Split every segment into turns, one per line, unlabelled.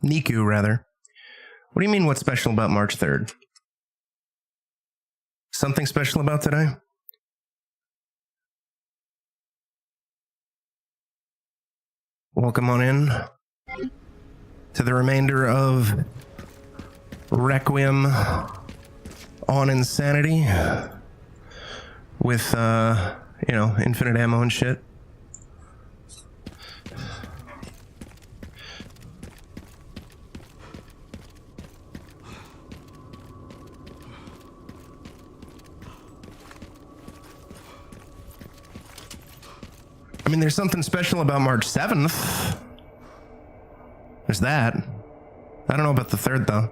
Niku, rather. What do you mean, what's special about March 3rd? Something special about today? Welcome on in to the remainder of Requiem on Insanity with, infinite ammo and shit. I mean, there's something special about March 7th. There's that. I don't know about the 3rd, though.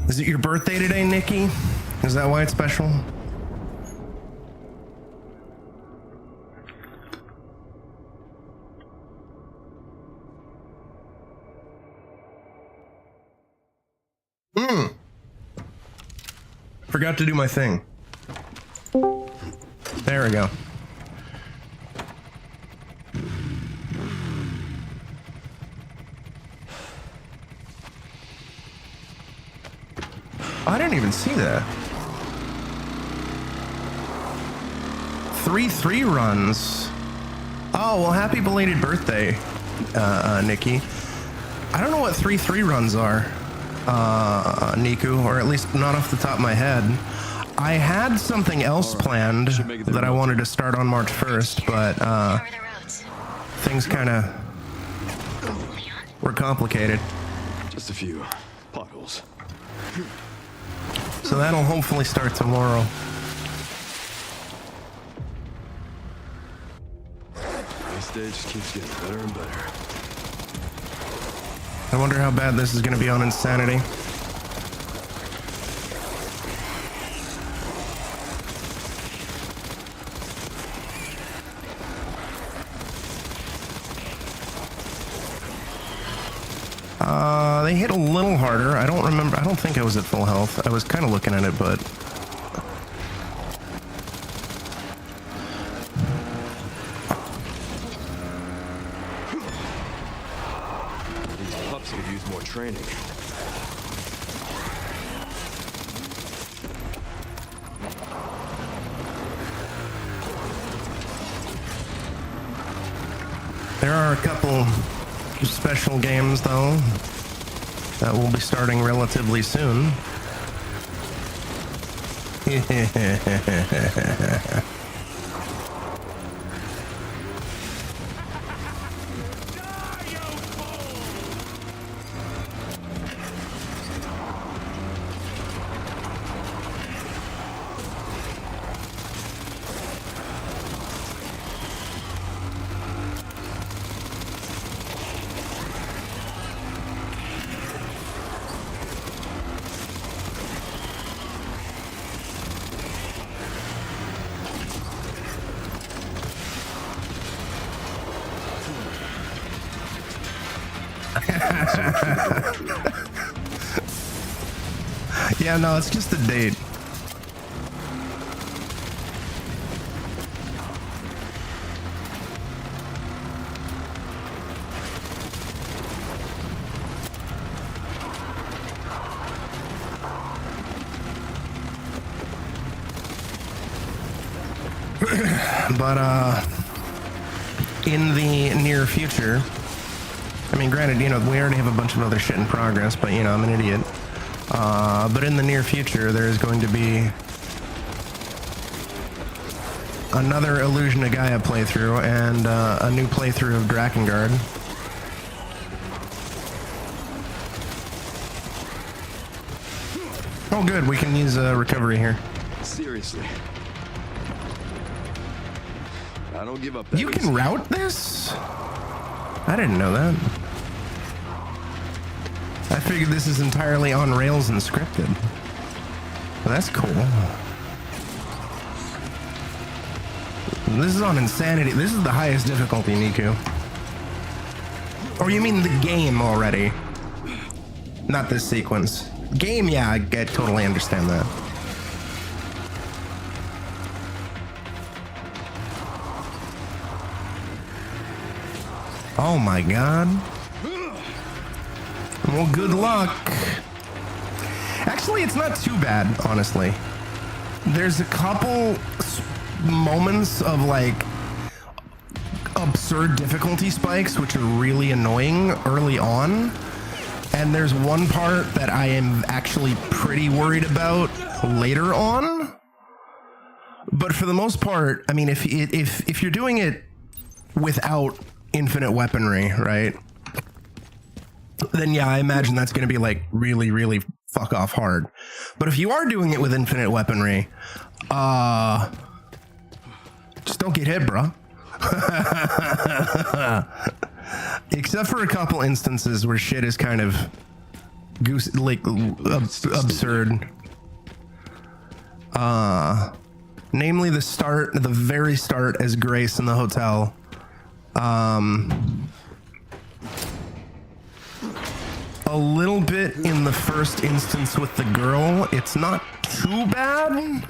Is it your birthday today, Nikki? Is that why it's special? Forgot to do my thing. There we go. I didn't even see that. 3 runs. Oh, well, happy belated birthday, Nikki. I don't know what 3 runs are, Niku, or at least not off the top of my head. I had something else planned that I wanted to start on March 1st, but things kind of were complicated.
Just a few potholes.
So that'll hopefully start tomorrow.
This day just keeps getting better and better.
I wonder how bad this is going to be on Insanity. They hit a little harder. I don't remember. I don't think I was at full health. I was kind of looking at it, but...
These pups could use more training.
There are a couple special games, though, that will be starting relatively soon. Yeah, no, it's just a date. But in the near future, I mean, granted, we already have a bunch of other shit in progress, but I'm an idiot. But in the near future, there is going to be another Illusion of Gaia playthrough and a new playthrough of Drakengard. Oh, good. We can use recovery here.
Seriously. I don't give up.
You can route this? I didn't know that. I figured this is entirely on rails and scripted. Well, that's cool. This is on Insanity. This is the highest difficulty, Niku. Or you mean the game already? Not this sequence. Game, yeah, I totally understand that. Oh my god. Well, good luck. Actually, it's not too bad, honestly. There's a couple moments of like absurd difficulty spikes, which are really annoying early on. And there's one part that I am actually pretty worried about later on. But for the most part, I mean, if you're doing it without infinite weaponry, right? Then yeah, I imagine that's going to be like really, really fuck off hard. But if you are doing it with infinite weaponry, just don't get hit, bro. Except for a couple instances where shit is kind of absurd. Namely the very start as Grace in the hotel. A little bit in the first instance with the girl. It's not too bad,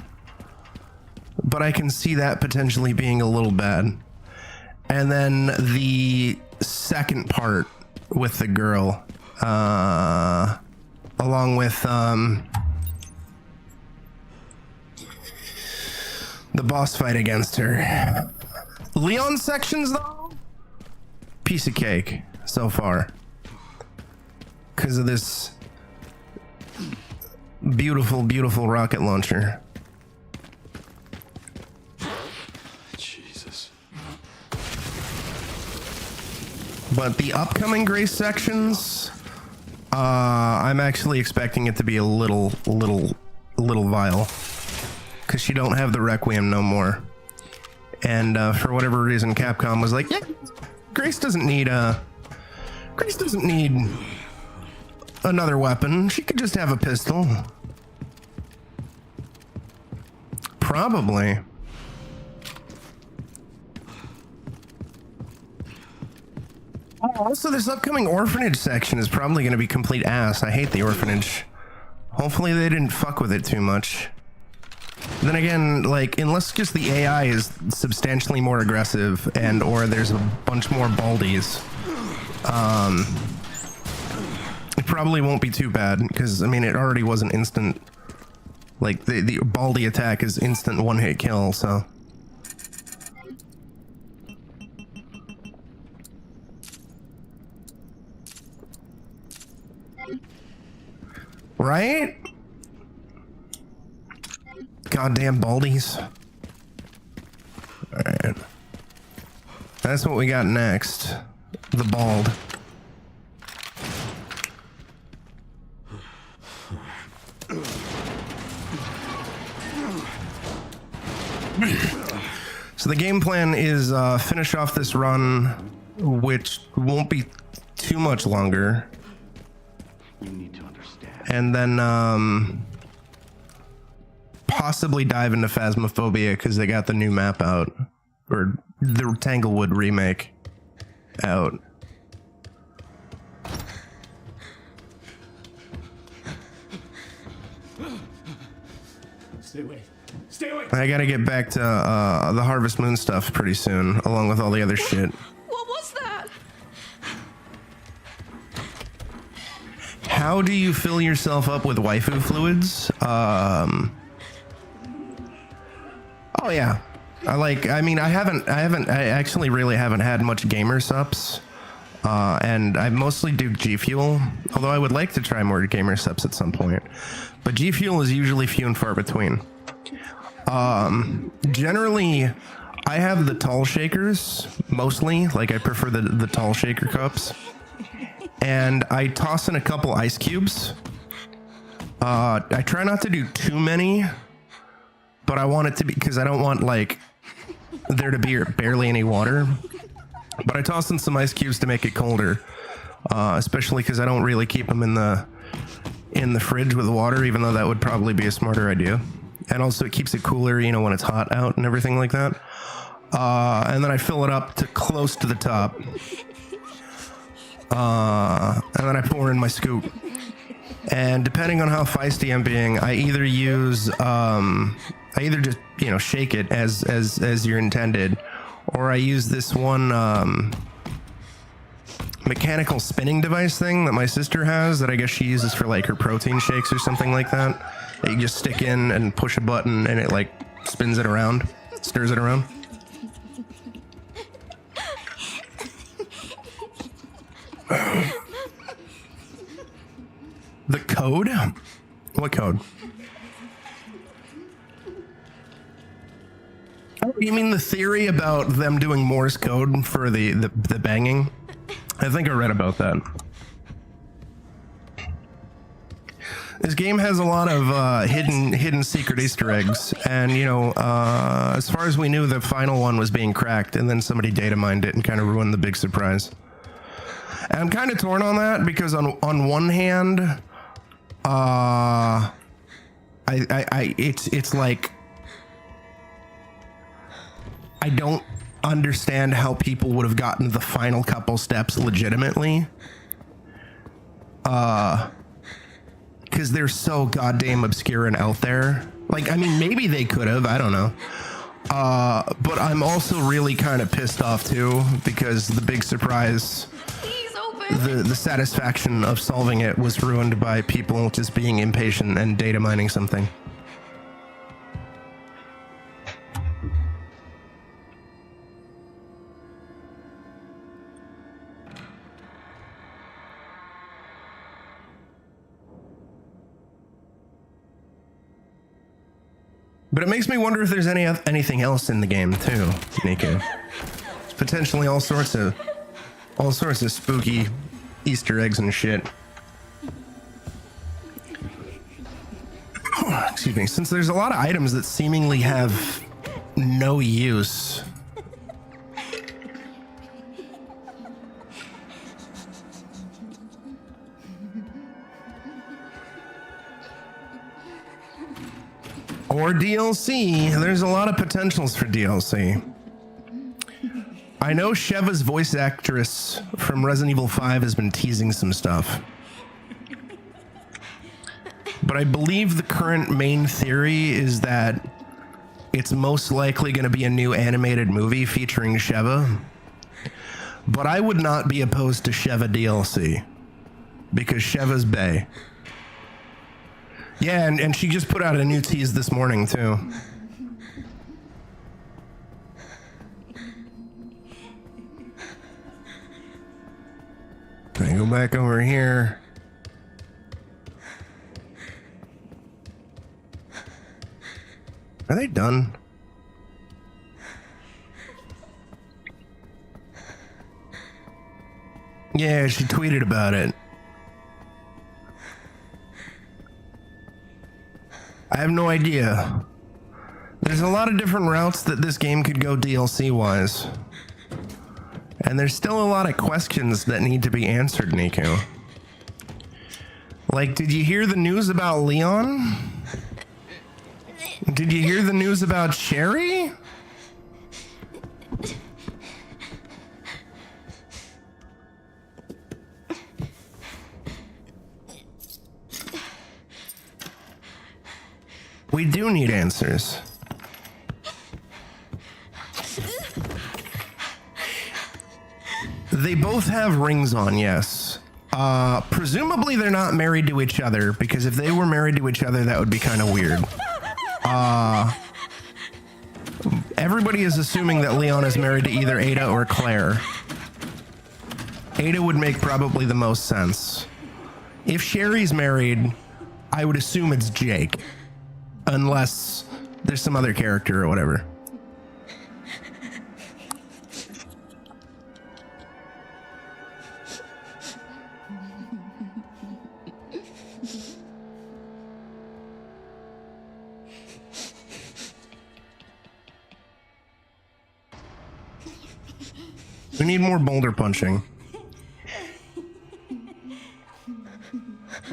but I can see that potentially being a little bad. And then the second part with the girl, along with the boss fight against her. Leon sections, though, piece of cake so far. Because of this beautiful, beautiful rocket launcher.
Jesus.
But the upcoming Grace sections, I'm actually expecting it to be a little vile. Because she don't have the Requiem no more. And for whatever reason, Capcom was like, yeah, Grace doesn't need another weapon. She could just have a pistol. Probably. Also, this upcoming orphanage section is probably going to be complete ass. I hate the orphanage. Hopefully they didn't fuck with it too much. Then again, like, unless just the AI is substantially more aggressive and or there's a bunch more baldies, it probably won't be too bad, because, I mean, it already was an instant, like, the baldy attack is instant one-hit kill, so. Right? Goddamn baldies. Alright. That's what we got next. The bald. So the game plan is finish off this run, which won't be too much longer.
You need to understand.
And then possibly dive into Phasmophobia because they got the new map out, or the Tanglewood remake out.
Stay away. Stay away.
I gotta get back to the Harvest Moon stuff pretty soon, along with all the other shit.
What was that?
How do you fill yourself up with waifu fluids? Oh yeah, I actually really haven't had much gamer subs, and I mostly do G Fuel. Although I would like to try more gamer subs at some point, but G Fuel is usually few and far between. Generally, I have the tall shakers mostly. Like I prefer the tall shaker cups, and I toss in a couple ice cubes. I try not to do too many. But I want it to be, because I don't want like there to be barely any water. But I toss in some ice cubes to make it colder, especially because I don't really keep them in the fridge with water, even though that would probably be a smarter idea. And also it keeps it cooler, you know, when it's hot out and everything like that. And then I fill it up to close to the top, and then I pour in my scoop. And depending on how feisty I'm being, I either use I either just, you know, shake it as you're intended, or I use this one mechanical spinning device thing that my sister has that I guess she uses for like her protein shakes or something like that. That you just stick in and push a button and it like spins it around, stirs it around. The code? What code? Oh, you mean the theory about them doing Morse code for the banging? I think I read about that. This game has a lot of hidden secret Easter eggs, and you know, as far as we knew, the final one was being cracked, and then somebody data mined it and kind of ruined the big surprise. And I'm kind of torn on that because on one hand, it's like I don't understand how people would have gotten the final couple steps legitimately. Because they're so goddamn obscure and out there. Like, I mean, maybe they could have, I don't know. But I'm also really kind of pissed off too, because the big surprise, the satisfaction of solving it was ruined by people just being impatient and data mining something. But it makes me wonder if there's anything else in the game too, Nico. Potentially all sorts of spooky Easter eggs and shit. Excuse me. Since there's a lot of items that seemingly have no use. Or DLC. There's a lot of potentials for DLC. I know Sheva's voice actress from Resident Evil 5 has been teasing some stuff. But I believe the current main theory is that it's most likely going to be a new animated movie featuring Sheva. But I would not be opposed to Sheva DLC. Because Sheva's bae. Yeah, and she just put out a new tease this morning, too. Can I go back over here? Are they done? Yeah, she tweeted about it. I have no idea. There's a lot of different routes that this game could go DLC-wise. And there's still a lot of questions that need to be answered, Nico. Like, did you hear the news about Leon? Did you hear the news about Sherry? We do need answers. They both have rings on, yes. Presumably they're not married to each other, because if they were married to each other, that would be kind of weird. Everybody is assuming that Leon is married to either Ada or Claire. Ada would make probably the most sense. If Sherry's married, I would assume it's Jake. Unless there's some other character or whatever. We need more boulder punching.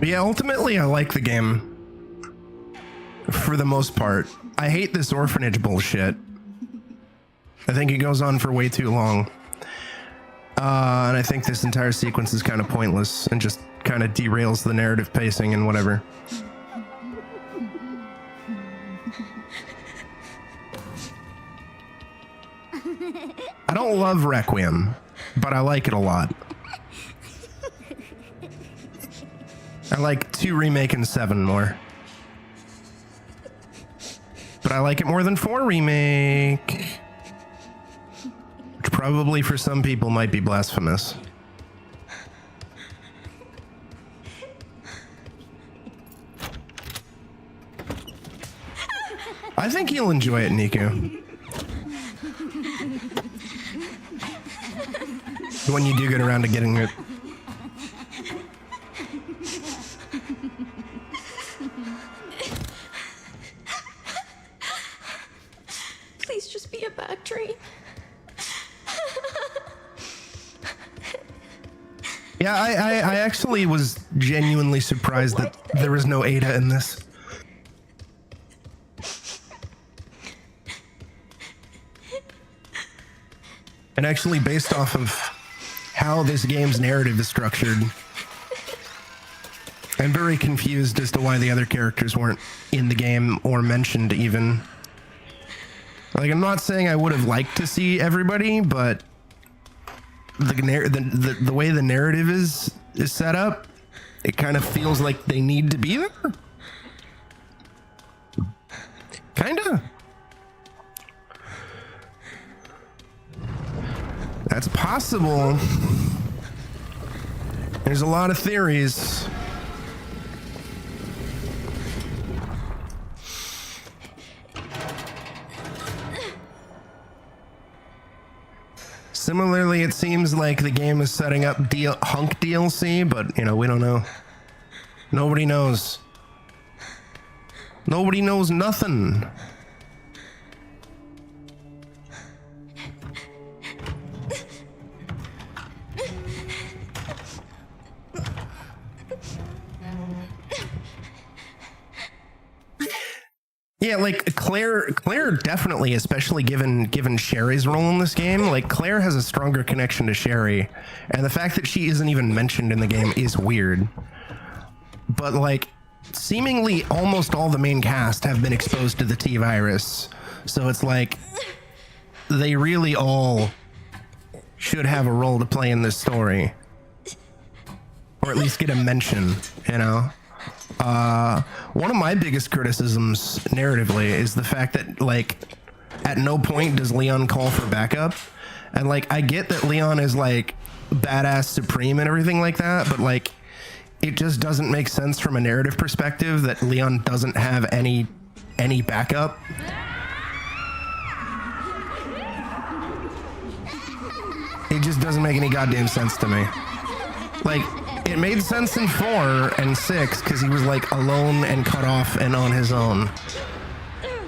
But yeah, ultimately I like the game. For the most part. I hate this orphanage bullshit. I think it goes on for way too long. And I think this entire sequence is kind of pointless and just kind of derails the narrative pacing and whatever. I don't love Requiem, but I like it a lot. I like 2 Remake and 7 more. But I like it more than 4 Remake. Which probably for some people might be blasphemous. I think you'll enjoy it, Niku. When you do get around to getting it.
Please just be a bad dream.
Yeah, I actually was genuinely surprised that there was no Ada in this. And actually, based off of how this game's narrative is structured, I'm very confused as to why the other characters weren't in the game or mentioned even. Like, I'm not saying I would have liked to see everybody, but the way the narrative is set up, it kind of feels like they need to be there. Kinda. That's possible. There's a lot of theories. Similarly, it seems like the game is setting up Hunk DLC, but, you know, we don't know. Nobody knows. Nobody knows nothing. Yeah, like Claire definitely, especially given Sherry's role in this game, like Claire has a stronger connection to Sherry, and the fact that she isn't even mentioned in the game is weird. But like, seemingly almost all the main cast have been exposed to the T-virus, so it's like they really all should have a role to play in this story, or at least get a mention, you know. One of my biggest criticisms narratively is the fact that, like, at no point does Leon call for backup. And, like, I get that Leon is, like, badass supreme and everything like that, but, like, it just doesn't make sense from a narrative perspective that Leon doesn't have any backup. It just doesn't make any goddamn sense to me. Like, it made sense in 4 and 6 because he was like alone and cut off and on his own.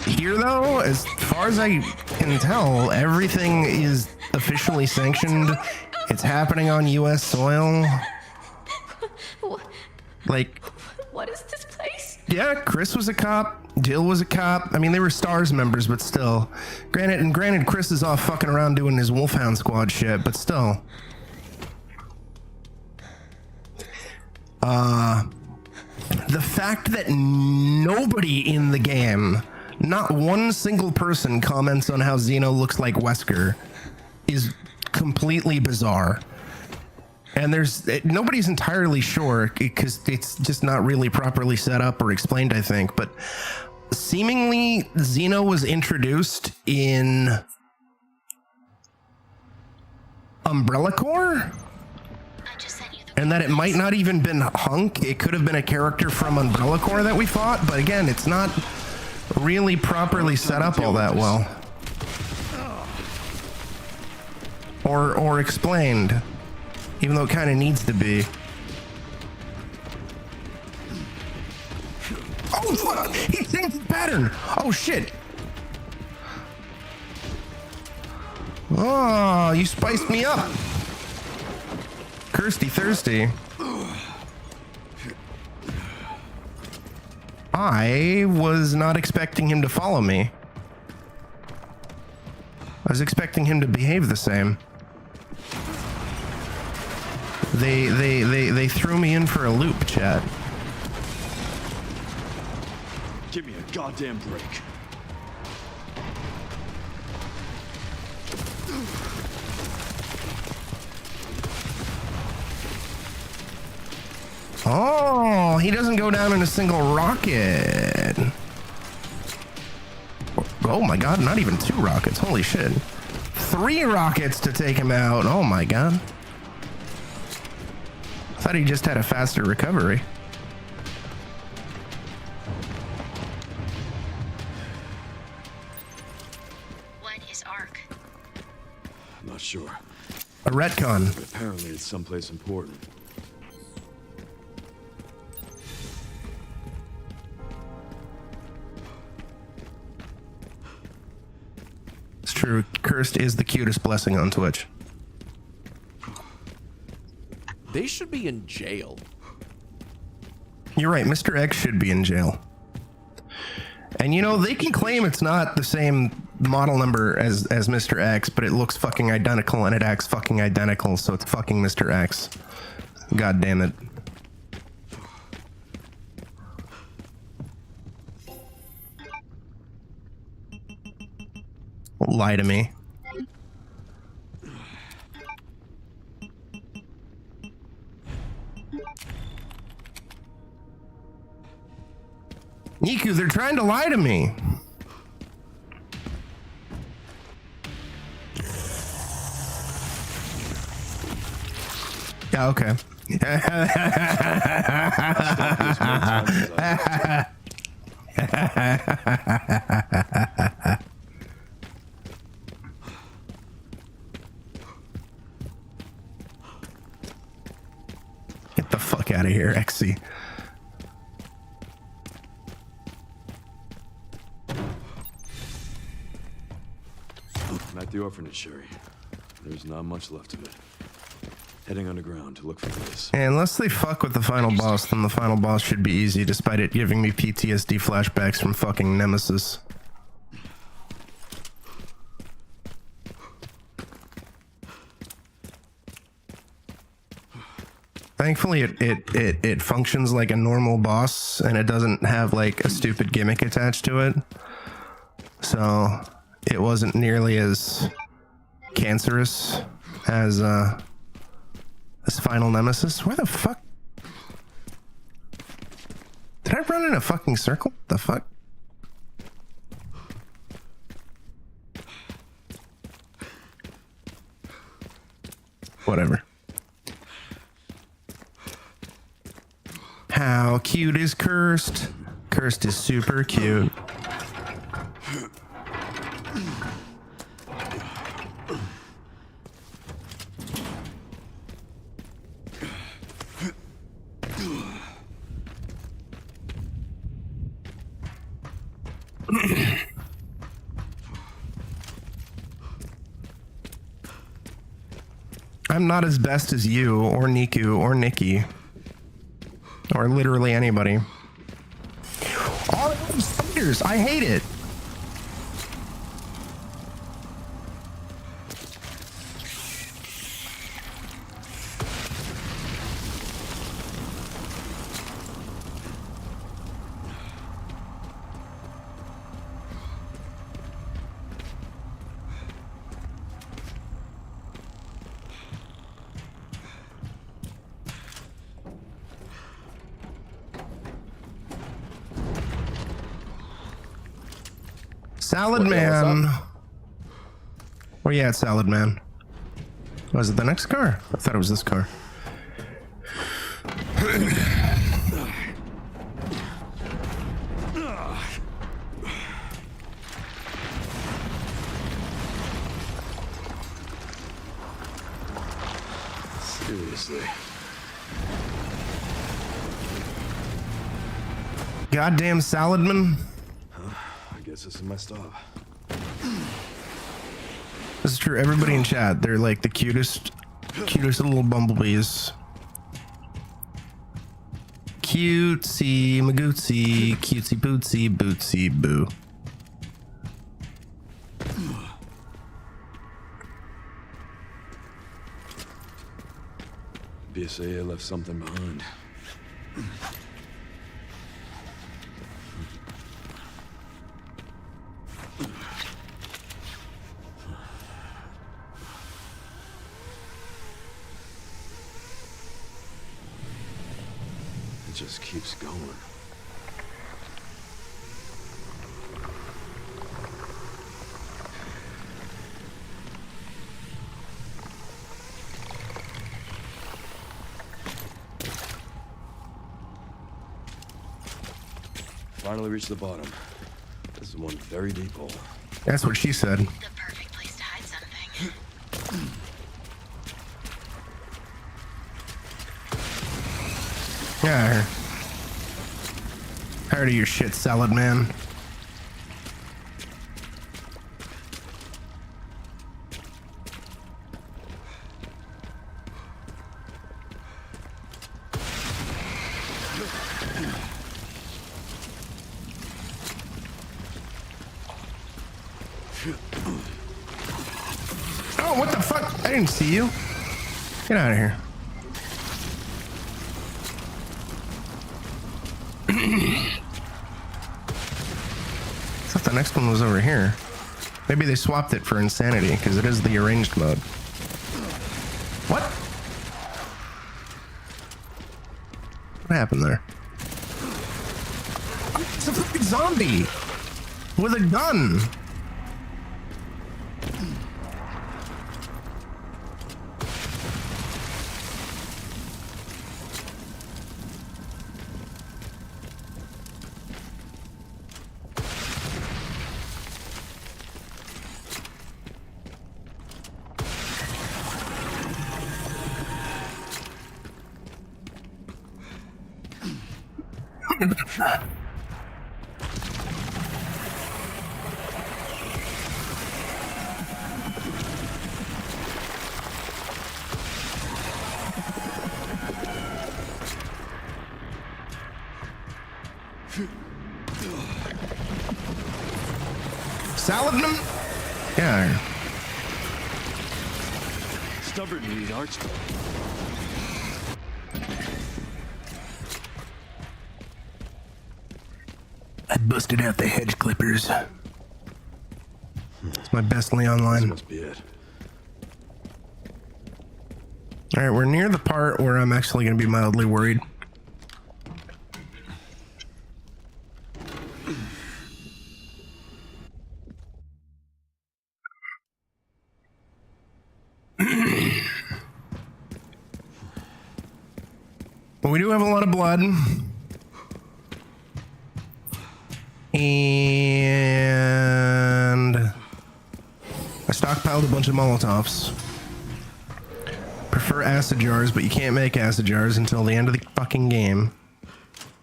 Here, though, as far as I can tell, everything is officially sanctioned. It's happening on US soil. Like,
What is this place?
yeah, Chris was a cop. Jill was a cop. I mean, they were STARS members, but still. Granted, Chris is off fucking around doing his Wolfhound Squad shit, but still. The fact that nobody in the game, not one single person, comments on how Xeno looks like Wesker is completely bizarre. And nobody's entirely sure because it's just not really properly set up or explained, I think. But seemingly, Xeno was introduced in Umbrella Corps? And that it might not even been Hunk. It could have been a character from Umbrella Corps that we fought. But again, it's not really properly set up all that well. Or explained. Even though it kind of needs to be. Oh, fuck! He changed the pattern! Oh, shit! Oh, you spiced me up! Kirsty Thirsty. I was not expecting him to follow me. I was expecting him to behave the same. They threw me in for a loop, chat.
Give me a goddamn break.
Oh, he doesn't go down in a single rocket. Oh my god, not even 2 rockets. Holy shit. 3 rockets to take him out. Oh my god. I thought he just had a faster recovery.
What is Ark?
I'm not sure.
A retcon.
But apparently it's someplace important.
It's true. Cursed is the cutest blessing on Twitch.
They should be in jail.
You're right. Mr. X should be in jail. And you know, they can claim it's not the same model number as Mr. X, but it looks fucking identical and it acts fucking identical, so it's fucking Mr. X. God damn it. Lie to me. Niku, they're trying to lie to me. Yeah, okay. Get the fuck out of here, XC.
I'm at the orphanage, Sherry. There's not much left of it. Heading underground to look for this.
Yeah, unless they fuck with the final boss, then the final boss should be easy, despite it giving me PTSD flashbacks from fucking Nemesis. Thankfully, it functions like a normal boss, and it doesn't have like a stupid gimmick attached to it. So it wasn't nearly as cancerous as this final Nemesis. Where the fuck? Did I run in a fucking circle? The fuck? Whatever. How cute is Cursed? Cursed is super cute. I'm not as best as you, or Niku, or Nikki, or literally anybody. All those spiders, I hate it. Salad Man. Where you at, Salad Man? Was it the next car? I thought it was this car.
Seriously.
Goddamn Saladman.
I guess this is my stop.
This is true. Everybody in chat, they're like the cutest little bumblebees. Cutesy magootsy, cutesy bootsy, bootsy boo.
BSAA left something behind. just keeps going. Finally reached the bottom. This is one very deep hole.
That's what she said.
The perfect place to hide something.
Yeah. Tired of your shit, salad man. Oh, what the fuck? I didn't see you. Get out of here. I thought the next one was over here. Maybe they swapped it for insanity because it is the arranged mode. What? What happened there? It's a fucking zombie with a gun. Salad them? Yeah.
Stubborn need arch.
I busted out the hedge clippers. It's my best Leon
This
line.
must be it.
Alright, we're near the part where I'm actually going to be mildly worried. But we do have a lot of blood. And I stockpiled a bunch of Molotovs. Prefer acid jars, but you can't make acid jars until the end of the fucking game.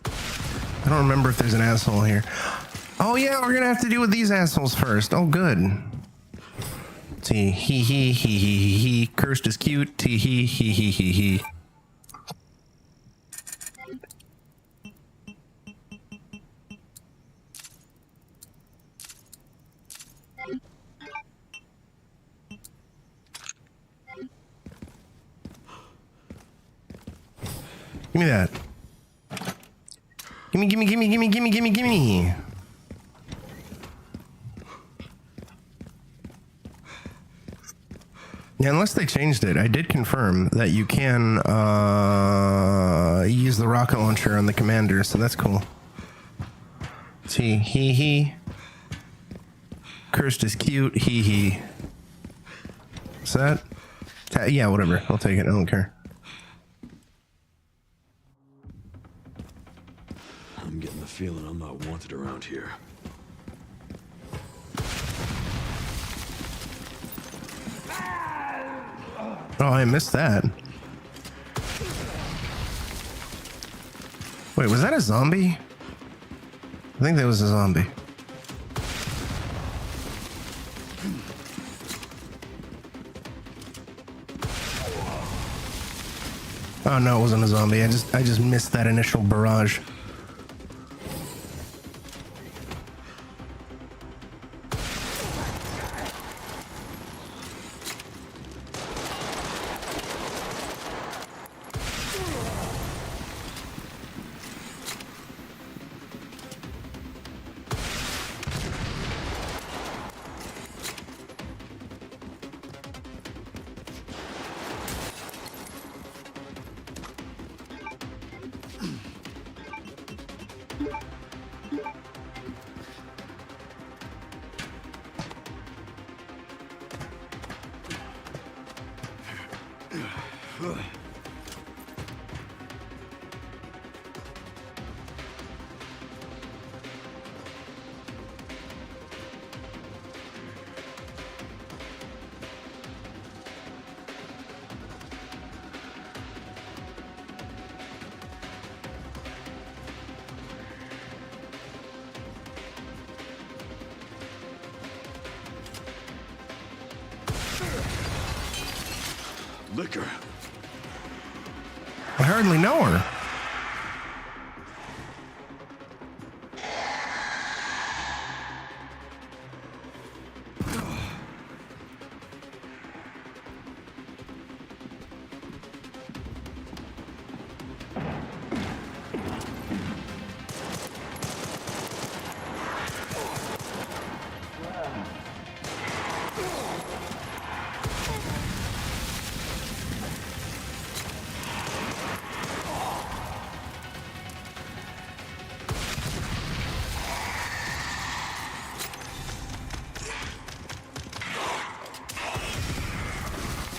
I don't remember if there's an asshole here. Oh yeah, we're gonna have to deal with these assholes first. Oh good. Let's see, he. Cursed is cute. He. Give me that. Gimme. Yeah, unless they changed it, I did confirm that you can use the rocket launcher on the commander, so that's cool. Let's see, he. Cursed is cute, he. Is that? Yeah, whatever. I'll take it. I don't care.
I'm getting the feeling I'm not wanted around here.
Oh, I missed that. Wait, was that a zombie? I think that was a zombie. Oh no, it wasn't a zombie. I just missed that initial barrage.
Liquor.
I hardly know her.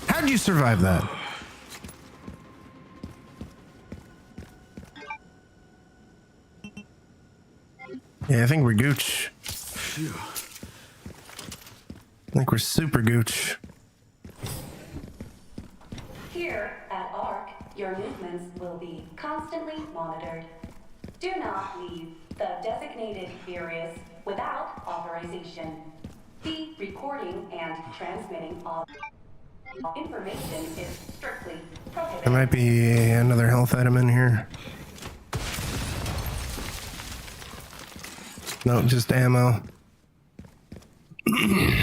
How'd you survive that? Yeah, I think we're gooch.
Phew.
I think we're super gooch.
Here at ARC, your movements will be constantly monitored. Do not leave the designated areas without authorization. The recording and transmitting of information is strictly prohibited.
There might be another health item in here. No, just ammo.
I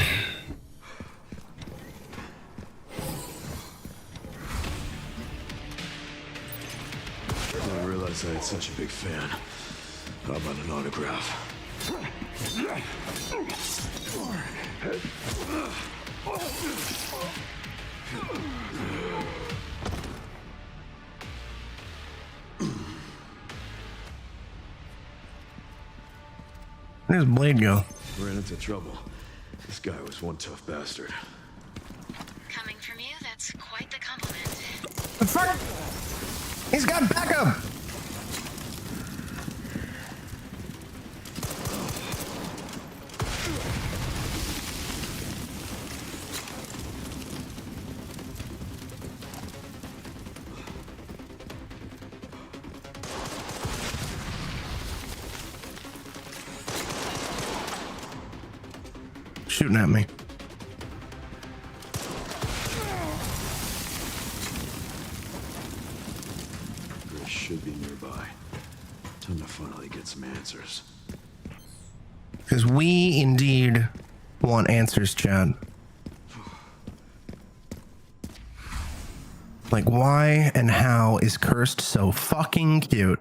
realized I had such a big fan. How about an autograph?
Where's Blade go?
Ran into trouble. This guy was one tough bastard.
Coming from you, that's quite the compliment.
The fuck? He's got backup! Shooting at me.
Grace should be nearby. Time to finally get some answers.
Because we indeed want answers, Chad. Like, why and how is Cursed so fucking cute?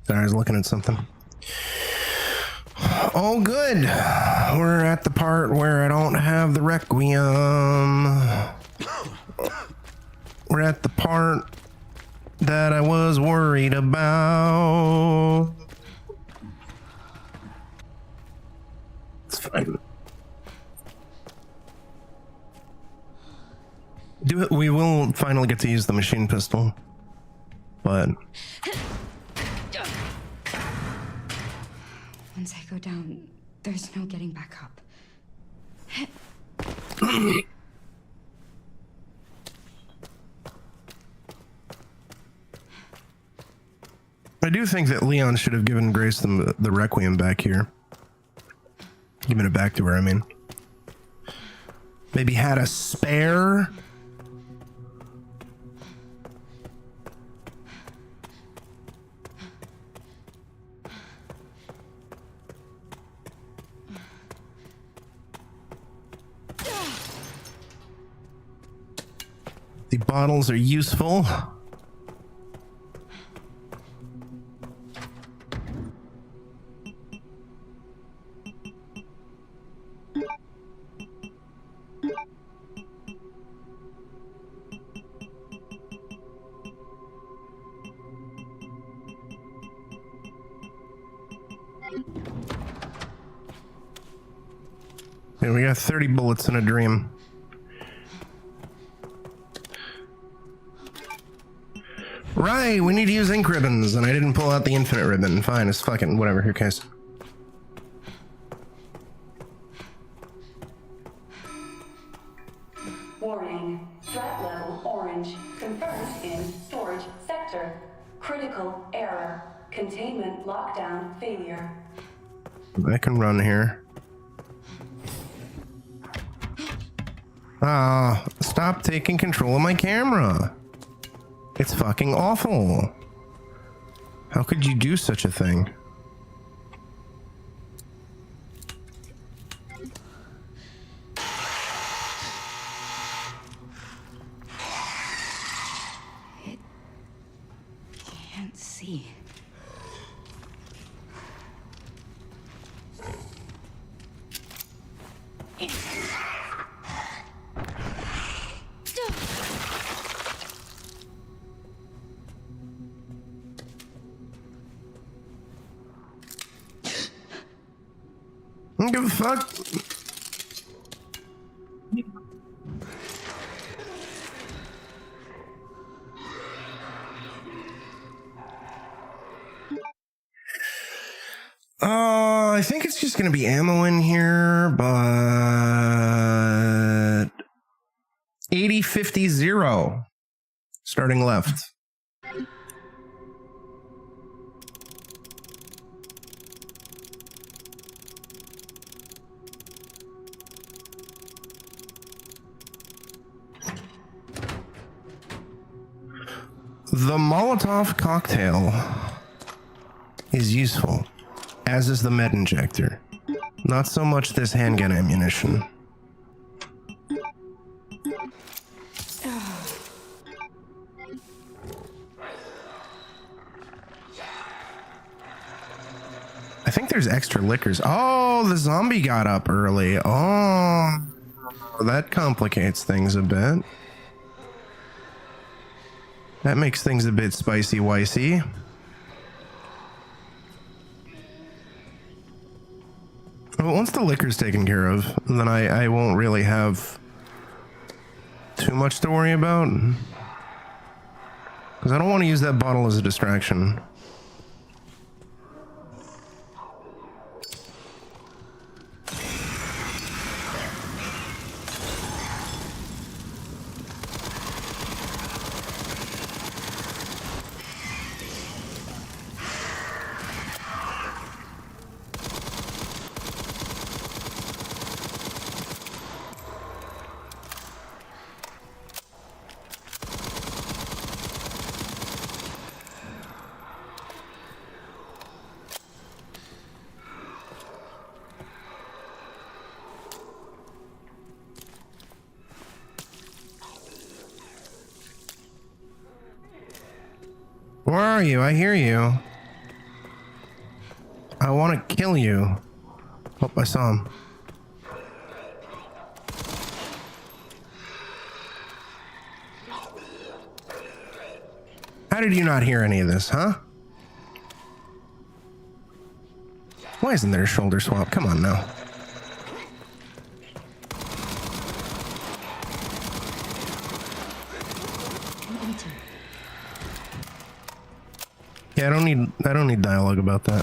Sorry, I was looking at something. Oh, good. We're at the part where I don't have the Requiem. We're at the part that I was worried about. It's fine. We will finally get to use the machine pistol, but
once I go down, there's no getting back up.
I do think that Leon should have given Grace the Requiem back here. Giving it back to her, I mean. Maybe had a spare. The bottles are useful. Yeah, we got 30 bullets in a dream. Right, we need to use ink ribbons, and I didn't pull out the infinite ribbon. Fine, it's fucking whatever, who cares?
Warning. Threat level orange. Confirmed in storage sector. Critical error. Containment lockdown failure.
I can run here. Ah, stop taking control of my camera. It's fucking awful. How could you do such a thing?
Can't see.
I don't give a fuck. I think it's just gonna be ammo in here, but 80, 50, 0. Starting left. The Molotov cocktail is useful, as is the med injector. Not so much this handgun ammunition. I think there's extra liquors. Oh, the zombie got up early. Oh, that complicates things a bit. That makes things a bit spicy-wicey. Well, once the liquor's taken care of, then I won't really have too much to worry about. Because I don't want to use that bottle as a distraction. Where are you? I hear you. I want to kill you. Oh, I saw him. How did you not hear any of this, huh? Why isn't there a shoulder swap? Come on now. Yeah, I don't need dialogue about that.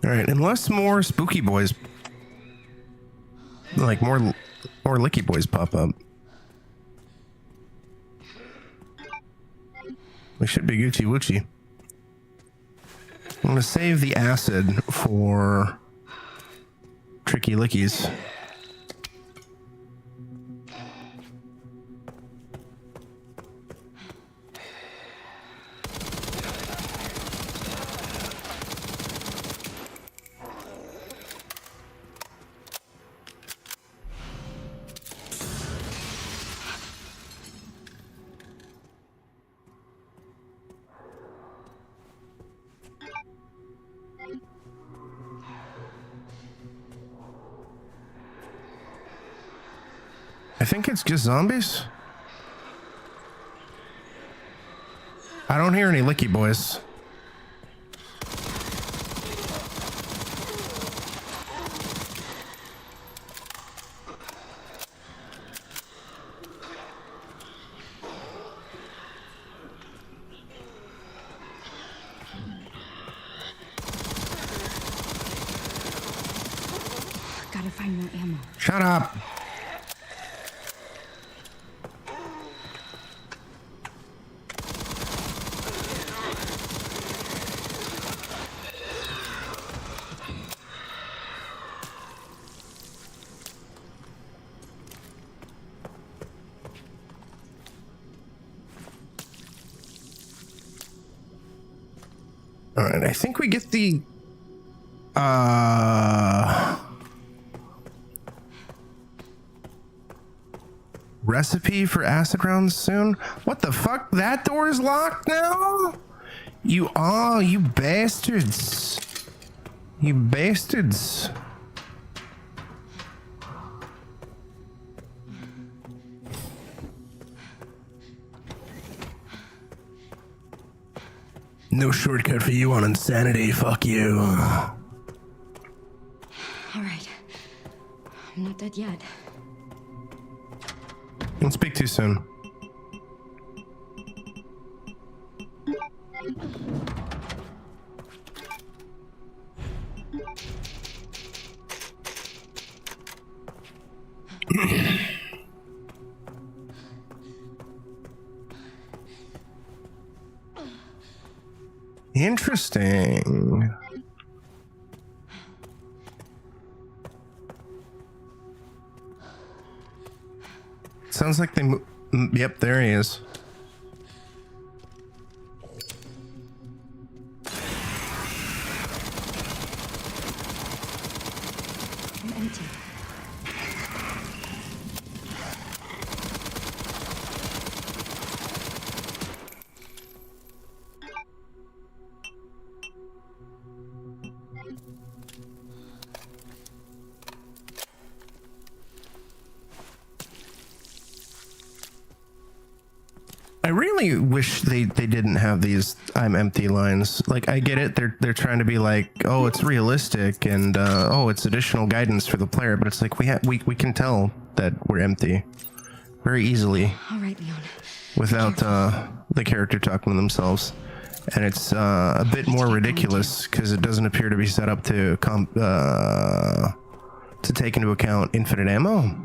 All right, unless more spooky boys, like more licky boys pop up, we should be Gucci Woochie. I'm gonna save the acid for tricky lickies. I think it's just zombies. I don't hear any licky boys.
Gotta find more ammo.
Shut up. All right, I think we get the recipe for acid rounds soon. What the fuck? That door is locked now? You bastards. You bastards. No shortcut for you on insanity. Fuck you.
All right. I'm not dead yet.
Don't speak too soon. Interesting. Sounds like they yep, there he is.
I'm empty.
I really wish they didn't have these "I'm empty" lines. Like, I get it, they're trying to be like, oh, it's realistic and oh, it's additional guidance for the player, but it's like we can tell that we're empty very easily.
All right, Leon.
Without the character talking to themselves, and it's a bit more ridiculous because it doesn't appear to be set up to take into account infinite ammo.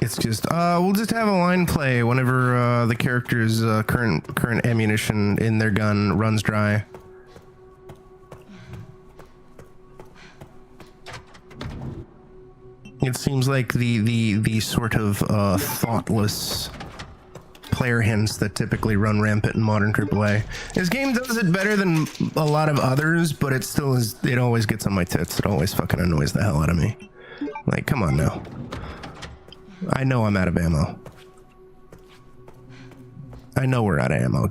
It's just we'll just have a line play whenever the character's current ammunition in their gun runs dry. It seems like the sort of thoughtless player hints that typically run rampant in modern AAA. This game does it better than a lot of others, but it still is. It always gets on my tits. It always fucking annoys the hell out of me. Like, come on now. I know I'm out of ammo. I know we're out of ammo.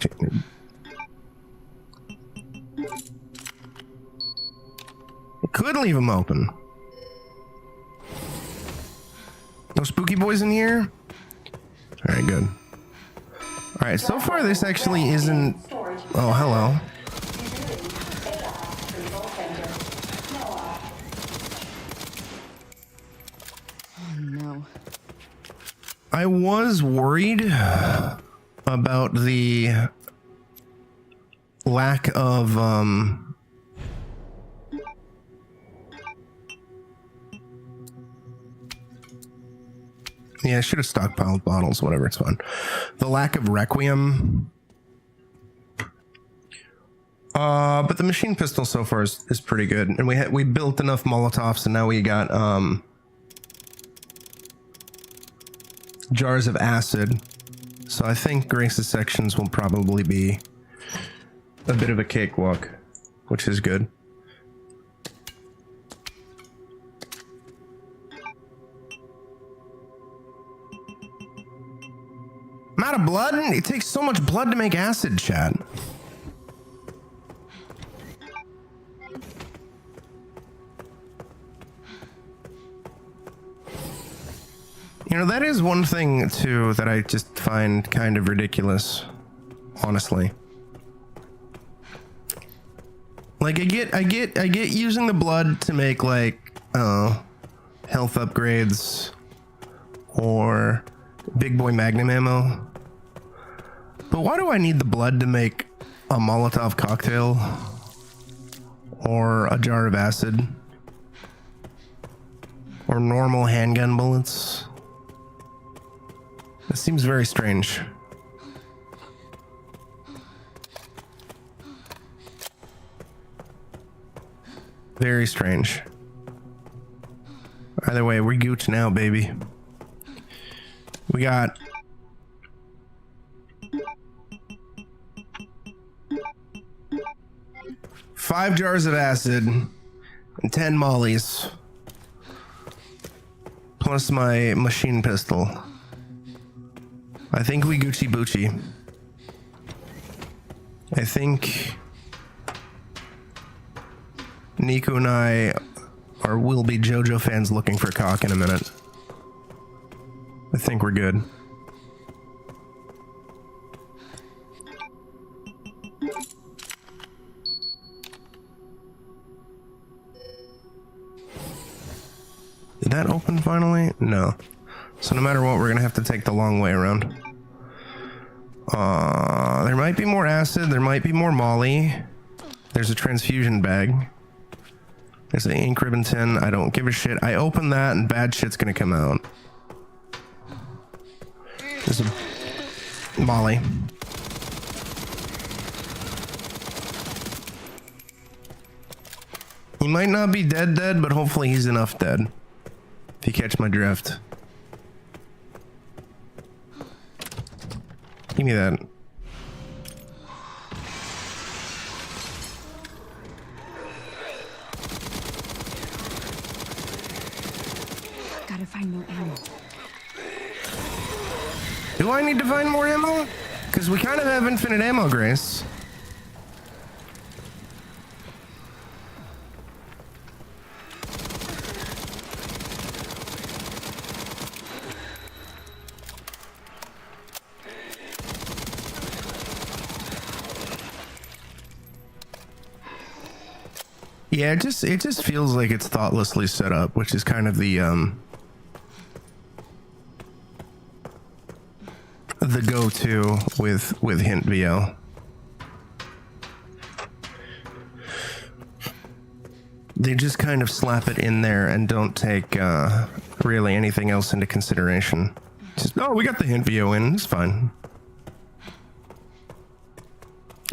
Could leave them open. No spooky boys in here? Alright, good. Alright, so far this actually isn't... Oh, hello.
Oh, no.
I was worried about the lack of yeah, I should have stockpiled bottles, whatever, it's fine. The lack of Requiem. But the machine pistol so far is pretty good. And we built enough Molotovs, and now we got jars of acid. So I think Grace's sections will probably be a bit of a cakewalk, which is good. I'm out of blood? It takes so much blood to make acid, Chad. You You know, that is one thing too that I just find kind of ridiculous, honestly. Like I get using the blood to make like health upgrades or big boy magnum ammo. But why do I need the blood to make a Molotov cocktail or a jar of acid or normal handgun bullets? That seems very strange. Very strange. Either way, we're gooch now, baby. We got five jars of acid and 10 mollies, plus my machine pistol. I think we Gucci Boochie. I think Nico and I will be JoJo fans looking for cock in a minute. I think we're good. Did that open finally? No. So no matter what, we're gonna have to take the long way around. There might be more acid, there might be more molly. There's a transfusion bag. There's an ink ribbon tin. I don't give a shit. I open that and bad shit's gonna come out. There's a molly. He might not be dead, but hopefully he's enough dead. If you catch my drift. Give me that.
Gotta find more ammo.
Do I need to find more ammo? Because we kind of have infinite ammo, Grace. Yeah, it just feels like it's thoughtlessly set up, which is kind of the go-to with hint VO. They just kind of slap it in there and don't take really anything else into consideration. Just, oh, we got the hint VO in, it's fine.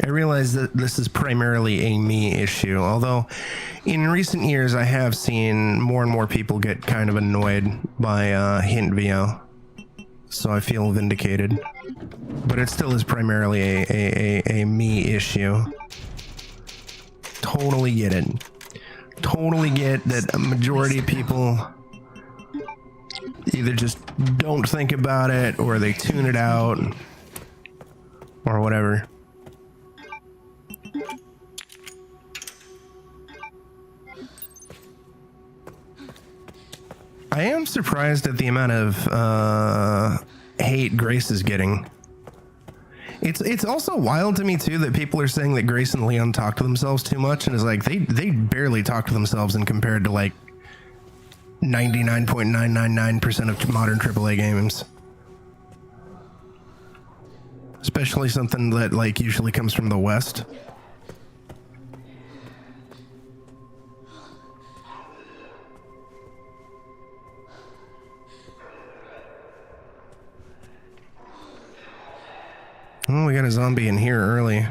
I realize that this is primarily a me issue, although in recent years I have seen more and more people get kind of annoyed by hint VO, so I feel vindicated. But it still is primarily a me issue. Totally get it. Totally get that a majority of people either just don't think about it or they tune it out or whatever. I am surprised at the amount of hate Grace is getting. It's also wild to me too that people are saying that Grace and Leon talk to themselves too much, and it's like they barely talk to themselves in compared to like 99.999% of modern AAA games. Especially something that like usually comes from the West. Oh, we got a zombie in here early.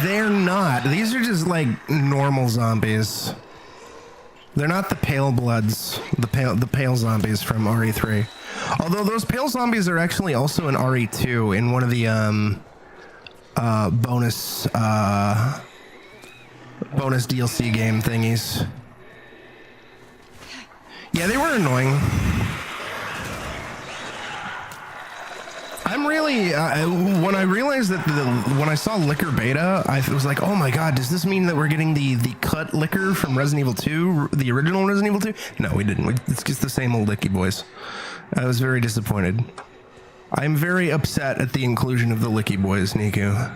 They're not. These are just like normal zombies. They're not the pale bloods, the pale zombies from RE3. Although those pale zombies are actually also in RE2 in one of the bonus DLC game thingies. Yeah, they were annoying. I'm really when I realized that when I saw Liquor Beta, I was like, oh my god, does this mean that we're getting the cut liquor from Resident Evil 2, the original Resident Evil 2? No, we didn't. It's just the same old Licky Boys. I was very disappointed. I'm very upset at the inclusion of the Licky Boys, Niku.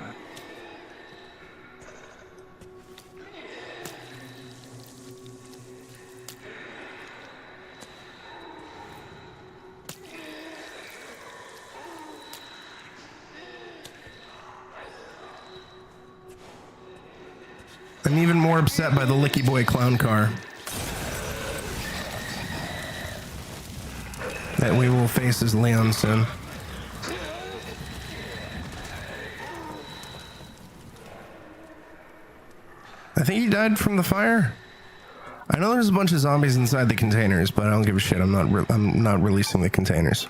I'm even more upset by the Licky Boy clown car that we will face as Leon soon. I think he died from the fire. I know there's a bunch of zombies inside the containers, but I don't give a shit. I'm not releasing the containers.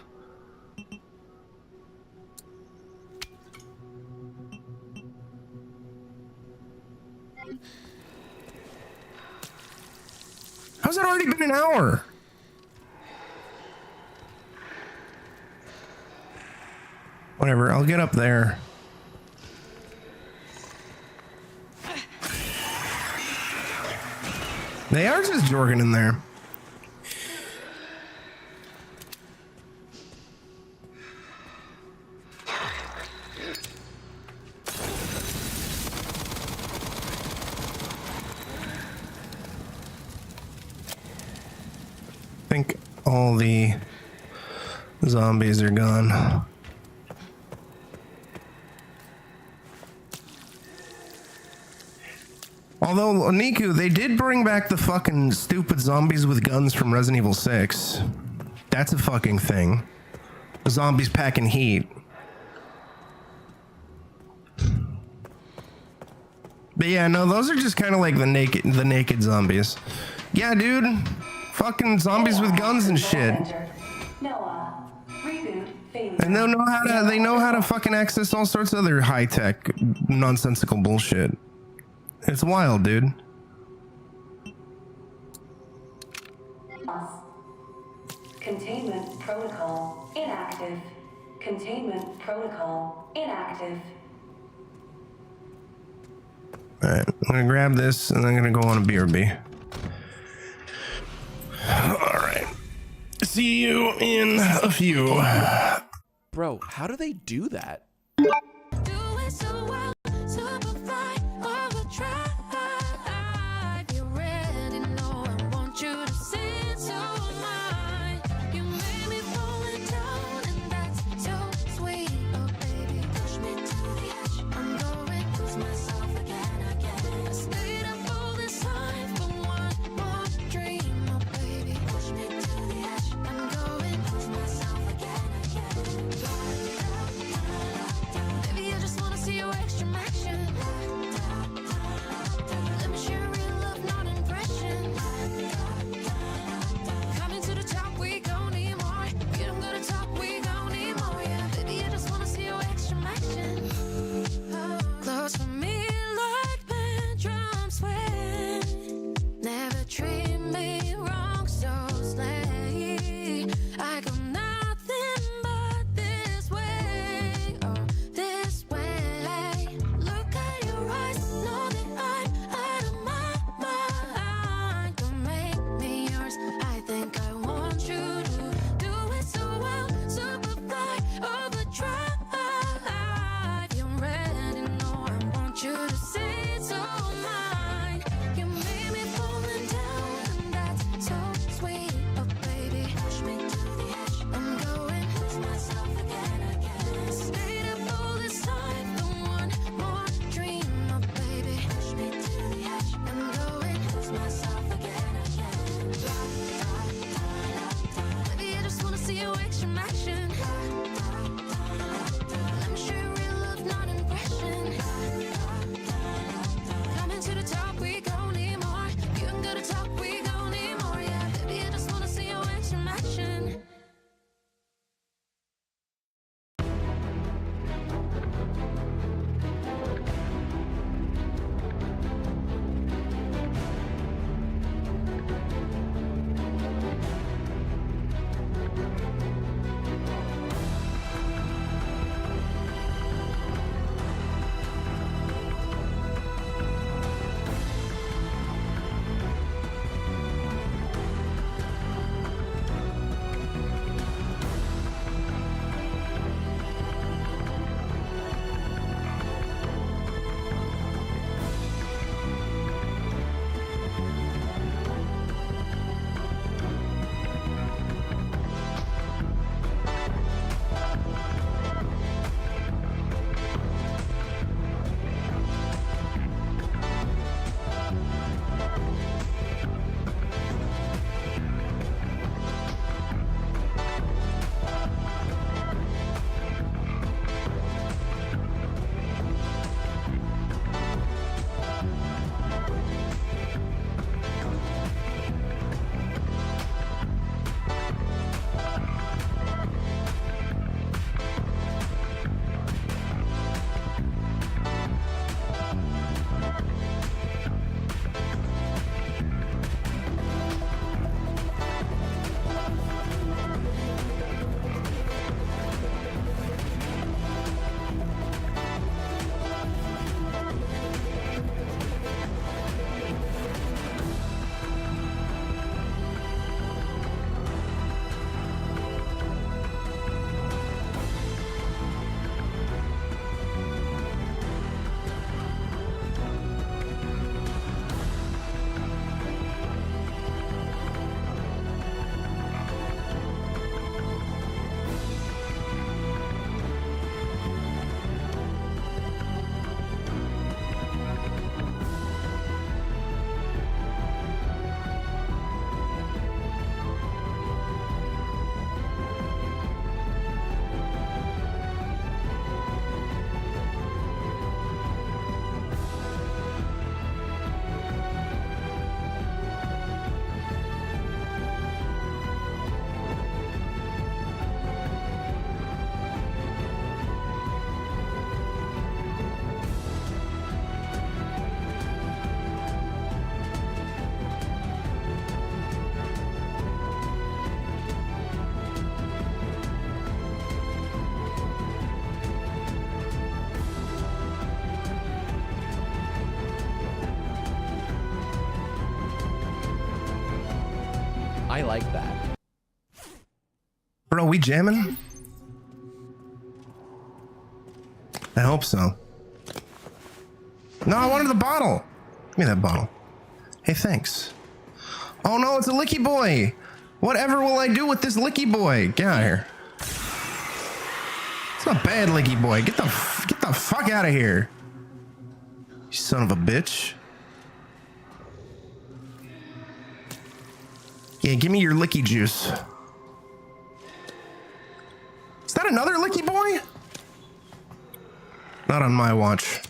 How's it already been an hour? Whatever, I'll get up there. They are just jorging in there. I think all the zombies are gone. Although, Niku, they did bring back the fucking stupid zombies with guns from Resident Evil 6. That's a fucking thing. Zombies packing heat. But yeah, no, those are just kind of like the naked zombies. Yeah, dude. Fucking zombies with guns and shit. And they know how to fucking access all sorts of other high-tech, nonsensical bullshit. It's wild, dude.
Containment protocol inactive. Containment protocol inactive.
Alright, I'm gonna grab this and I'm gonna go on a BRB. Alright. See you in a few.
Bro, how do they do that? I like that.
Bro, we jamming? I hope so. No, I wanted the bottle. Give me that bottle. Hey, thanks. Oh no, it's a licky boy. Whatever will I do with this licky boy? Get out of here. It's not bad, licky boy. Get the fuck out of here. You son of a bitch. Yeah, give me your licky juice. Is that another licky boy? Not on my watch.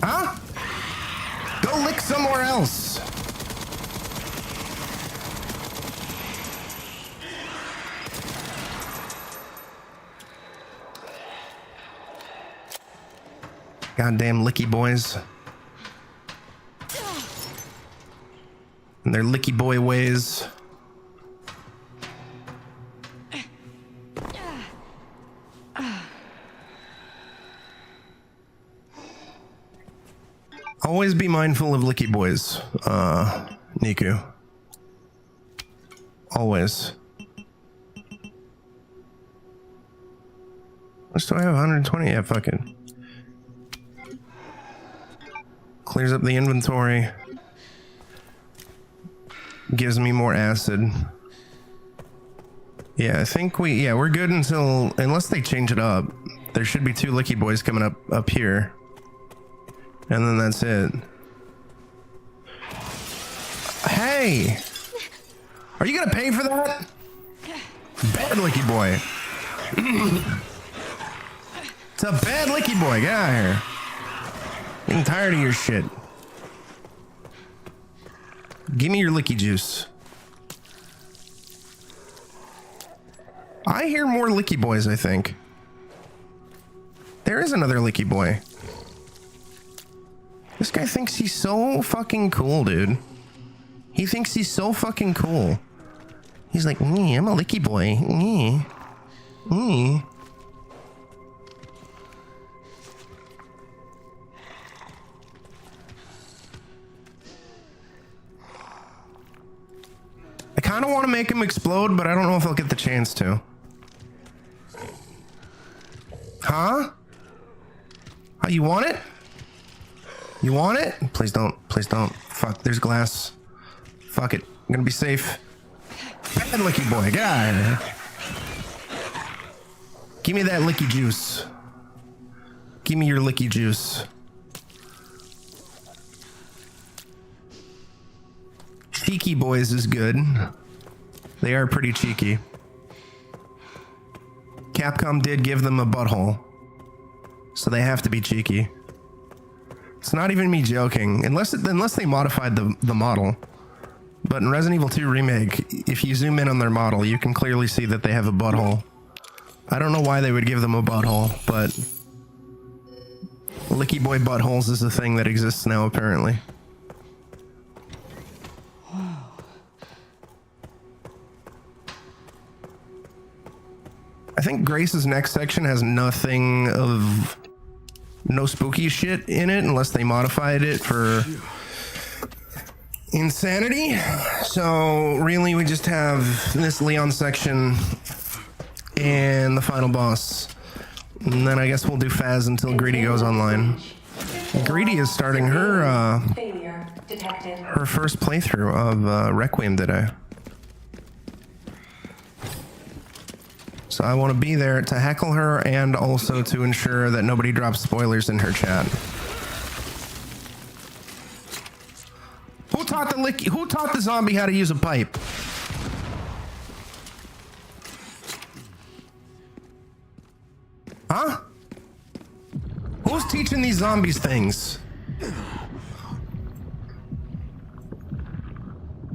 Huh? Go lick somewhere else. Goddamn licky boys. And their licky boy ways. Always be mindful of licky boys, Niku. Always. Do I have 120? Yeah, fuck it. Clears up the inventory. Gives me more acid. Yeah, I think we're good unless they change it up. There should be 2 licky boys coming up here. And then that's it. Hey! Are you gonna pay for that? Bad licky boy. It's a bad licky boy. Get out of here. Getting tired of your shit. Give me your licky juice. I hear more licky boys, I think. There is another licky boy. This guy thinks he's so fucking cool, dude. He thinks he's so fucking cool. He's like, I'm a licky boy. I kind of want to make him explode, but I don't know if I'll get the chance to. Huh? Oh, you want it? You want it? Please don't. Please don't. Fuck, there's glass. Fuck it. I'm gonna be safe. Bad licky boy. Get out of here. Give me that licky juice. Give me your licky juice. Cheeky boys is good. They are pretty cheeky. Capcom did give them a butthole, so they have to be cheeky. It's not even me joking, unless they modified the model. But in Resident Evil 2 Remake, if you zoom in on their model, you can clearly see that they have a butthole. I don't know why they would give them a butthole, but licky boy buttholes is a thing that exists now, apparently. I think Grace's next section has no spooky shit in it unless they modified it for insanity. So really we just have this Leon section and the final boss. And then I guess we'll do Phaz until Greedy goes online. Greedy is starting her first playthrough of Requiem today. So I want to be there to heckle her and also to ensure that nobody drops spoilers in her chat. Who taught the zombie how to use a pipe? Huh? Who's teaching these zombies things?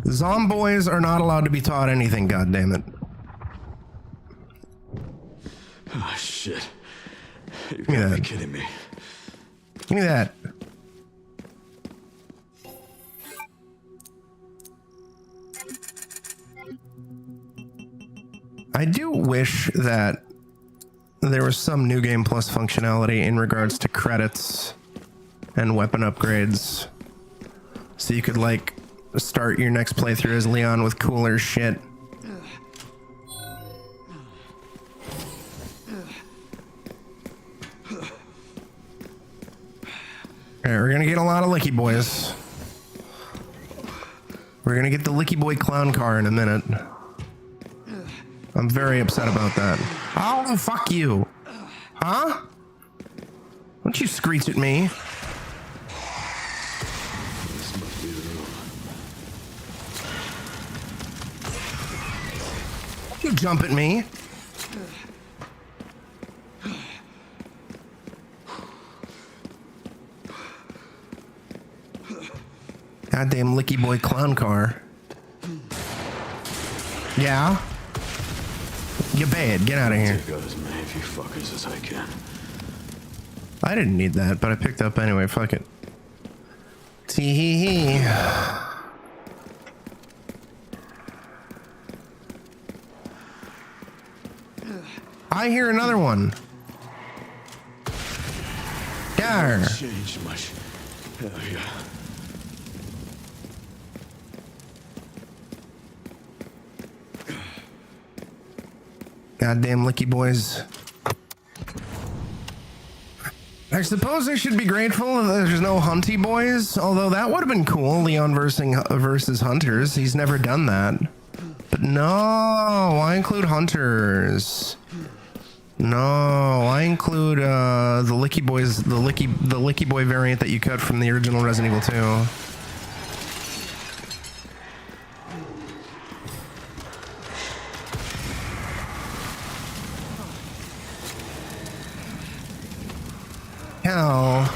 Zomboys are not allowed to be taught anything, goddammit.
Oh, shit. You
me
gotta
that.
be kidding me.
Give me that. I do wish that there was some New Game Plus functionality in regards to credits and weapon upgrades. So you could like start your next playthrough as Leon with cooler shit. Alright, we're gonna get a lot of Licky Boys. We're gonna get the Licky Boy clown car in a minute. I'm very upset about that. Oh, fuck you. Huh? Don't you screech at me.
This must be the room.
Don't you jump at me. Goddamn Licky Boy clown car. Yeah? You bad. Get out of here.
Take out as many of you fuckers as I can.
I didn't need that, but I picked up anyway. Fuck it. Tee-hee-hee. I hear another one. Gar.
Changed much. Hell yeah.
Goddamn Licky Boys. I suppose I should be grateful that there's no Hunty Boys, although that would have been cool, Leon versus Hunters. He's never done that. But no, I include Hunters. No, I include the Licky Boys, the Licky Boy variant that you cut from the original Resident Evil 2. Hell.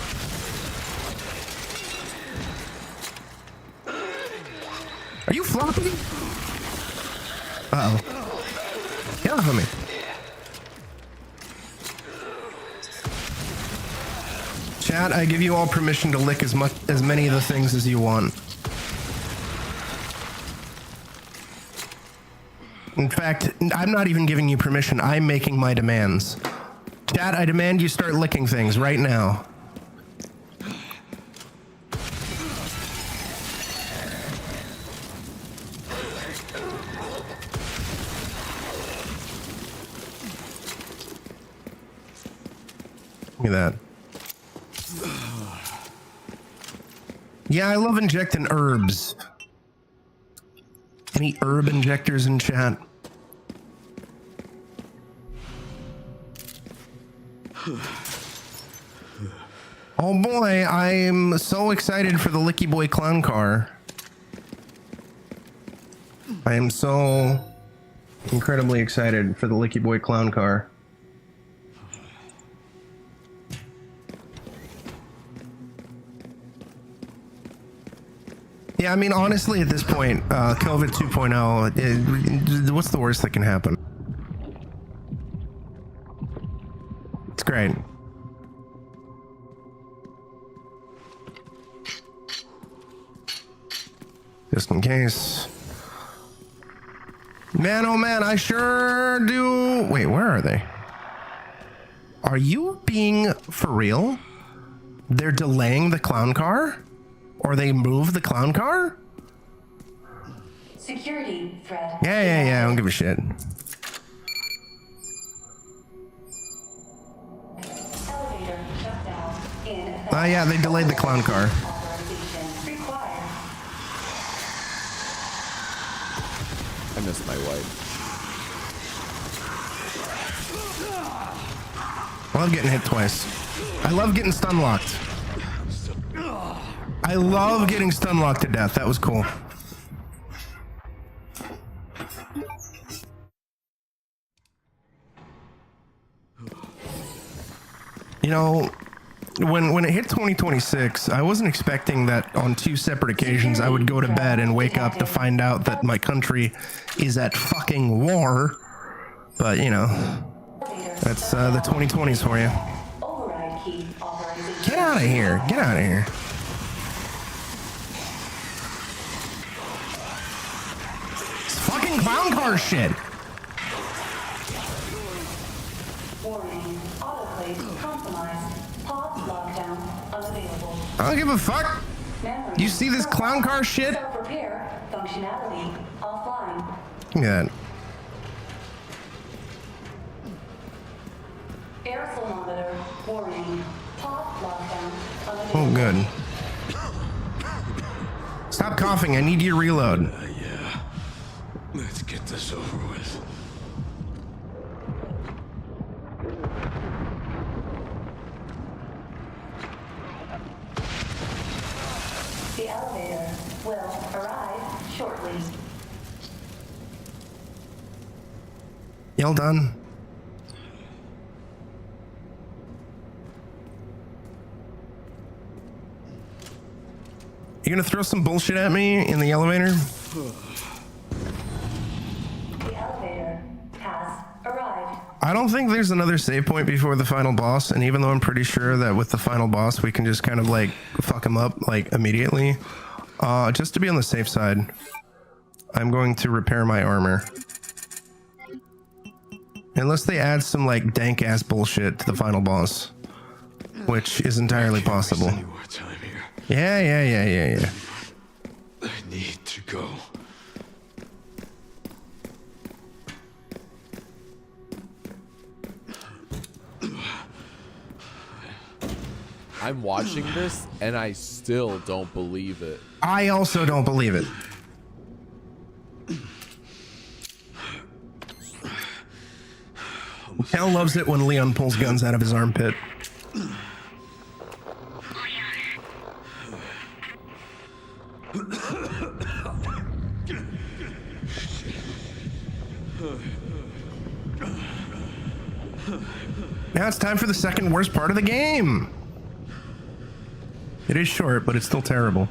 Are you flopping? Uh-oh. Get off of me. Chat, I give you all permission to lick as many of the things as you want. In fact, I'm not even giving you permission. I'm making my demands. Chat, I demand you start licking things right now. Look at that. Yeah, I love injecting herbs. Any herb injectors in chat? Oh boy, I am so excited for the Licky Boy clown car. I am so incredibly excited for the Licky Boy clown car. Yeah, I mean, honestly, at this point, COVID 2.0, what's the worst that can happen? It's great. Just in case. Man, oh man, I sure do. Wait, where are they? Are you being for real? They're delaying the clown car? Or they move the clown car?
Security threat.
Yeah, I don't give a shit.
Elevator shut down in effect.
Yeah, they delayed the clown car.
Authorization required.
I miss my wife.
I love getting hit twice. I love getting stun locked. I love getting stun locked to death. That was cool. You know, when it hit 2026, I wasn't expecting that on 2 separate occasions I would go to bed and wake up to find out that my country is at fucking war. But, you know, that's the 2020s for you.
Override key authorization.
Get out of here. Get out of here. It's fucking clown car shit.
Warning. Autoclave compromised. Pod lockdown unavailable.
I don't give a fuck.
Memory
You see this clown car shit?
Self-repair functionality offline.
Yeah.
Air thermometer warning. Pause lockdown.
Oh, good. Stop coughing. I need you to reload.
Yeah. Let's get this over with.
The elevator will arrive shortly.
Y'all done? You gonna throw some bullshit at me in the elevator?
The elevator has arrived.
I don't think there's another save point before the final boss, and even though I'm pretty sure that with the final boss we can just kind of like fuck him up like immediately, just to be on the safe side, I'm going to repair my armor. Unless they add some like dank ass bullshit to the final boss, which is entirely possible.
Any more time here.
Yeah.
I need to go.
I'm watching this and I still don't believe it.
I also don't believe it. Cal loves it when Leon pulls guns out of his armpit. Now it's time for the second worst part of the game. It is short, but it's still terrible.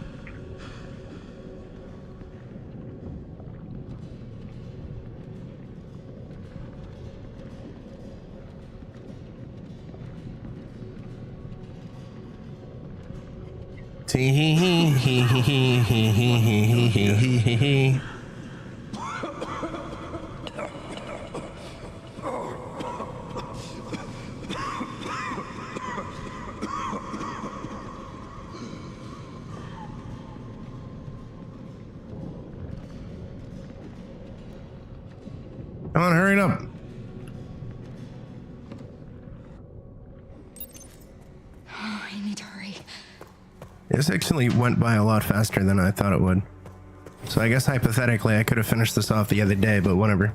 Come on, hurry it up.
Oh, I need to hurry.
This actually went by a lot faster than I thought it would. So I guess hypothetically I could have finished this off the other day, but whatever.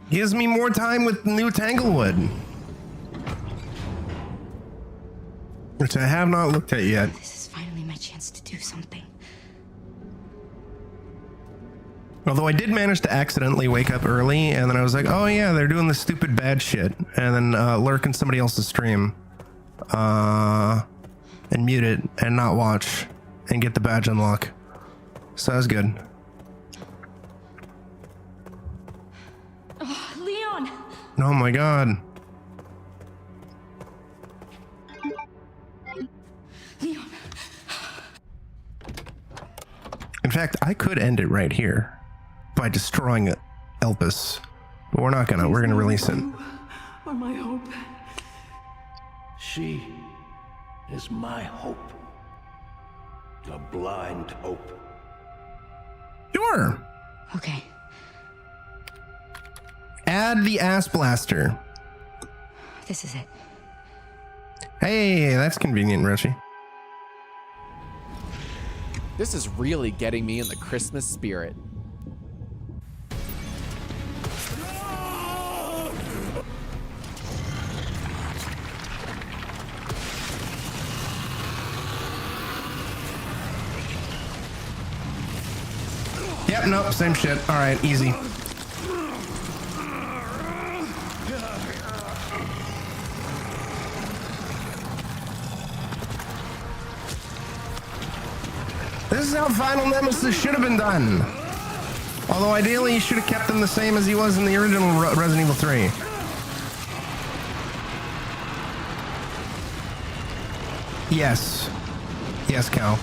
Gives me more time with New Tanglewood, which I have not looked at yet.
This is finally my chance to do something.
Although I did manage to accidentally wake up early, and then I was like, oh yeah, they're doing this stupid bad shit, and then lurk in somebody else's stream, and mute it, and not watch, and get the badge unlock. So that was good.
Oh, Leon!
Oh my god.
Leon!
In fact, I could end it right here by destroying Elpis, but we're not gonna. We're gonna release it.
Or my hope.
She is my hope. A blind hope.
Sure.
Okay.
Add the ass blaster.
This is it.
Hey, that's convenient, Richie.
This is really getting me in the Christmas spirit.
Yep, nope, same shit. All right, easy. This is how Final Nemesis should have been done. Although ideally, you should have kept him the same as he was in the original Resident Evil 3. Yes. Yes, Cal.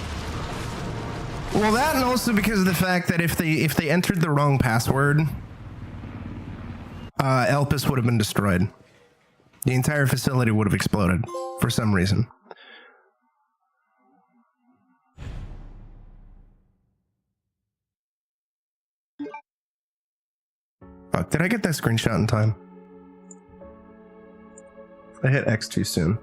Well, that and also because of the fact that if they entered the wrong password, Elpis would have been destroyed. The entire facility would have exploded for some reason. Fuck, did I get that screenshot in time? I hit X too soon.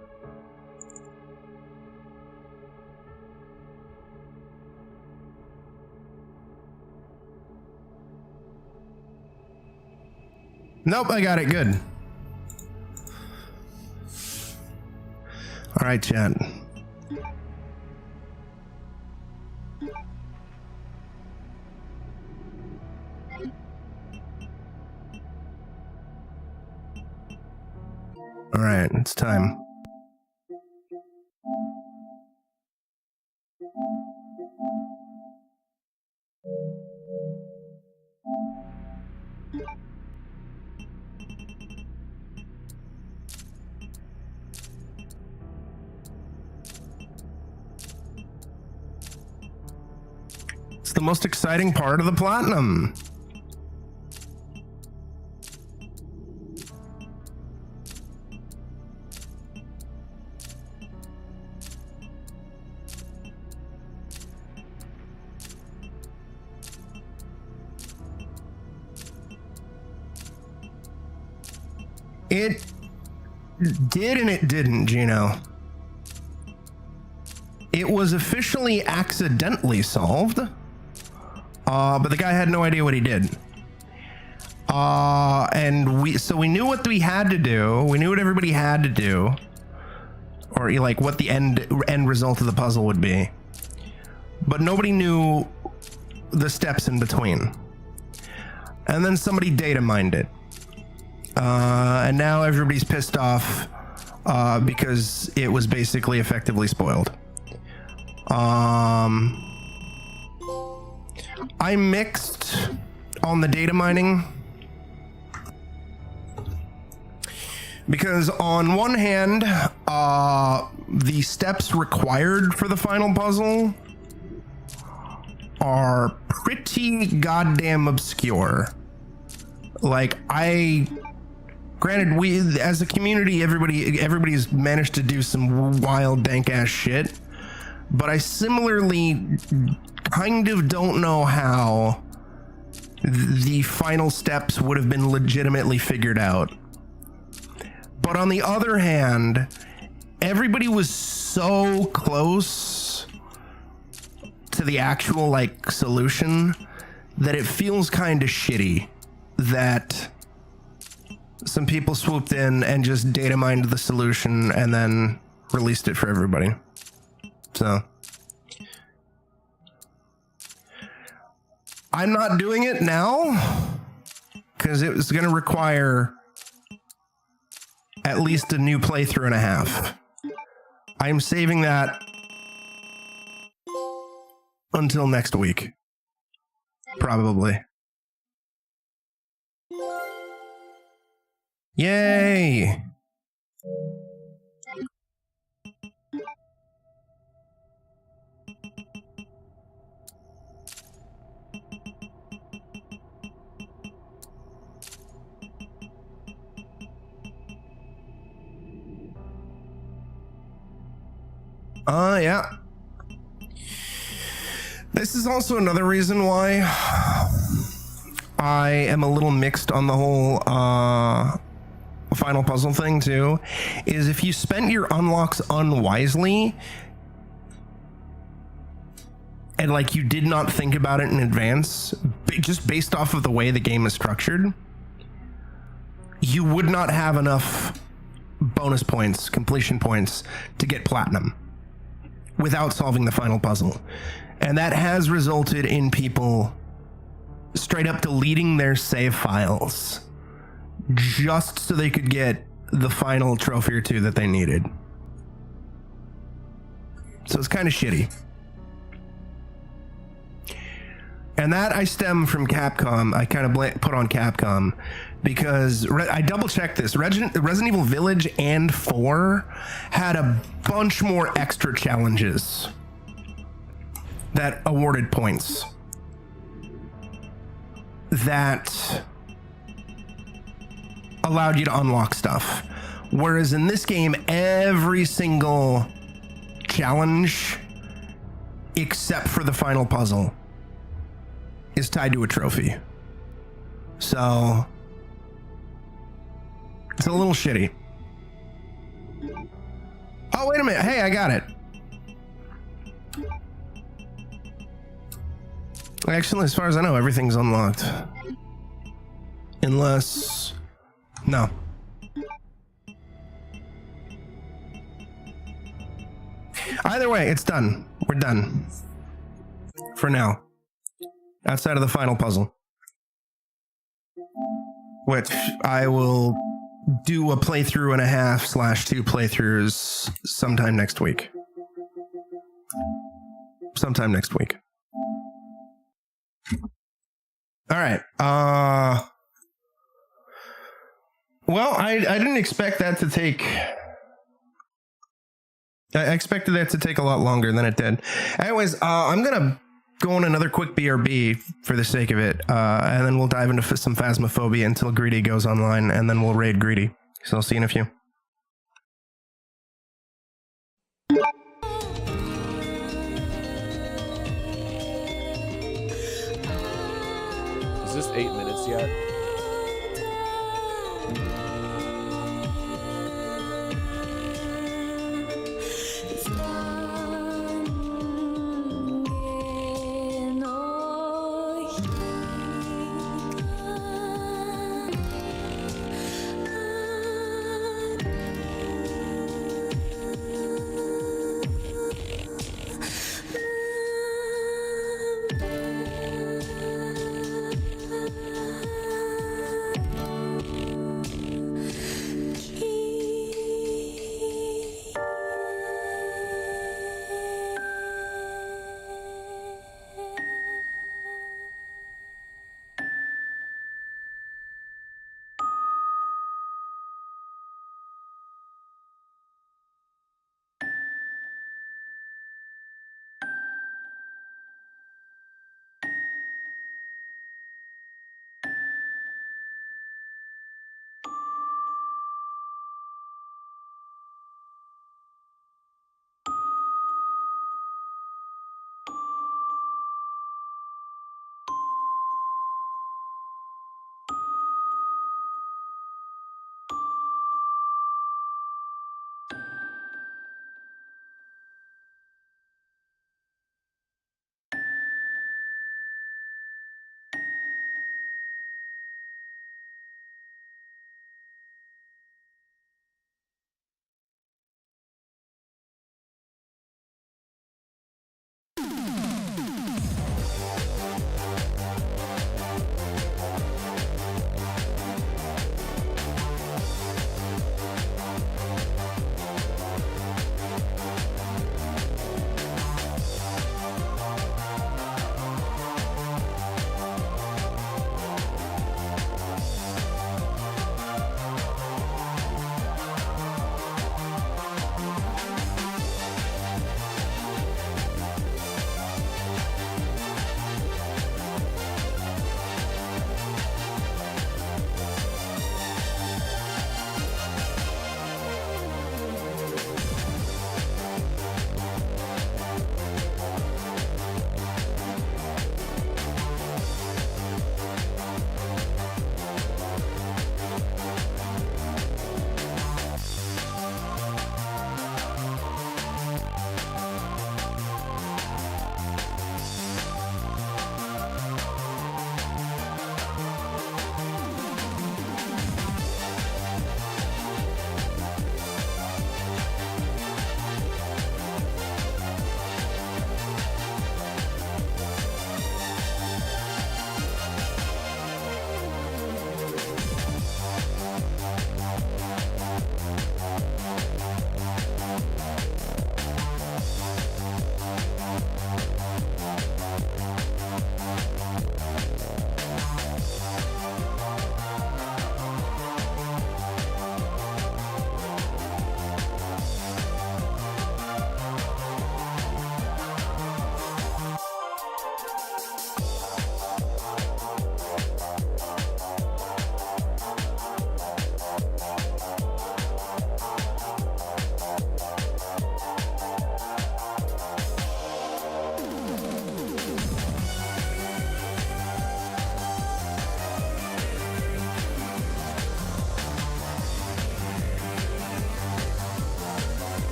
Nope, I got it. Good. All right, chat. All right, it's time. It's the most exciting part of the platinum. It did and it didn't, Gino. It was officially accidentally solved, but the guy had no idea what he did. And we knew what we had to do. We knew what everybody had to do, or like what the end result of the puzzle would be. But nobody knew the steps in between. And then somebody data mined it. And now everybody's pissed off because it was basically effectively spoiled. I'm mixed on the data mining because on one hand, the steps required for the final puzzle are pretty goddamn obscure. Like, granted, we as a community, everybody's managed to do some wild dank ass shit, but I similarly kind of don't know how the final steps would have been legitimately figured out. But on the other hand, everybody was so close to the actual like solution that it feels kind of shitty that some people swooped in and just data mined the solution and then released it for everybody. So I'm not doing it now because it was going to require at least a new playthrough and a half. I'm saving that until next week, probably. Yay! Yeah. This is also another reason why I am a little mixed on the whole final puzzle thing too, is if you spent your unlocks unwisely and like you did not think about it in advance, just based off of the way the game is structured, you would not have enough bonus points, completion points to get platinum without solving the final puzzle. And that has resulted in people straight up deleting their save files just so they could get the final trophy or two that they needed. So it's kind of shitty. And that I stem from Capcom. I kind of put on Capcom because I double checked this. Resident Evil Village and 4 had a bunch more extra challenges that awarded points that allowed you to unlock stuff. Whereas in this game, every single challenge, except for the final puzzle, is tied to a trophy. So it's a little shitty. Oh, wait a minute. Hey, I got it. Actually, as far as I know, everything's unlocked. Unless... No. Either way, it's done. We're done. For now. Outside of the final puzzle. Which I will do a playthrough and a half / 2 playthroughs sometime next week. Sometime next week. All right. Well, I didn't expect that to take... I expected that to take a lot longer than it did. Anyways, I'm going to go on another quick BRB for the sake of it, and then we'll dive into some Phasmophobia until Greedy goes online, and then we'll raid Greedy. So I'll see you in a few.
Is this 8 minutes yet?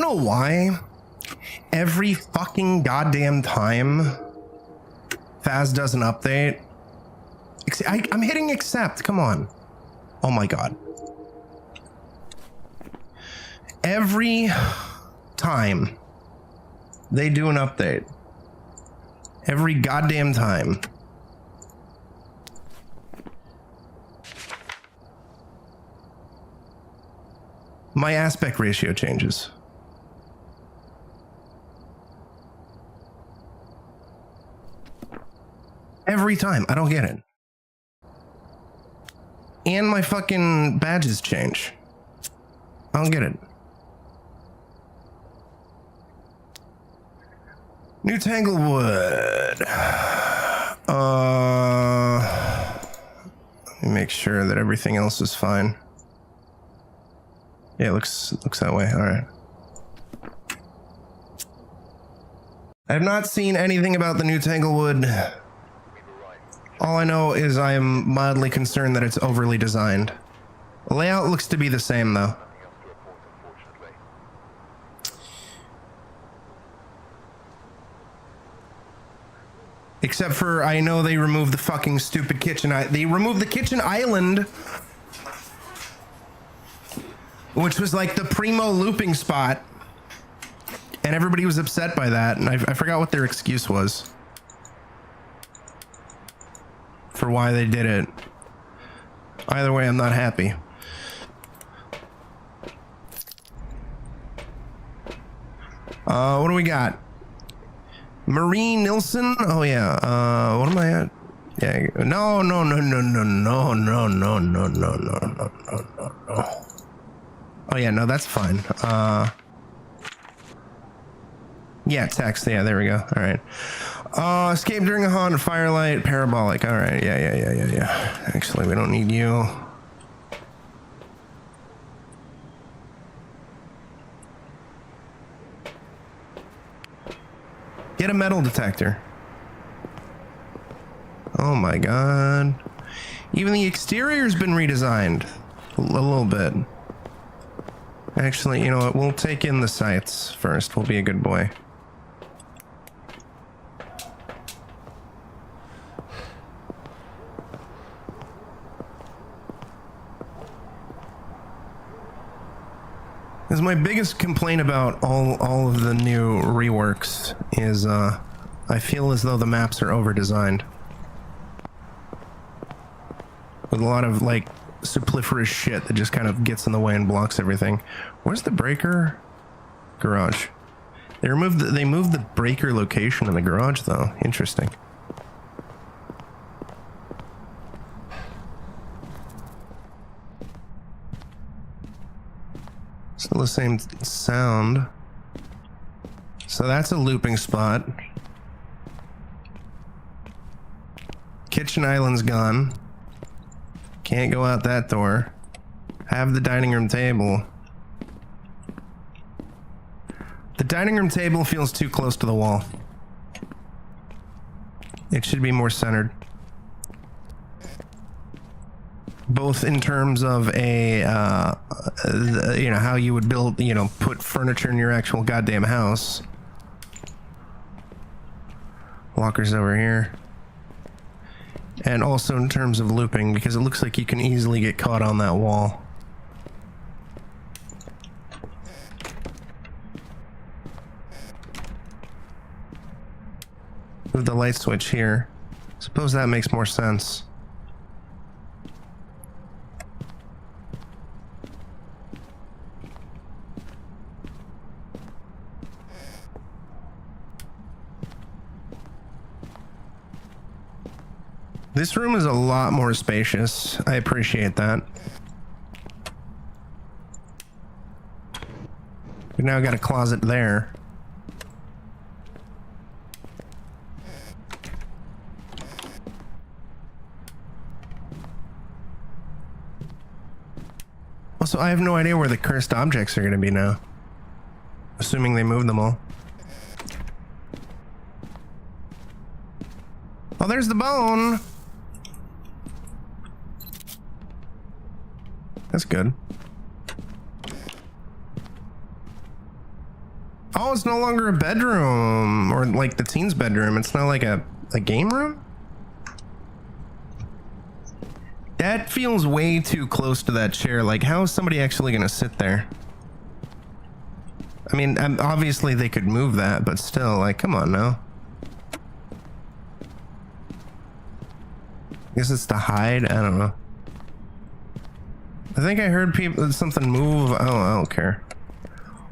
know why every fucking goddamn time Phas does an update. I'm hitting accept. Come on. Oh my god. Every time they do an update, every goddamn time, my aspect ratio changes. Every time. I don't get it. And my fucking badges change. I don't get it. New Tanglewood. Let me make sure that everything else is fine. Yeah, it looks that way. All right. I have not seen anything about the New Tanglewood. All I know is I am mildly concerned that it's overly designed. The layout looks to be the same, though. Except for, I know they removed the fucking stupid kitchen. They removed the kitchen island, which was like the primo looping spot. And everybody was upset by that. And I forgot what their excuse was for why they did it. Either way, I'm not happy. What do we got? Marie Nilsson? Oh yeah. What am I at? Yeah. No. Oh yeah, no, that's fine. Yeah, text. Yeah, there we go. All right. Escape during a haunted firelight, parabolic. All right. Yeah. Actually, we don't need you. Get a metal detector. Oh my god. Even the exterior's been redesigned a little bit. Actually, you know what? We'll take in the sights first. We'll be a good boy. Because my biggest complaint about all of the new reworks is I feel as though the maps are over-designed. With a lot of like superfluous shit that just kind of gets in the way and blocks everything. Where's the breaker? Garage. They moved the breaker location in the garage though. Interesting. Still the same sound. So that's a looping spot. Kitchen island's gone. Can't go out that door. Have the dining room table. The dining room table feels too close to the wall. It should be more centered. Both in terms of a, you know, how you would build, you know, put furniture in your actual goddamn house. Lockers over here. And also in terms of looping, because it looks like you can easily get caught on that wall. Move the light switch here. Suppose that makes more sense. This room is a lot more spacious. I appreciate that. We now got a closet there. Also, I have no idea where the cursed objects are going to be now. Assuming they moved them all. Oh, there's the bone! That's good. Oh, it's no longer a bedroom or like the teen's bedroom. It's now like a game room. That feels way too close to that chair. Like, how is somebody actually gonna sit there? I mean, obviously they could move that, but still, like, come on now. I guess it's to hide. I don't know. I think I heard something move. Oh, I don't care.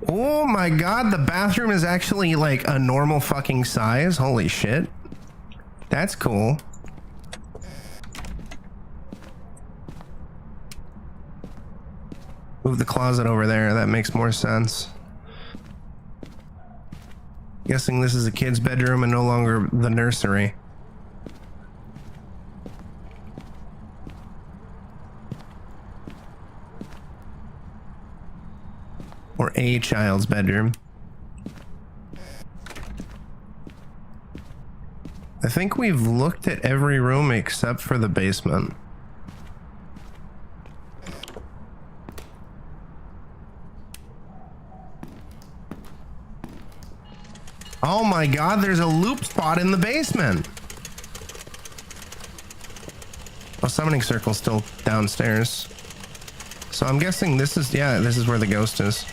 Oh my god, the bathroom is actually like a normal fucking size. Holy shit. That's cool. Move the closet over there. That makes more sense. Guessing this is a kid's bedroom and no longer the nursery. Or a child's bedroom. I think we've looked at every room except for the basement. Oh my god, there's a loop spot in the basement. Oh, summoning circle's still downstairs. So I'm guessing this is, yeah, this is where the ghost is.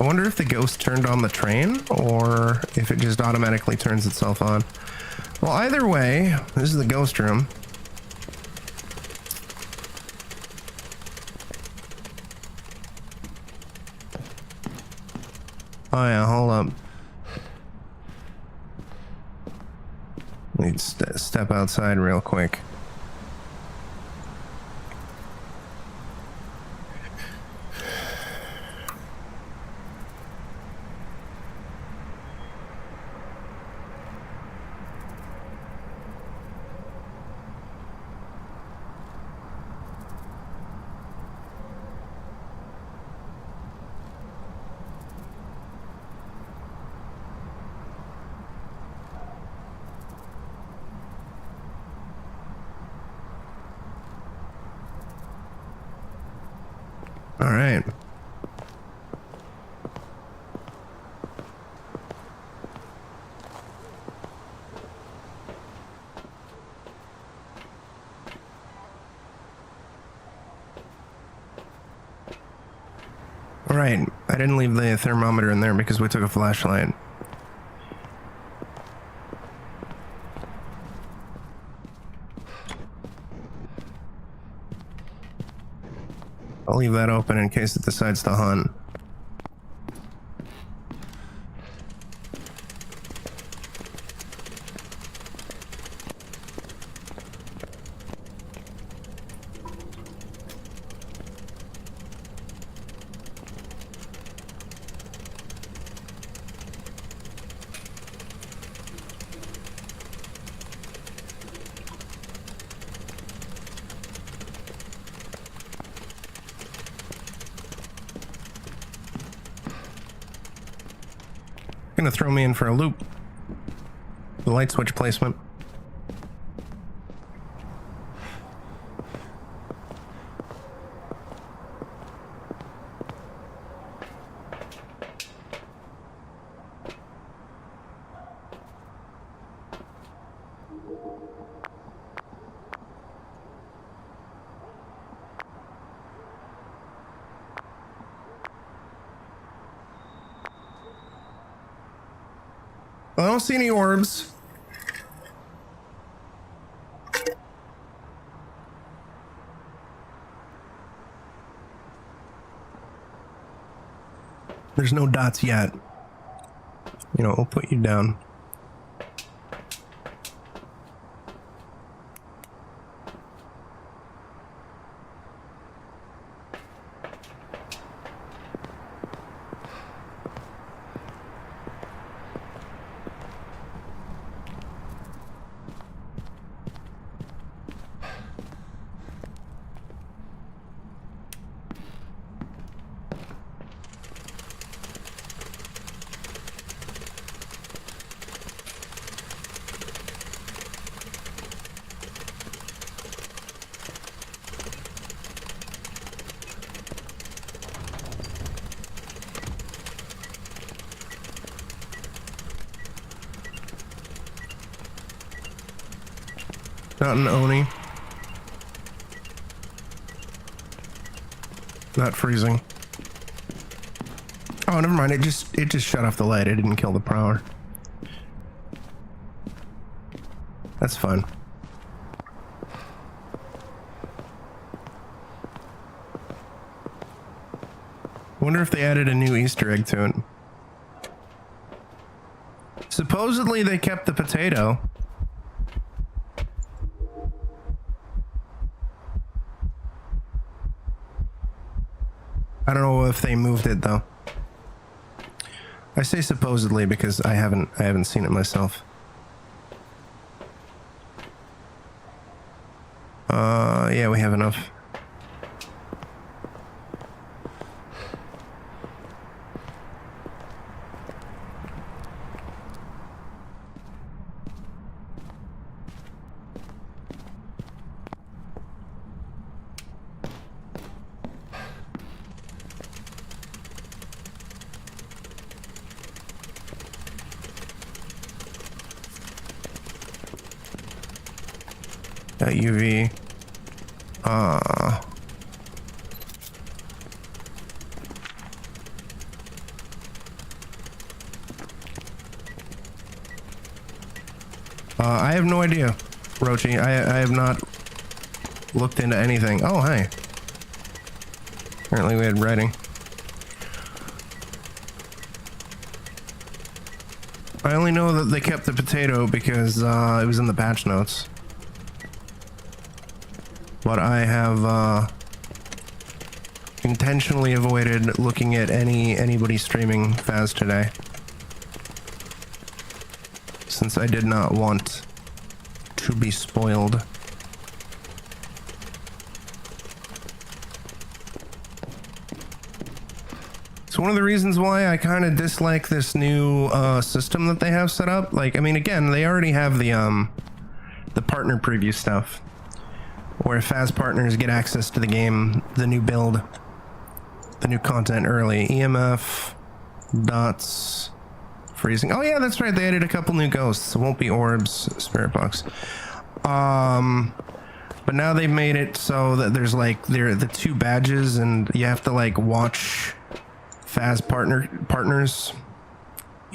I wonder if the ghost turned on the train or if it just automatically turns itself on. Well, either way, this is the ghost room. Oh yeah, hold up. Need to step outside real quick. All right. All right. I didn't leave the thermometer in there because we took a flashlight. I'll leave that open in case it decides to hunt. Gonna throw me in for a loop. The light switch placement. I don't see any orbs. There's no dots yet. You know, I'll put you down. Not an Oni. Not freezing. Oh, never mind. It just shut off the light. It didn't kill the prowler. That's fun. Wonder if they added a new Easter egg to it. Supposedly they kept the potato. I don't know if they moved it though. I say supposedly because I haven't seen it myself. Yeah, we have enough. UV. I have no idea, Rochi. I have not looked into anything. Oh, hi. Apparently we had writing. I only know that they kept the potato because it was in the patch notes. But I have intentionally avoided looking at anybody streaming Phas today, since I did not want to be spoiled. It's one of the reasons why I kind of dislike this new system that they have set up. Like, I mean, again, they already have the partner preview stuff, where Phas partners get access to the game, the new build, the new content early. EMF, dots, freezing. Oh yeah, that's right. They added a couple new ghosts. It won't be orbs, spirit box. But now they've made it so that there's like the two badges, and you have to like watch Phas partners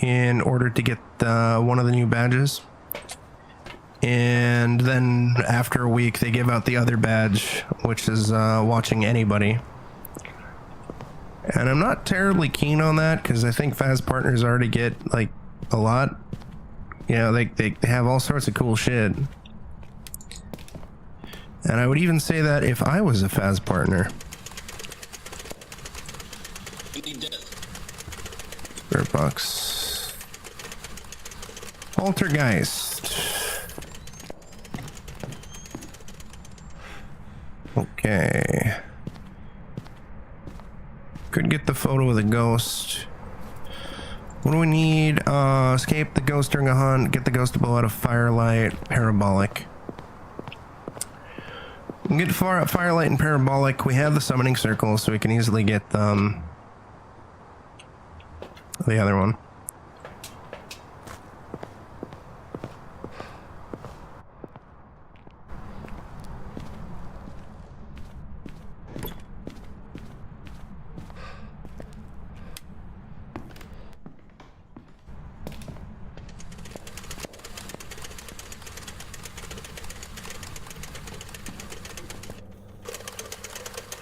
in order to get one of the new badges. And then after a week they give out the other badge, which is watching anybody. And I'm not terribly keen on that because I think Phas partners already get like a lot. You know, they have all sorts of cool shit. And I would even say that if I was a Phas partner. Spirit box. Poltergeist. Okay. Could get the photo of the ghost. What do we need? Escape the ghost during a hunt. Get the ghost to blow out a firelight. Parabolic. We can get firelight and parabolic. We have the summoning circle, so we can easily get the other one.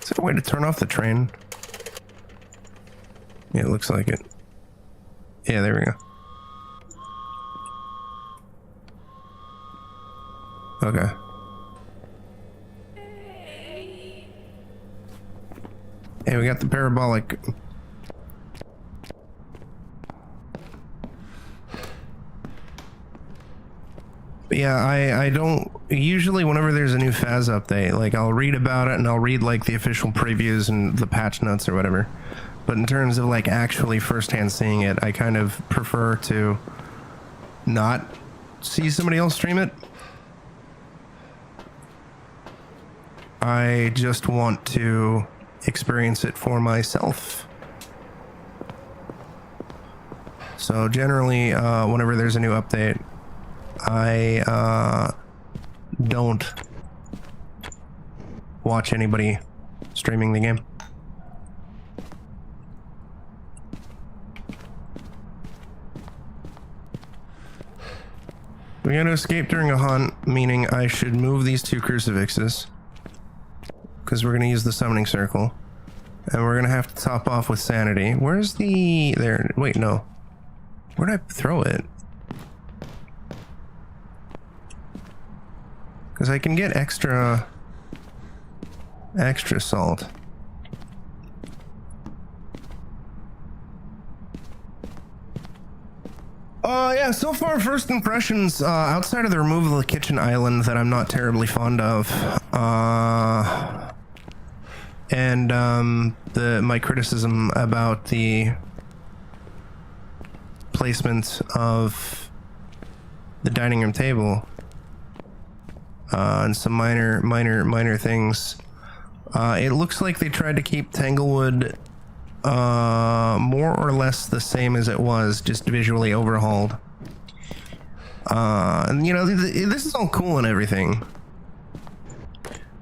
Is there a way to turn off the train? Yeah, it looks like it. Yeah, there we go. Okay. Hey, we got the parabolic. But yeah, I don't usually, whenever there's a new Phas update, like I'll read about it and I'll read like the official previews and the patch notes or whatever. But in terms of like actually firsthand seeing it, I kind of prefer to not see somebody else stream it. I just want to experience it for myself. So generally, whenever there's a new update, I don't watch anybody streaming the game. We're gonna escape during a hunt, meaning I should move these 2 crucifixes. Because we're gonna use the summoning circle. And we're gonna have to top off with sanity. Where's the... there... wait, no. Where'd I throw it? Because I can get extra salt. Yeah, so far first impressions, outside of the removal of the kitchen island that I'm not terribly fond of, and my criticism about the placement of the dining room table, and some minor things. It looks like they tried to keep Tanglewood more or less the same as it was, just visually overhauled. And you know, this is all cool and everything,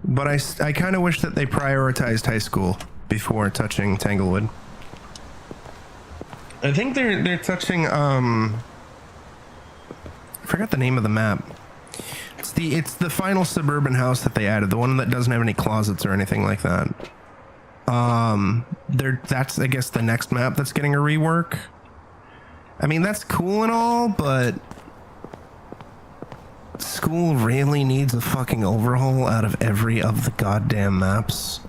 but I kind of wish that they prioritized high school before touching Tanglewood. I think they're touching I forgot the name of the map. It's the final suburban house that they added, the one that doesn't have any closets or anything like that. That's I guess the next map that's getting a rework. I mean, that's cool and all, but school really needs a fucking overhaul out of every of the goddamn maps.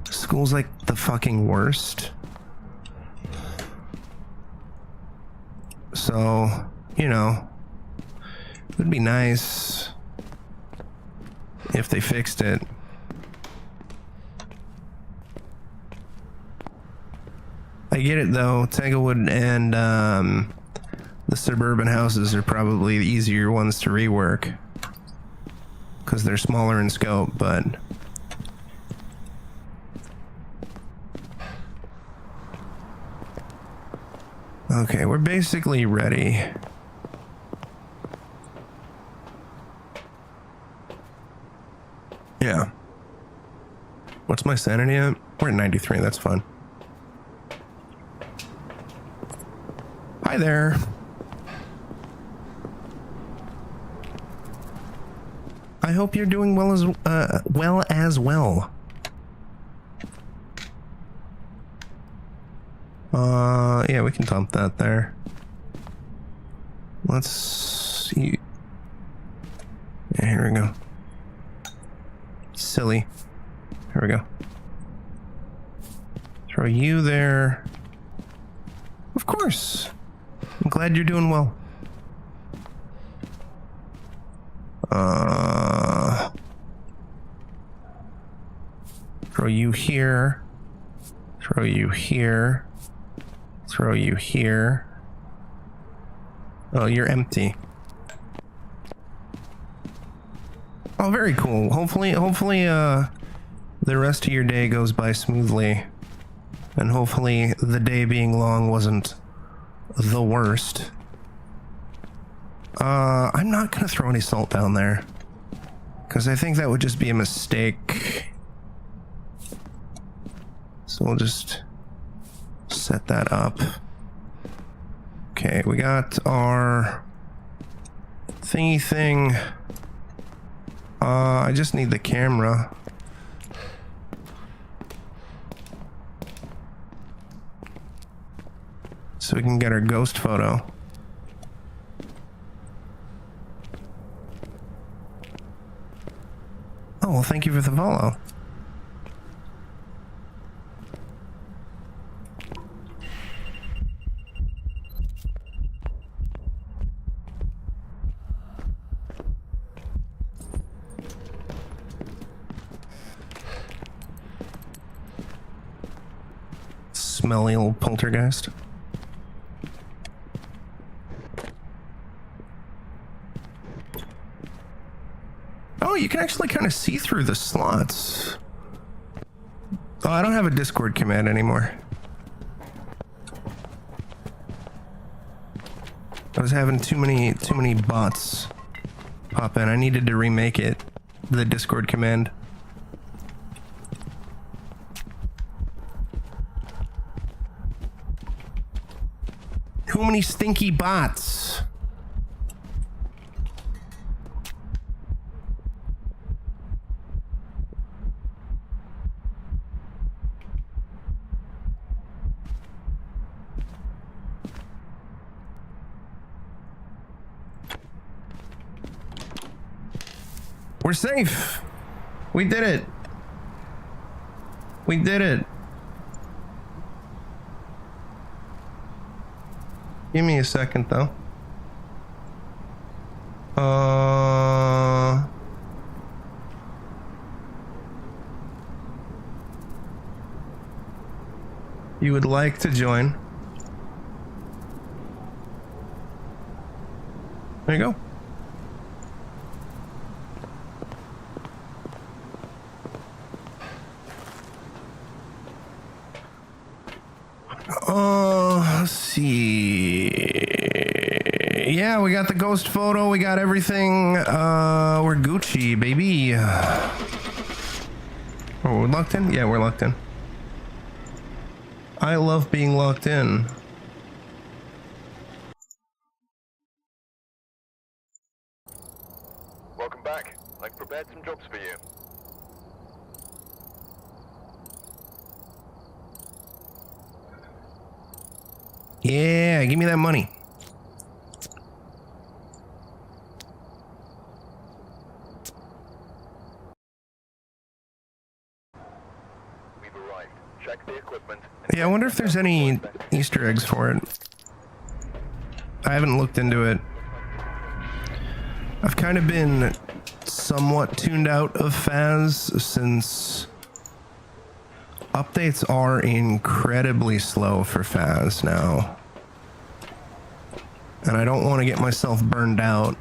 School's like the fucking worst. So, you know, it would be nice if they fixed it. I get it though, Tanglewood and the suburban houses are probably the easier ones to rework because they're smaller in scope, but okay, we're basically ready. Yeah. What's my sanity at? We're at 93, that's fine. Hi there. I hope you're doing well as well. Yeah, we can dump that there. Let's see. Yeah, here we go. Silly. Here we go. Throw you there. Of course. I'm glad you're doing well. Throw you here. Throw you here. Throw you here. Oh, you're empty. Oh, very cool. Hopefully, the rest of your day goes by smoothly. And hopefully the day being long wasn't the worst. I'm not gonna throw any salt down there, because I think that would just be a mistake. So we'll just set that up. Okay, we got our thingy thing. I just need the camera. So we can get our ghost photo. Oh, well, thank you for the follow. Smelly old poltergeist. Oh, you can actually kind of see through the slots. Oh, I don't have a Discord command anymore. I was having too many bots pop in. I needed to remake it. The Discord command. Too many stinky bots. We're safe. We did it. We did it. Give me a second though. You would like to join? There you go. Let's see. Yeah, we got the ghost photo. We got everything. We're Gucci, baby. Oh, we're locked in? Yeah, we're locked in. I love being locked in.
Welcome back. I've prepared some jobs for you.
Yeah, give me that money.
We've arrived. Check the equipment.
Yeah, I wonder if there's any Easter eggs for it. I haven't looked into it. I've kind of been somewhat tuned out of Phas since updates are incredibly slow for Phas now. And I don't want to get myself burned out.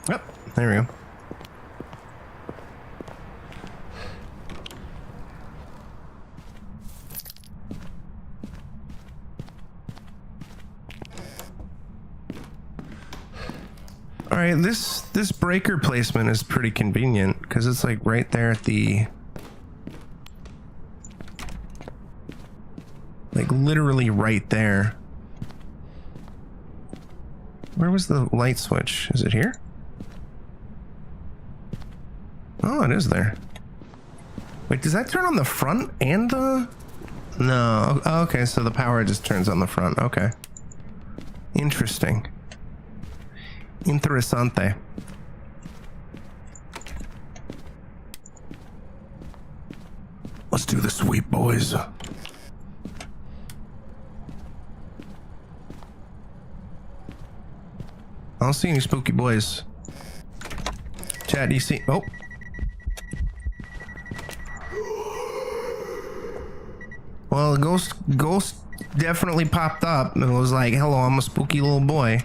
Yep, there we go. All right, this breaker placement is pretty convenient because it's like right there at the, like literally right there. Where was the light switch? Is it here? Oh, it is there. Wait, does that turn on the front and the? No. Oh, okay, so the power just turns on the front. Okay. Interesting. Interessante. Let's do the sweep, boys. I don't see any spooky boys. Chat, do you see? Oh. Well, the ghost definitely popped up and was like, hello, I'm a spooky little boy.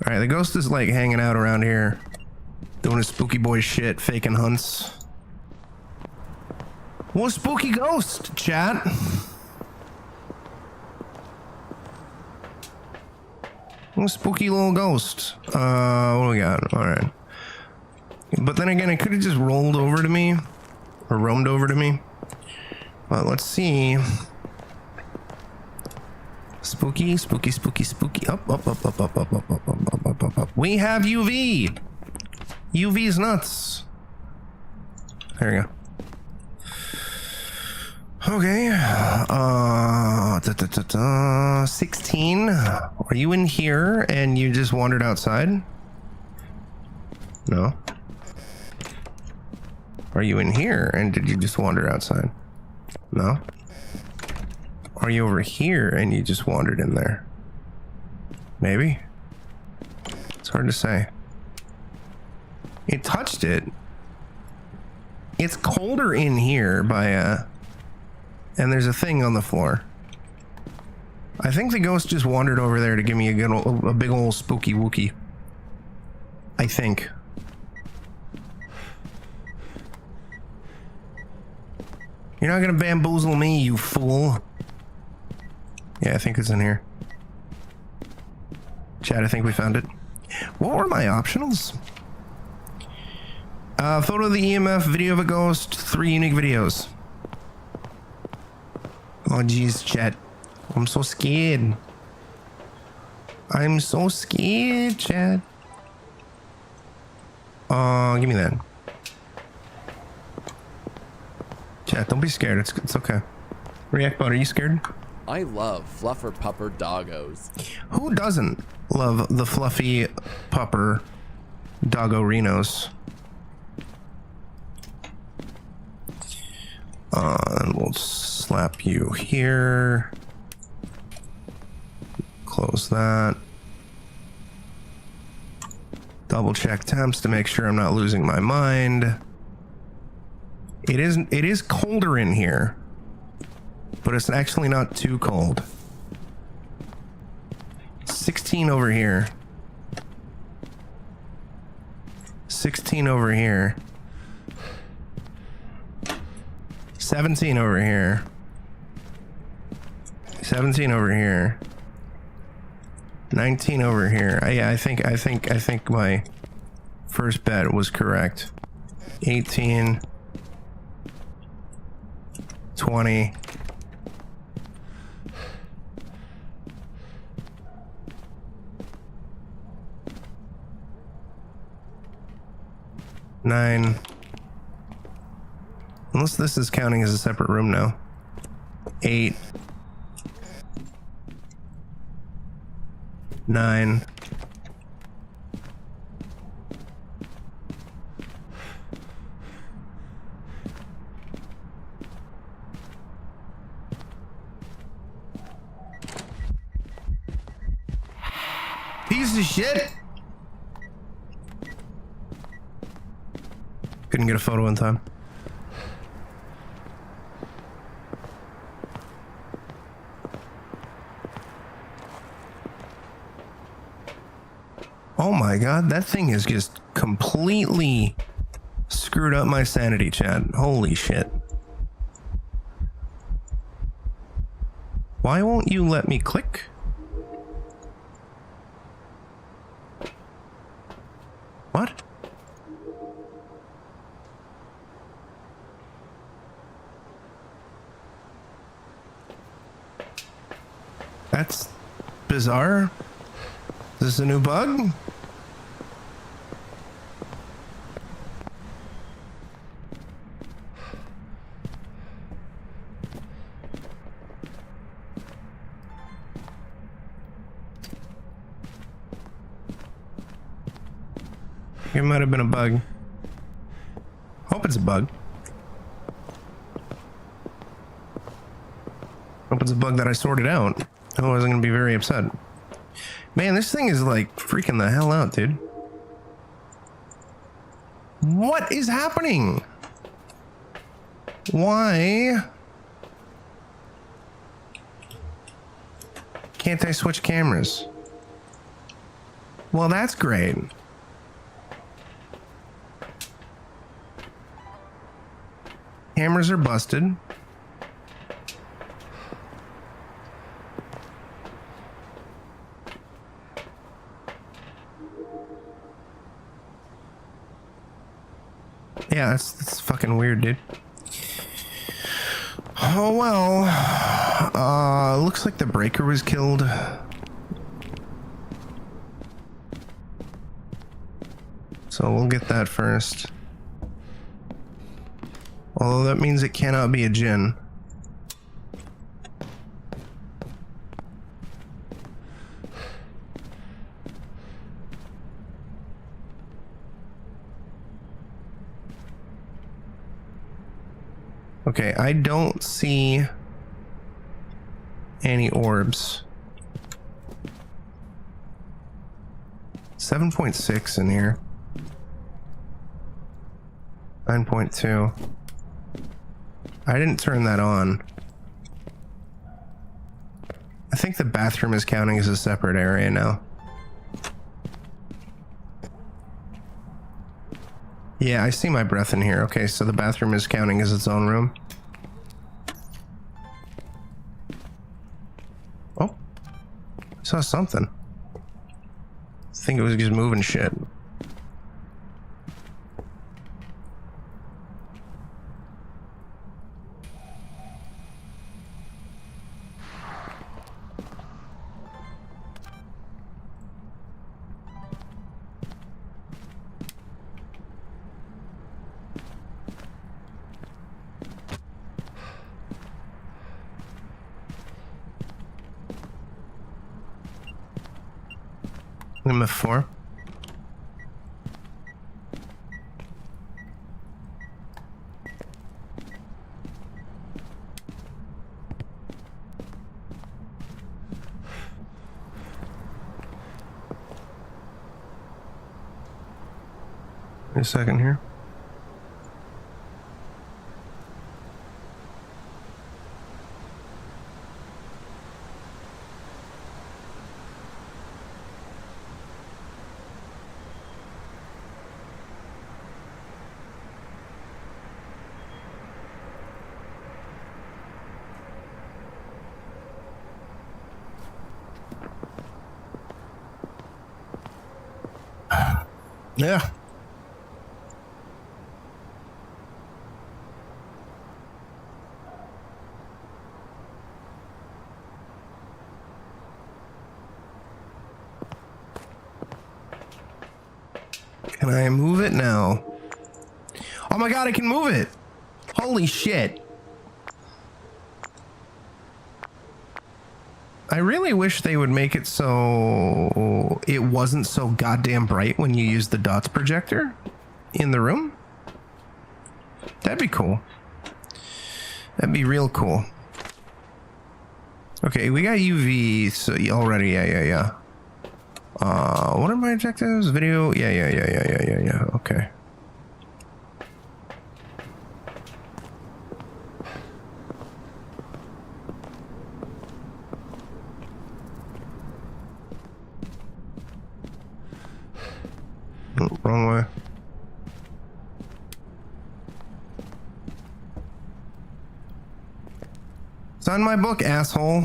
Alright, the ghost is like hanging out around here, doing his spooky boy shit, faking hunts. What a spooky ghost, chat? What a spooky little ghost. What do we got? Alright. But then again, it could have just rolled over to me, or roamed over to me. But let's see. Spooky, spooky, spooky, spooky. Up, up, up, up, up, up, up, up, up, up, up, up. We have UV. UV's nuts. There we go. Okay. 16. Are you in here and you just wandered outside? No. Are you in here and did you just wander outside? No. Are you over here and you just wandered in there? Maybe. It's hard to say. It touched it. It's colder in here by and there's a thing on the floor. I think the ghost just wandered over there to give me a big old spooky wookie. I think. You're not gonna bamboozle me, you fool. Yeah, I think it's in here. Chad, I think we found it. What were my optionals? Photo of the EMF, video of a ghost, 3 unique videos. Oh, jeez, Chad. I'm so scared. I'm so scared, Chad. Give me that. Chad, don't be scared. It's okay. React Bot, are you scared?
I love fluffer pupper doggos.
Who doesn't love the fluffy pupper doggorinos? And we'll slap you here. Close that. Double check temps to make sure I'm not losing my mind. It is colder in here, but it's actually not too cold. 16 over here. 16 over here. 17 over here. 17 over here. 19 over here. Yeah, I think my first bet was correct. 18. 20. Nine. Unless this is counting as a separate room now. 8. 9. Piece of shit. Couldn't get a photo in time. Oh my god, that thing is just completely screwed up my sanity, Chad. Holy shit. Why won't you let me click? What? That's bizarre. Is this a new bug? It might have been a bug. Hope it's a bug. Hope it's a bug that I sorted out. Otherwise I'm gonna be very upset. Man, this thing is like freaking the hell out, dude. What is happening? Why can't I switch cameras? Well, that's great. Cameras are busted. Yeah, that's fucking weird, dude. Oh well. Looks like the breaker was killed. So we'll get that first. Although that means it cannot be a djinn. Okay, I don't see any orbs. 7.6 in here. 9.2. I didn't turn that on. I think the bathroom is counting as a separate area now. Yeah, I see my breath in here. Okay, so the bathroom is counting as its own room. Oh. I saw something. think it was just moving shit. Number 4. Wait a second here. Yeah. Can I move it now? Oh my god, I can move it! Holy shit. I really wish they would make it so it wasn't so goddamn bright when you use the dots projector in the room. That'd be cool. That'd be real cool. Okay, we got UV so already. Yeah. What are my objectives? Video. Yeah. Okay. Oh, wrong way. Sign my book, asshole.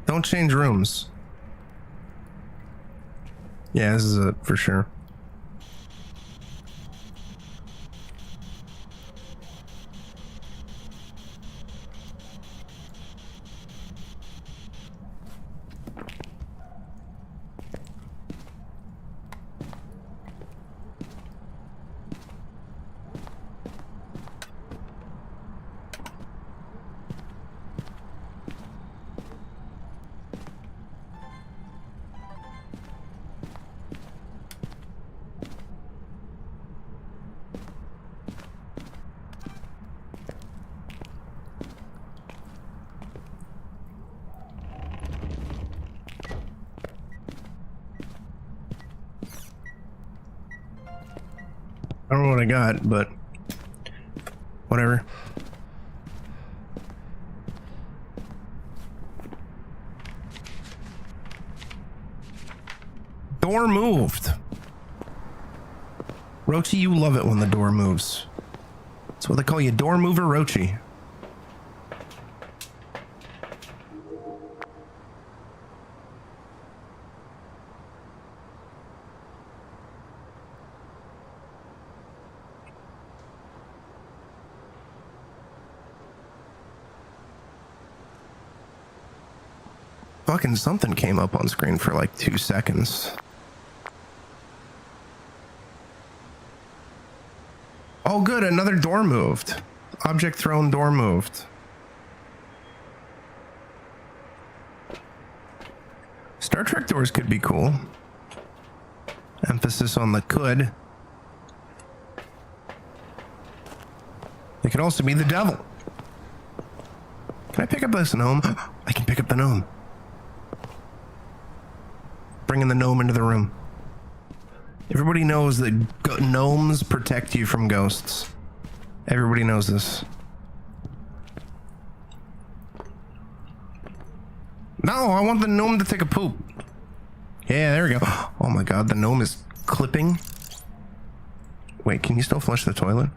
Don't change rooms. Yeah, this is it for sure. I don't know what I got, but whatever. Door moved. Rochi, you love it when the door moves. That's what they call you, door mover Rochi. Fucking something came up on screen for like 2 seconds. Oh good, another door moved. Object thrown, door moved. Star Trek doors could be cool. Emphasis on the could. They could also be the devil. Can I pick up this gnome? I can pick up the gnome. Bringing the gnome into the room. Everybody knows that gnomes protect you from ghosts. Everybody knows this. No, I want the gnome to take a poop. Yeah, there we go. Oh my god, the gnome is clipping. Wait, can you still flush the toilet?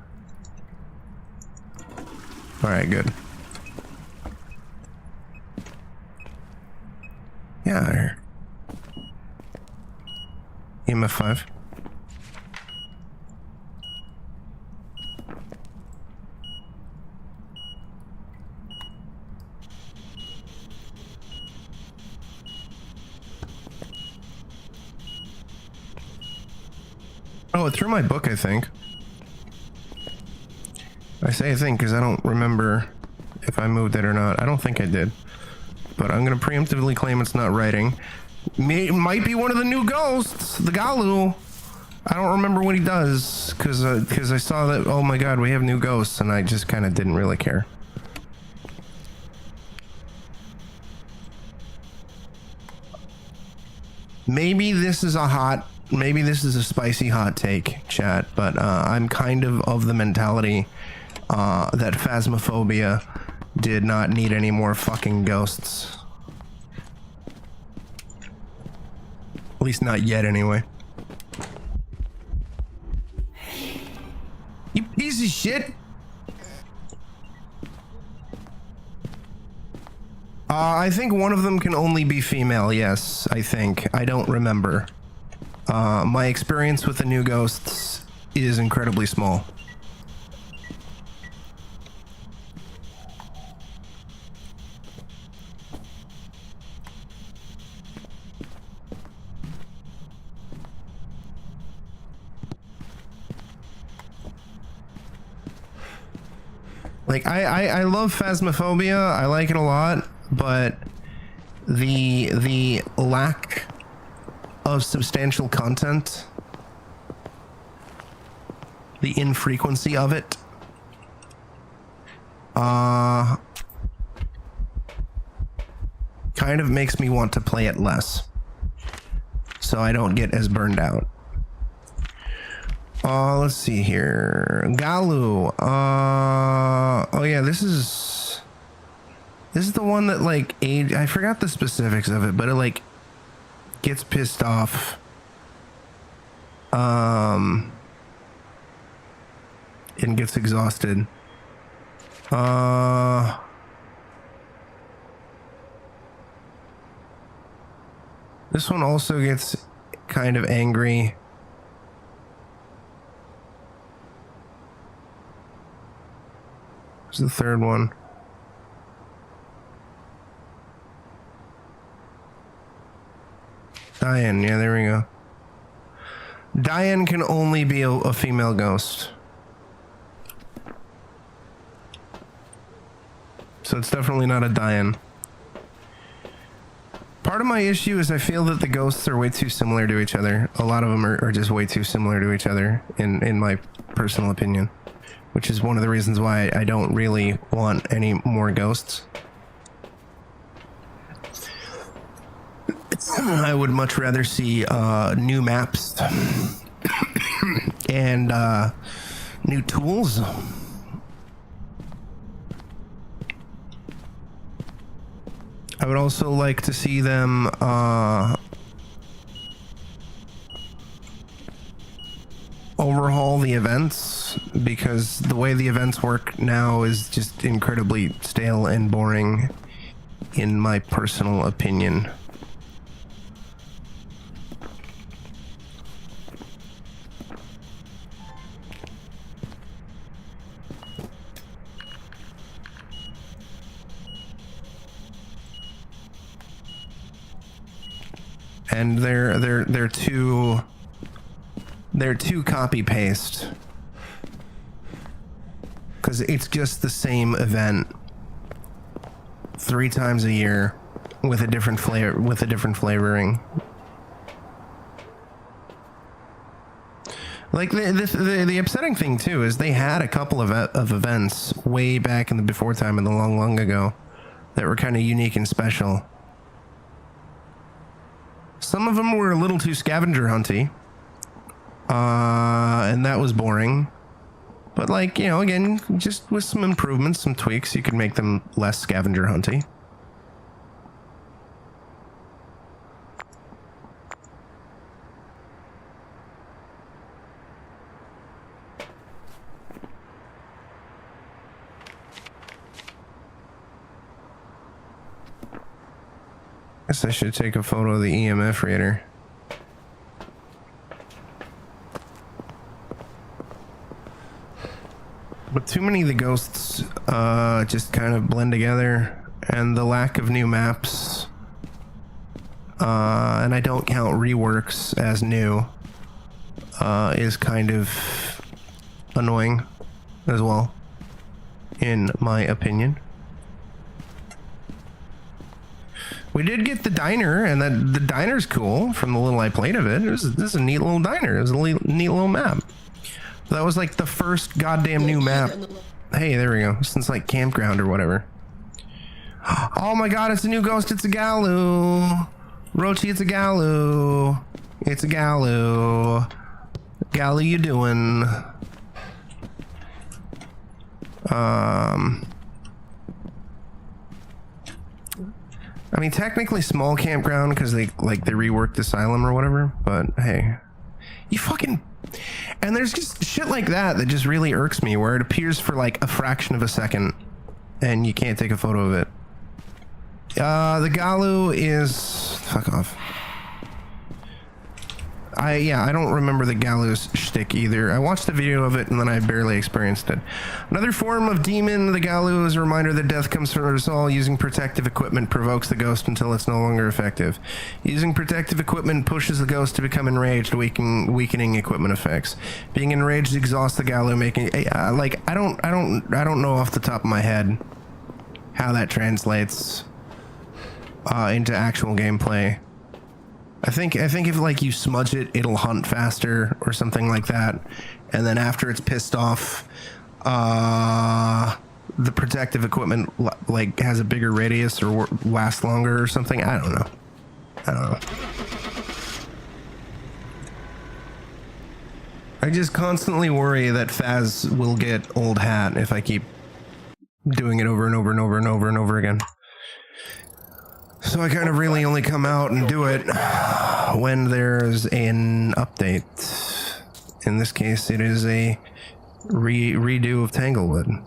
All right, good. Yeah. EMF 5. Oh, it threw my book, I think. I say I think because I don't remember if I moved it or not. I don't think I did. But I'm going to preemptively claim it's not writing. It might be one of the new ghosts, the Galu. I don't remember what he does because I saw that, oh my god, we have new ghosts, and I just kind of didn't really care. Maybe this is a spicy hot take, chat, but I'm kind of the mentality that Phasmophobia did not need any more fucking ghosts. At least not yet, anyway. You piece of shit! I think one of them can only be female, yes, I think. I don't remember. My experience with the new ghosts is incredibly small. Like, I love Phasmophobia, I like it a lot, but the lack of substantial content, the infrequency of it, kind of makes me want to play it less, so I don't get as burned out. Let's see here. Galu. Oh yeah, this is the one that, like, I forgot the specifics of it, but it, like, gets pissed off. And gets exhausted. This one also gets kind of angry. What's the third one? Diane, yeah, there we go. Diane can only be a female ghost. So it's definitely not a Diane. Part of my issue is I feel that the ghosts are way too similar to each other. A lot of them are just way too similar to each other, in my personal opinion. Which is one of the reasons why I don't really want any more ghosts. I would much rather see new maps and new tools. I would also like to see them overhaul the events, because the way the events work now is just incredibly stale and boring, in my personal opinion. And they're too copy paste, because it's just the same event 3 times a year with a different flavor, with a different flavoring. Like the upsetting thing too is they had a couple of events way back in the before time, in the long ago, that were kind of unique and special. Some of them were a little too scavenger hunty, and that was boring. But, like, you know, again, just with some improvements, some tweaks, you could make them less scavenger hunty. Guess I should take a photo of the EMF reader. But too many of the ghosts just kind of blend together, and the lack of new maps, and I don't count reworks as new, is kind of annoying as well, in my opinion. We did get the diner, and the diner's cool from the little I played of it. This is a neat little diner. It was a neat little map. That was like the first goddamn new map. Hey, there we go. Since like campground or whatever. Oh my god, it's a new ghost. It's a Galu. Rochi, it's a Galu. It's a Galu. Galu, you doing? I mean, technically small campground because they reworked Asylum or whatever, but hey. You fucking... And there's just shit like that just really irks me, where it appears for like a fraction of a second and you can't take a photo of it. The Galu is... Fuck off. I don't remember the Galu's shtick either. I watched the video of it and then I barely experienced it. Another form of demon, the Galu is a reminder that death comes for us all. Using protective equipment provokes the ghost until it's no longer effective. Using protective equipment pushes the ghost to become enraged, weakening equipment effects. Being enraged exhausts the Galu, making I don't know off the top of my head how that translates into actual gameplay. I think if like you smudge it, it'll hunt faster or something like that. And then after it's pissed off, the protective equipment like has a bigger radius or lasts longer or something. I don't know. I just constantly worry that Phaz will get old hat if I keep doing it over and over and over and over and over again. So I kind of really only come out and do it when there's an update. In this case, it is a redo of Tanglewood.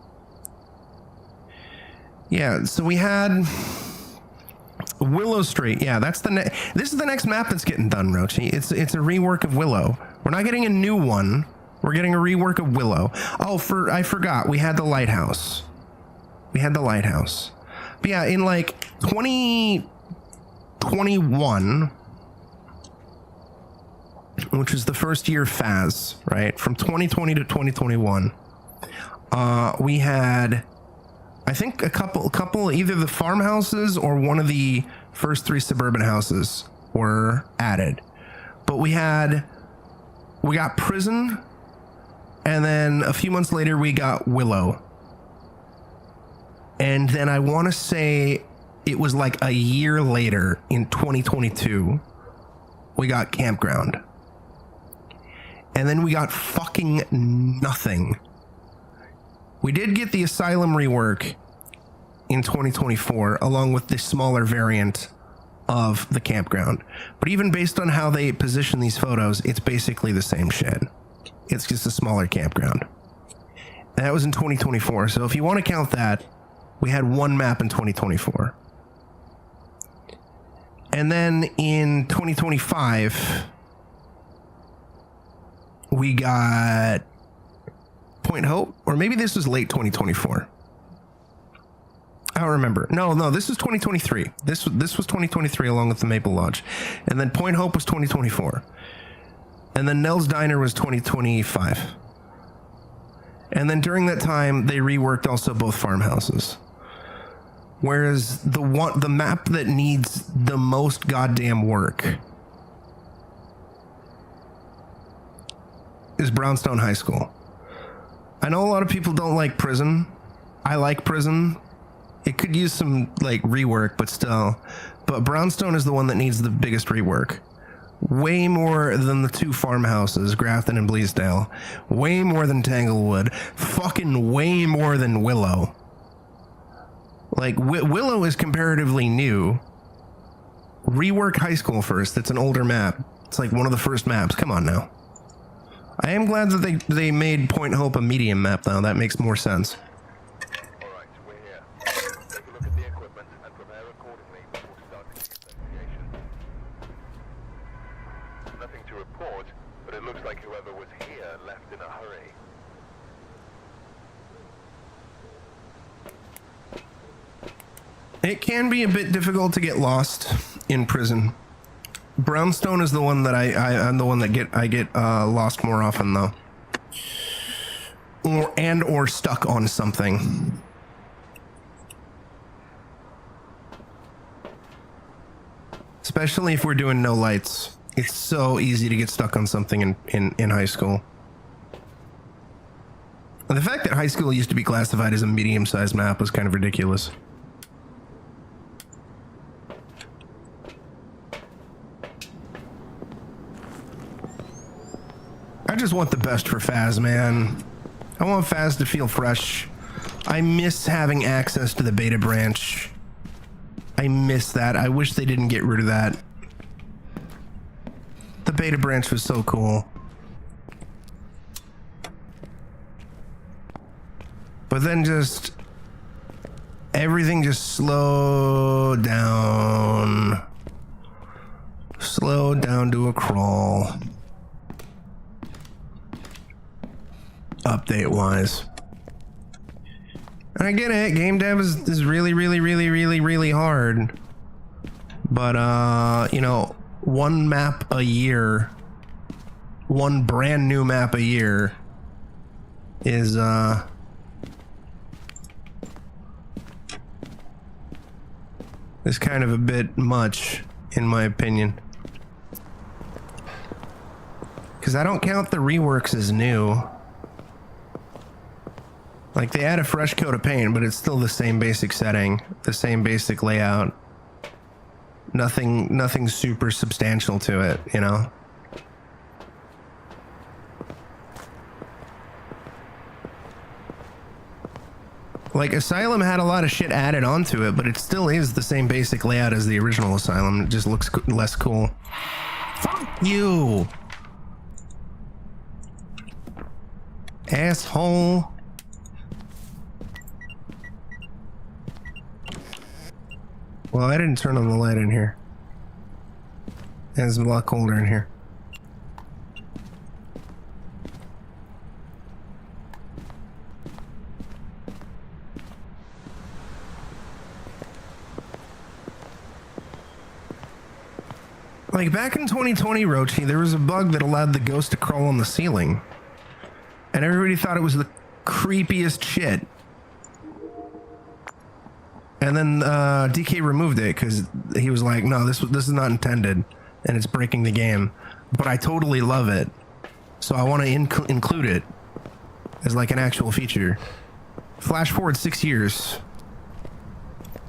Yeah, so we had Willow Street. Yeah, that's this is the next map that's getting done, Rochi. It's a rework of Willow. We're not getting a new one. We're getting a rework of Willow. Oh, I forgot. We had the lighthouse. But yeah, in like 2021, which is the first year Phaz, right? From 2020 to 2021, we had, I think, a couple, either the farmhouses or one of the first 3 suburban houses were added. But we got Prison, and then a few months later we got Willow. And then I want to say it was like a year later in 2022, we got Campground. And then we got fucking nothing. We did get the Asylum rework in 2024, along with the smaller variant of the Campground. But even based on how they position these photos, it's basically the same shit. It's just a smaller campground. And that was in 2024. So if you want to count that, we had one map in 2024. And then in 2025, we got Point Hope, or maybe this was late 2024. I don't remember. No, this was 2023. This was 2023 along with the Maple Lodge. And then Point Hope was 2024. And then Nell's Diner was 2025. And then during that time, they reworked also both farmhouses. Whereas the map that needs the most goddamn work is Brownstone High School. I know a lot of people don't like Prison. I like Prison. It could use some like rework, but still. But Brownstone is the one that needs the biggest rework. Way more than the 2 farmhouses, Grafton and Bleasdale. Way more than Tanglewood. Fucking way more than Willow. Like, Willow is comparatively new. Rework High School first. It's an older map. It's like one of the first maps. Come on now. I am glad that they made Point Hope a medium map, though. That makes more sense.
Alright, we're here. Take a look at the equipment and prepare accordingly before starting. report, but it looks like whoever was here left in a hurry.
It can be a bit difficult to get lost in prison. Brownstone is the one that I'm the one that I get lost more often though, or stuck on something. Especially if we're doing no lights. It's so easy to get stuck on something in high school. And the fact that high school used to be classified as a medium-sized map was kind of ridiculous. I just want the best for Phas, man. I want Phas to feel fresh. I miss having access to the beta branch. I miss that. I wish they didn't get rid of that. The beta branch was so cool. But then just everything just slowed down. Slowed down to a crawl. Update wise. And I get it, game dev is really hard. But you know, one map a year, one brand new map a year is kind of a bit much in my opinion. Cause I don't count the reworks as new. Like, they add a fresh coat of paint, but it's still the same basic setting, the same basic layout. Nothing super substantial to it, you know? Like, Asylum had a lot of shit added onto it, but it still is the same basic layout as the original Asylum. It just looks less cool. Fuck you! Asshole. Well, I didn't turn on the light in here. It's a lot colder in here. Like back in 2020, Rochi, there was a bug that allowed the ghost to crawl on the ceiling. And everybody thought it was the creepiest shit. And then DK removed it because he was like, no, this is not intended and it's breaking the game. But I totally love it. So I want to include it as like an actual feature. Flash forward 6 years.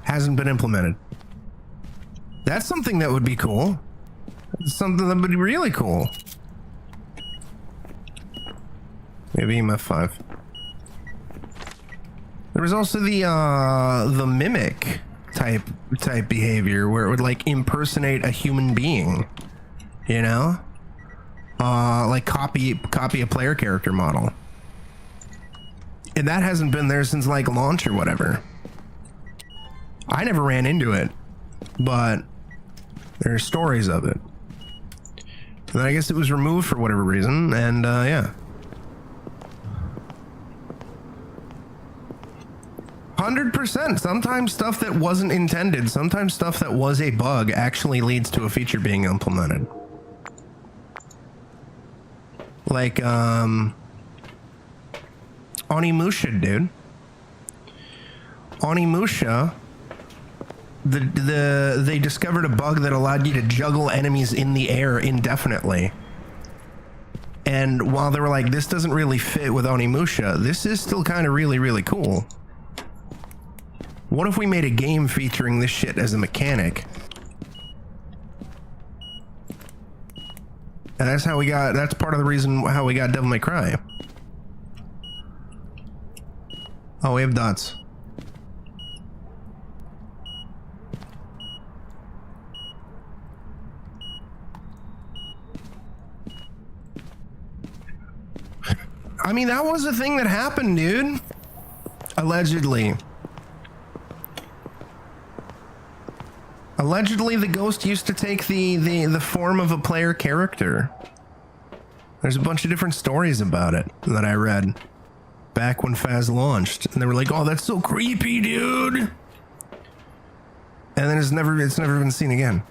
Hasn't been implemented. That's something that would be cool. Something that would be really cool. Maybe EMF 5. There was also the mimic type behavior where it would like impersonate a human being, you know, like copy a player character model, and that hasn't been there since like launch or whatever. I never ran into it, but there are stories of it. And I guess it was removed for whatever reason, and yeah. 100%. Sometimes stuff that wasn't intended, sometimes stuff that was a bug actually leads to a feature being implemented. Like, Onimusha, dude. Onimusha, they discovered a bug that allowed you to juggle enemies in the air indefinitely. And while they were like, this doesn't really fit with Onimusha, this is still kind of really cool. What if we made a game featuring this shit as a mechanic? And that's how we got, that's part of the reason how we got Devil May Cry. Oh, we have dots. I mean, that was a thing that happened, dude. Allegedly. Allegedly, the ghost used to take the form of a player character. There's a bunch of different stories about it that I read back when Phas launched, and they were like, "Oh, that's so creepy, dude." And then it's never been seen again.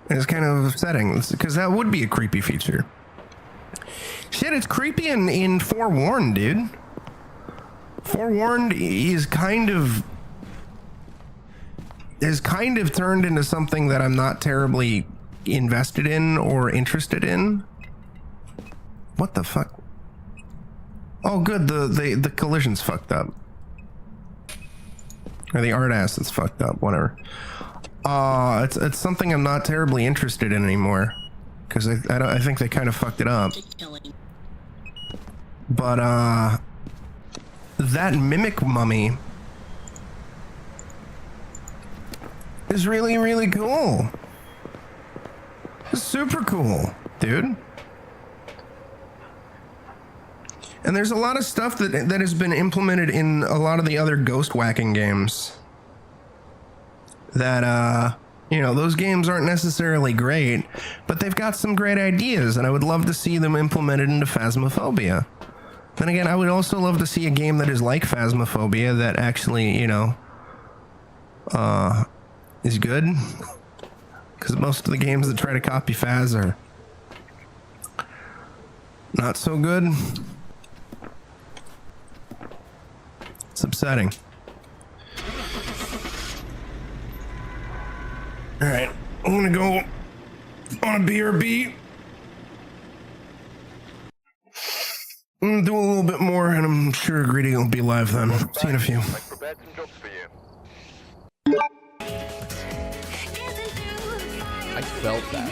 And it's kind of upsetting because that would be a creepy feature. Shit, it's creepy in Forewarned, dude. Forewarned is kind of turned into something that I'm not terribly invested in or interested in. What the fuck? Oh, good. The collision's fucked up. Or the art asset's fucked up. Whatever. It's something I'm not terribly interested in anymore, because I think they kind of fucked it up. But that mimic mummy is really, really cool. It's super cool, dude. And there's a lot of stuff that has been implemented in a lot of the other ghost whacking games that, you know, those games aren't necessarily great, but they've got some great ideas, and I would love to see them implemented into Phasmophobia. Then again, I would also love to see a game that is like Phasmophobia that actually, you know, is good. Because most of the games that try to copy Phas are not so good. It's upsetting. Alright, I'm gonna go on a BRB. I'm gonna do a little bit more, and I'm sure Greedy will be live then. See you in a few.
I've prepared some jobs for you.
I felt that.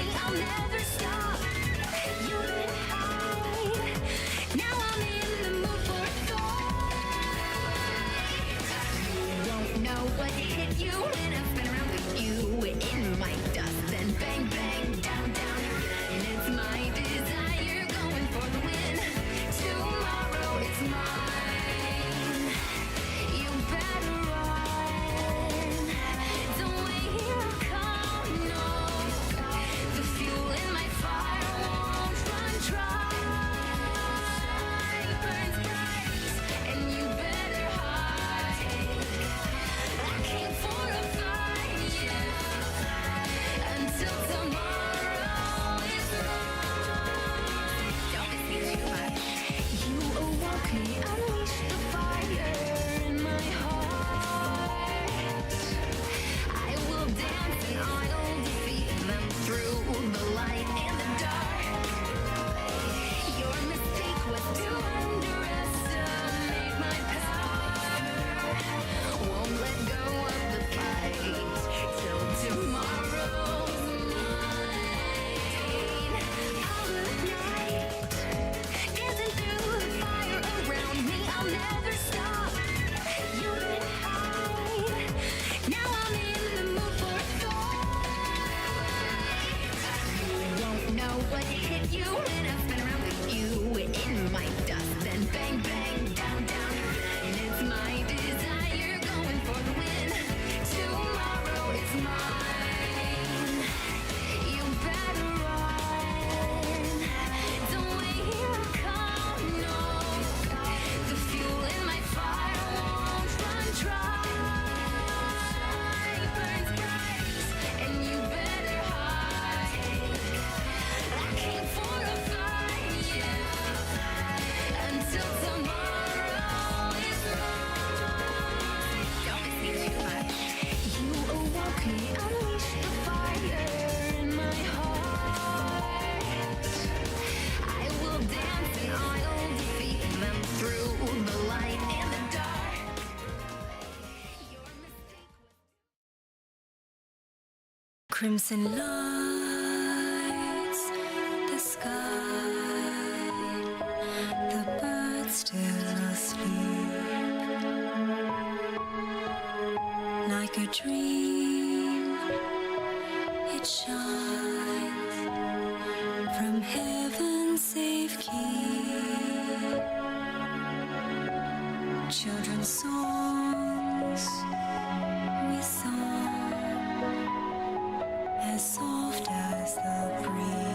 Crimson lights the sky, the birds still asleep, like a dream it shines from heaven's safe keep. Children's songs we sung, as soft as the breeze.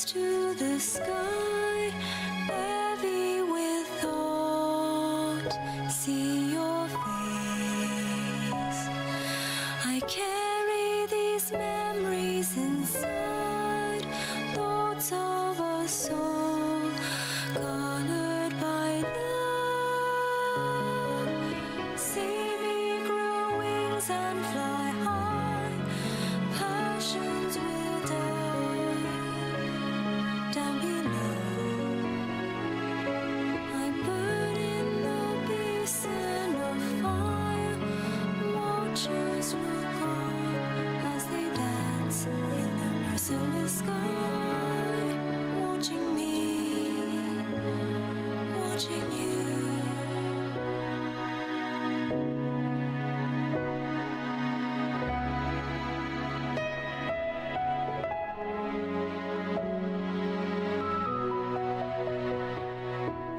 prayers to the sky, heavy with thought. See your face. I carry these memories inside, thoughts of a soul colored by love. See me grow wings and fly high. Passions will die down below. I burn in the basin of fire. Watchers look on as they dance in the merciless sky. Watching me, watching you.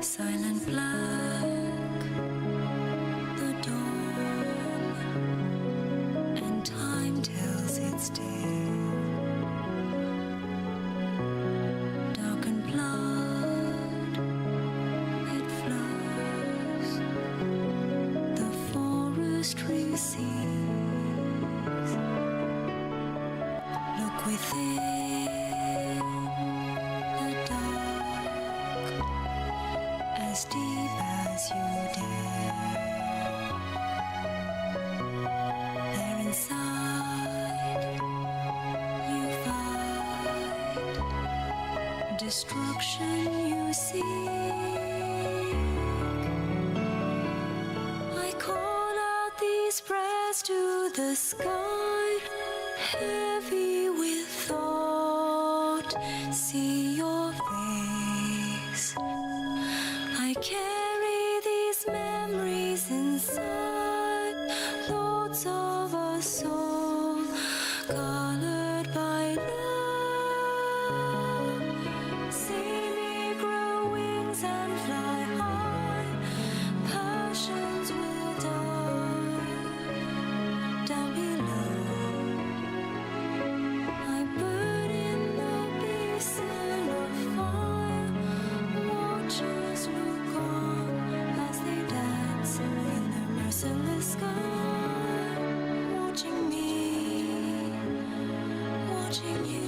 Silent black, the dawn, and time tells its tale. Darkened blood, it flows. The forest receives. Look within the dark, as deep as you dare. There inside you fight destruction you see. I call out these prayers to the sky, heavy with thought. See your face. I carry these memories inside, thoughts of a soul colored by love. See me grow wings and fly high. Passions will die down below. I burn in the basin of fire. Watchers look on as they dance in the merciless sky. Watching me, watching you.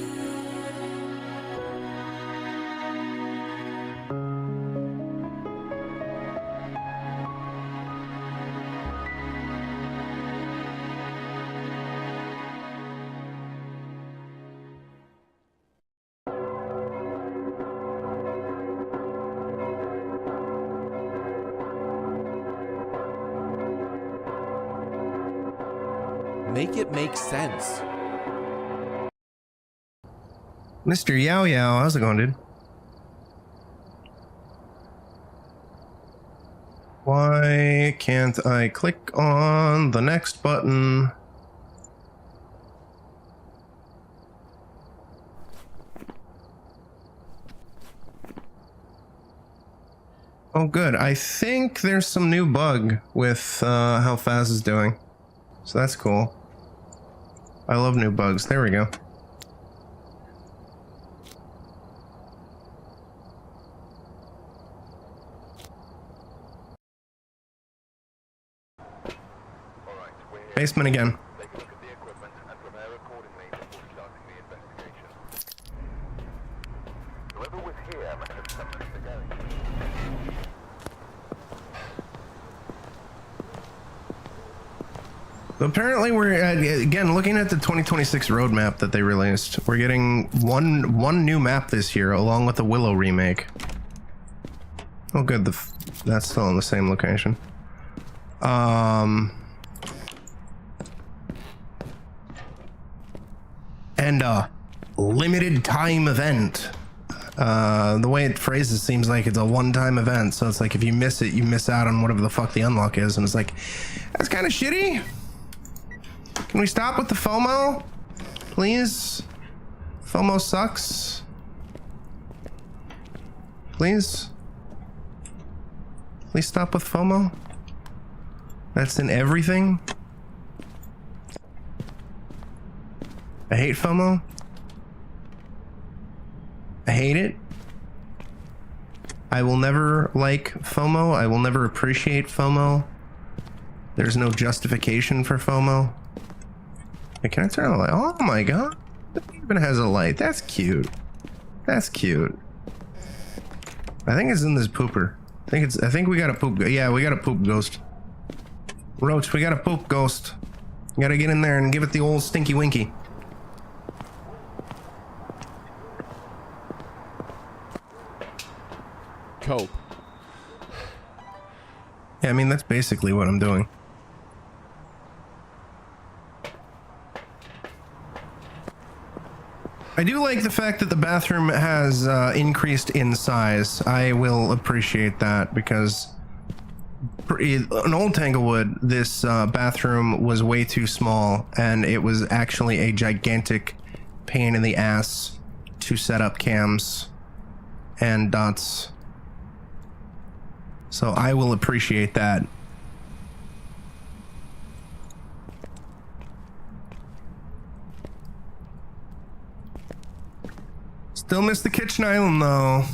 Make it make sense.
Mr. Yao Yao, how's it going, dude? Why can't I click on the next button? Oh, good. I think there's some new bug with how Phaz is doing. So that's cool. I love new bugs. There we go. Basement again.
Take a look at the equipment and prepare accordingly before starting the investigation. Whoever was here must have come to the garage.
Apparently we're again looking at the 2026 roadmap that they released. We're getting one new map this year along with the Willow remake. Oh good, that's still in the same location. And limited time event. The way it phrases seems like it's a one-time event, so it's like if you miss it, you miss out on whatever the fuck the unlock is, and it's like, that's kind of shitty. Can we stop with the FOMO? Please? FOMO sucks. Please? Please stop with FOMO. That's in everything. I hate FOMO. I hate it. I will never like FOMO. I will never appreciate FOMO. There's no justification for FOMO. Hey, can I turn on the light? Oh my god. It even has a light. That's cute. That's cute. I think it's in this pooper. I think we got a poop. Yeah, we got a poop ghost. Roach, we got a poop ghost. You gotta get in there and give it the old stinky winky.
Cope.
Yeah, I mean, that's basically what I'm doing. I do like the fact that the bathroom has increased in size. I will appreciate that because in Old Tanglewood, this bathroom was way too small and it was actually a gigantic pain in the ass to set up cams and dots. So I will appreciate that. Still miss the kitchen island though.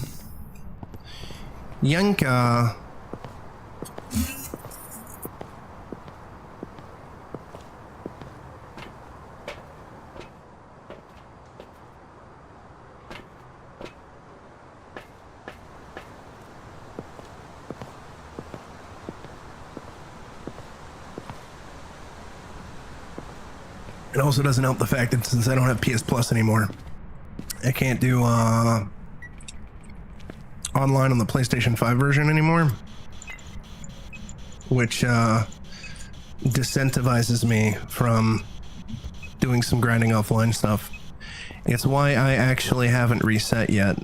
Yanka. It also doesn't help the fact that since I don't have PS Plus anymore, I can't do online on the PlayStation 5 version anymore, which disincentivizes me from doing some grinding offline stuff. It's why I actually haven't reset yet,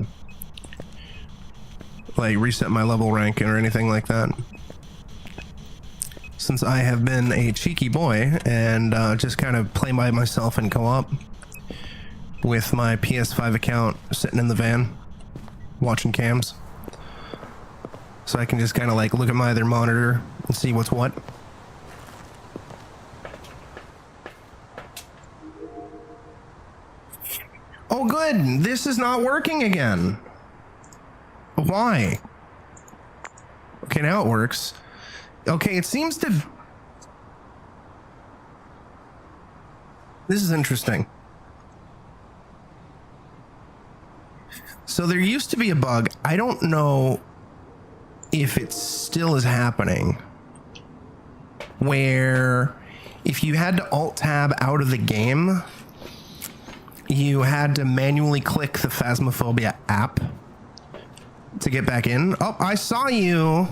like reset my level rank or anything like that, since I have been a cheeky boy and just kind of play by myself in co-op with my PS5 account sitting in the van watching cams, so I can just kind of like look at my other monitor and see what's what. Oh good, this is not working again. Why? Okay, now it works. Okay, it seems to... This is interesting. So there used to be a bug. I don't know if it still is happening, where if you had to alt-tab out of the game, you had to manually click the Phasmophobia app to get back in. Oh, I saw you.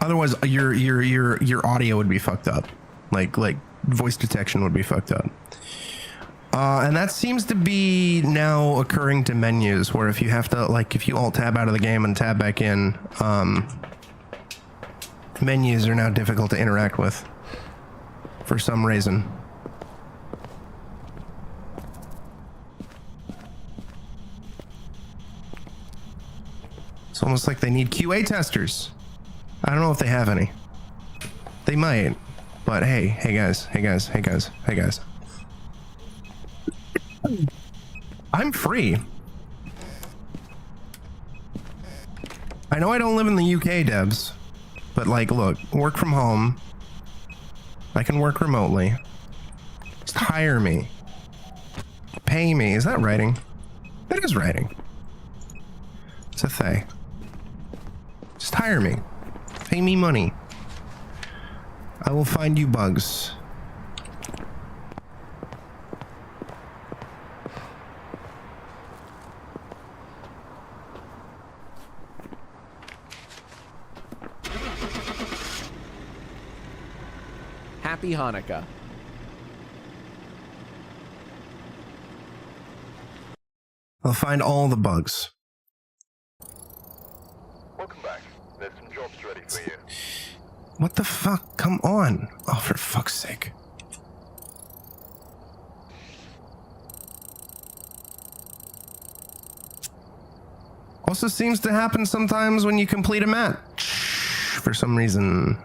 Otherwise your audio would be fucked up. Like voice detection would be fucked up. And that seems to be now occurring to menus, where if you have to, like, if you alt tab out of the game and tab back in, menus are now difficult to interact with for some reason. It's almost like they need QA testers. I don't know if they have any. They might, but hey guys. I'm free. I know I don't live in the UK, devs, but like, look, work from home. I can work remotely. Just hire me. Pay me. Is that writing? That is writing. It's a thing. Just hire me. Pay me money. I will find you bugs.
Happy Hanukkah.
I'll find all the bugs.
Welcome back. There's some jobs ready for you.
What the fuck? Come on. Oh, for fuck's sake. Also seems to happen sometimes when you complete a match. For some reason.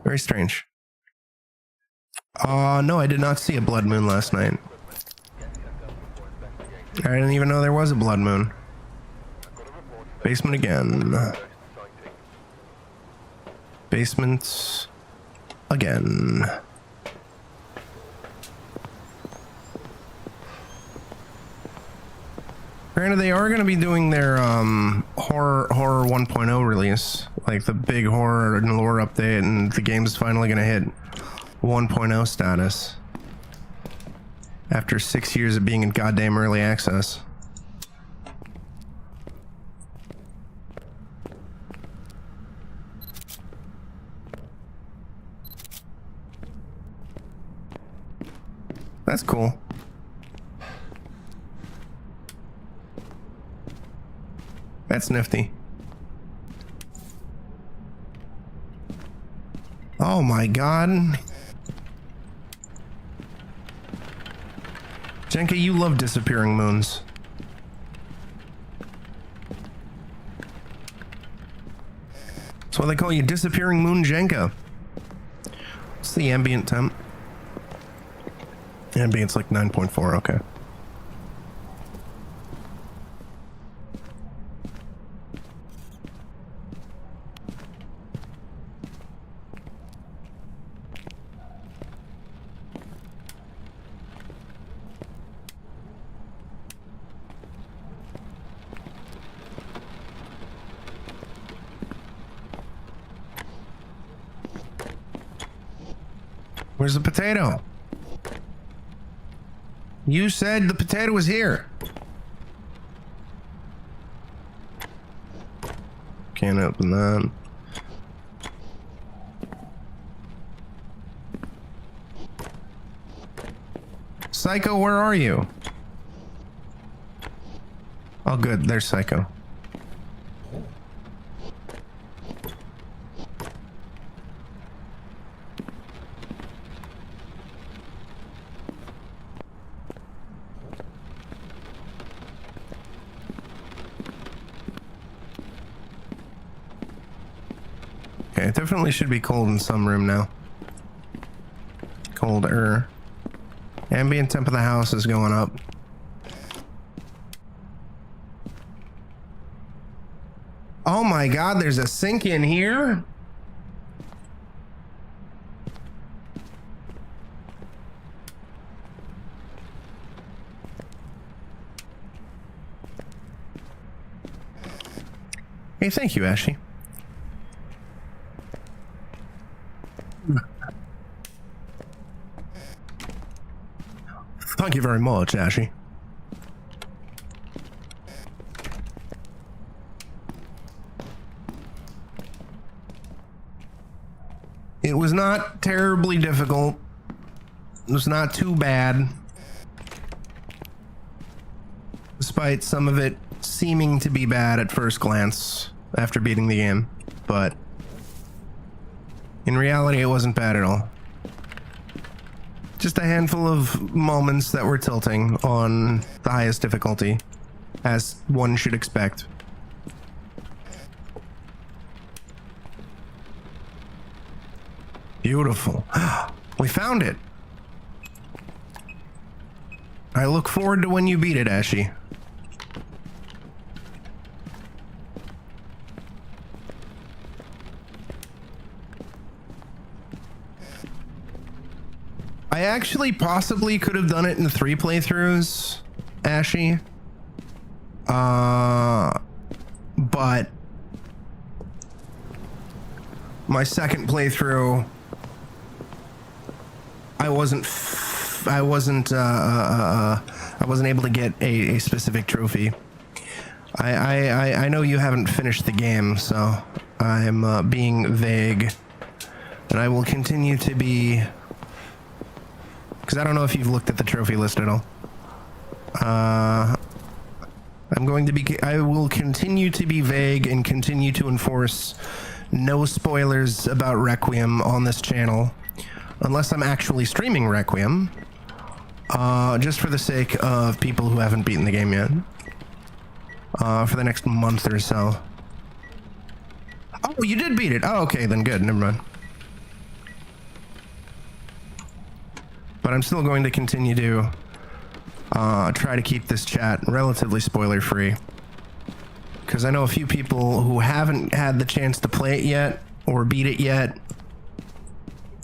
Very strange. No, I did not see a blood moon last night. I didn't even know there was a blood moon. Basement again. Basement again. Granted, they are going to be doing their horror 1.0 release, like the big horror and lore update, and the game's finally going to hit 1.0 status after 6 years of being in goddamn early access. That's cool. That's nifty. Oh my god. Jenka, you love disappearing moons. That's why they call you Disappearing Moon Jenka. What's the ambient temp? Ambient's like 9.4, okay. Where's the potato? You said the potato was here. Can't open that. Psycho, where are you? Oh, good. There's Psycho. Okay, it definitely should be cold in some room now. Colder. Ambient temp of the house is going up. Oh my god, there's a sink in here? Hey, thank you, Ashley. Thank you very much, Ashy. It was not terribly difficult. It was not too bad. Despite some of it seeming to be bad at first glance after beating the game. But in reality, it wasn't bad at all. Just a handful of moments that were tilting on the highest difficulty, as one should expect. Beautiful. We found it. I look forward to when you beat it, Ashy. I actually possibly could have done it in 3 playthroughs, Ashy. But my second playthrough, I wasn't able to get a specific trophy. I know you haven't finished the game, so I'm being vague, and I will continue to be. Because I don't know if you've looked at the trophy list at all. I will continue to be vague and continue to enforce no spoilers about Requiem on this channel. Unless I'm actually streaming Requiem. Just for the sake of people who haven't beaten the game yet. For the next month or so. Oh, you did beat it. Oh, okay, then good. Never mind. but I'm still going to continue to try to keep this chat relatively spoiler free, because I know a few people who haven't had the chance to play it yet or beat it yet,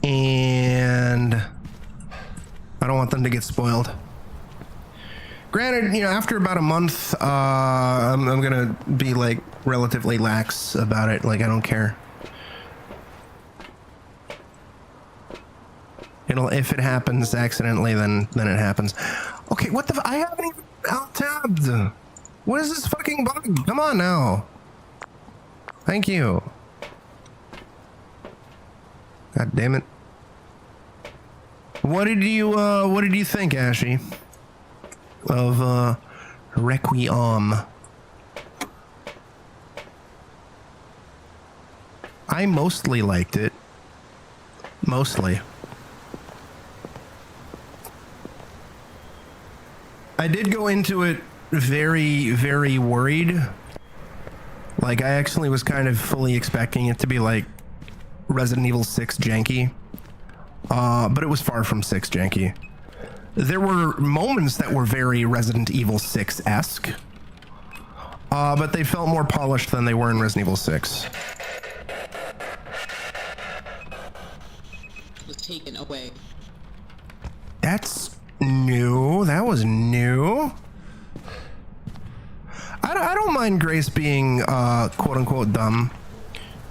and I don't want them to get spoiled. Granted, you know, after about a month, I'm gonna be like relatively lax about it. Like, I don't care. If it happens accidentally, then it happens. Okay, what the? I haven't even alt-tabbed. What is this fucking bug? Come on now. Thank you. God damn it. What did you think, Ashy, of Requiem? I mostly liked it. Mostly. I did go into it very, very worried. Like, I actually was kind of fully expecting it to be like Resident Evil 6 janky. But it was far from 6 janky. There were moments that were very Resident Evil 6-esque. But they felt more polished than they were in Resident Evil 6.
Was taken away.
That's new. That was new. I don't mind Grace being quote unquote dumb.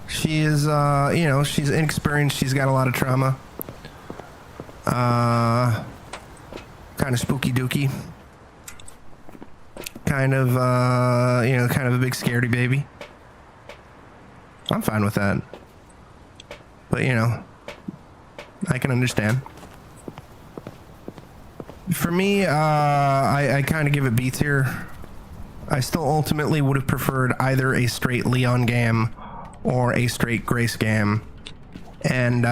She is you know, she's inexperienced, she's got a lot of trauma. Kind of spooky dooky. Kind of you know, kind of a big scaredy baby. I'm fine with that. But you know, I can understand. For me, I kind of give it B tier. I still ultimately would have preferred either a straight Leon game or a straight Grace game. And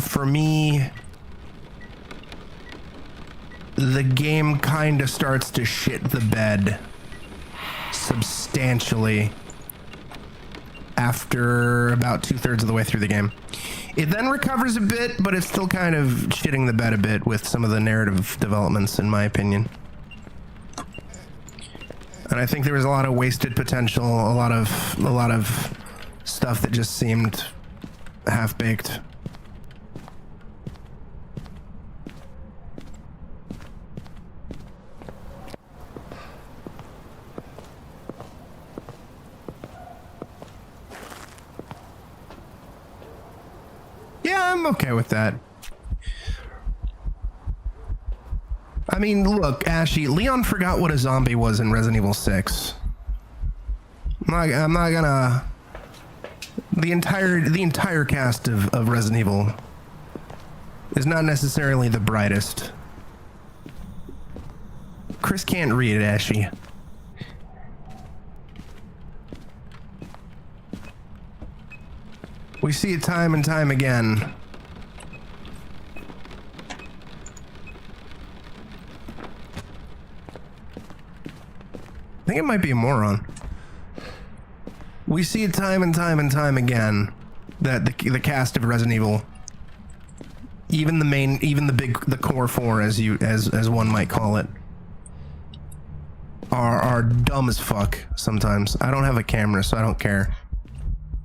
for me, the game kind of starts to shit the bed substantially after about 2/3 of the way through the game. It then recovers a bit, but it's still kind of shitting the bed a bit with some of the narrative developments, in my opinion. And I think there was a lot of wasted potential, a lot of stuff that just seemed half-baked. Yeah, I'm okay with that. I mean, look, Ashy, Leon forgot what a zombie was in Resident Evil 6. I'm not gonna... The entire cast of Resident Evil is not necessarily the brightest. Chris can't read it, Ashy. We see it time and time again. I think it might be a moron. We see it time and time and time again that the cast of Resident Evil, even the core four, as one might call it, are dumb as fuck sometimes. I don't have a camera, so I don't care.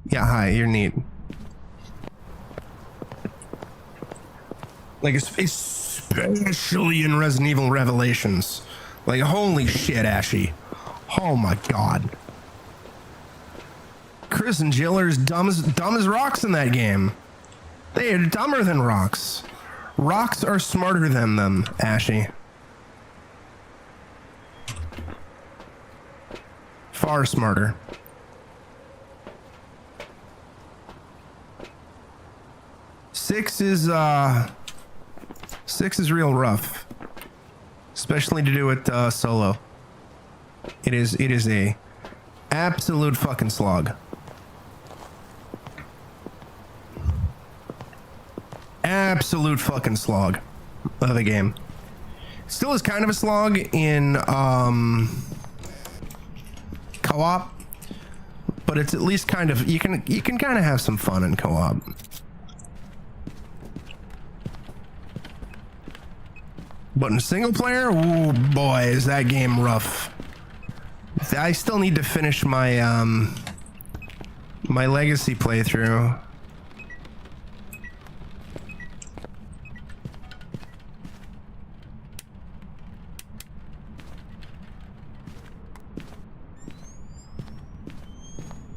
Yeah, hi, you're neat. Like, especially in Resident Evil Revelations. Like, holy shit, Ashy. Oh my god. Chris and Jill are as dumb as rocks in that game. They are dumber than rocks. Rocks are smarter than them, Ashy. Far smarter. Six is real rough, especially to do it solo. It is a absolute fucking slog. Absolute fucking slog of a game. Still is kind of a slog in co-op, but it's at least kind of, you can kind of have some fun in co-op. But in single player, oh boy, is that game rough. I still need to finish my my legacy playthrough.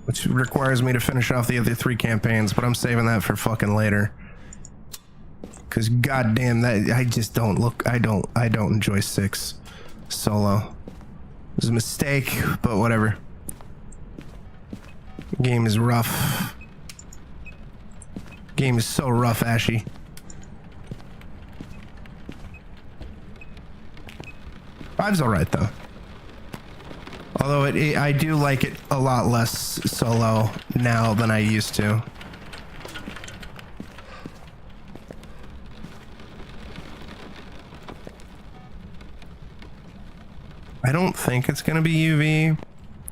Which requires me to finish off the other 3 campaigns, but I'm saving that for fucking later. Cause goddamn, that I just don't look. I don't enjoy 6 solo. It was a mistake, but whatever. Game is rough. Game is so rough, Ashy. Five's all right though. Although I do like it a lot less solo now than I used to. I don't think it's gonna be UV.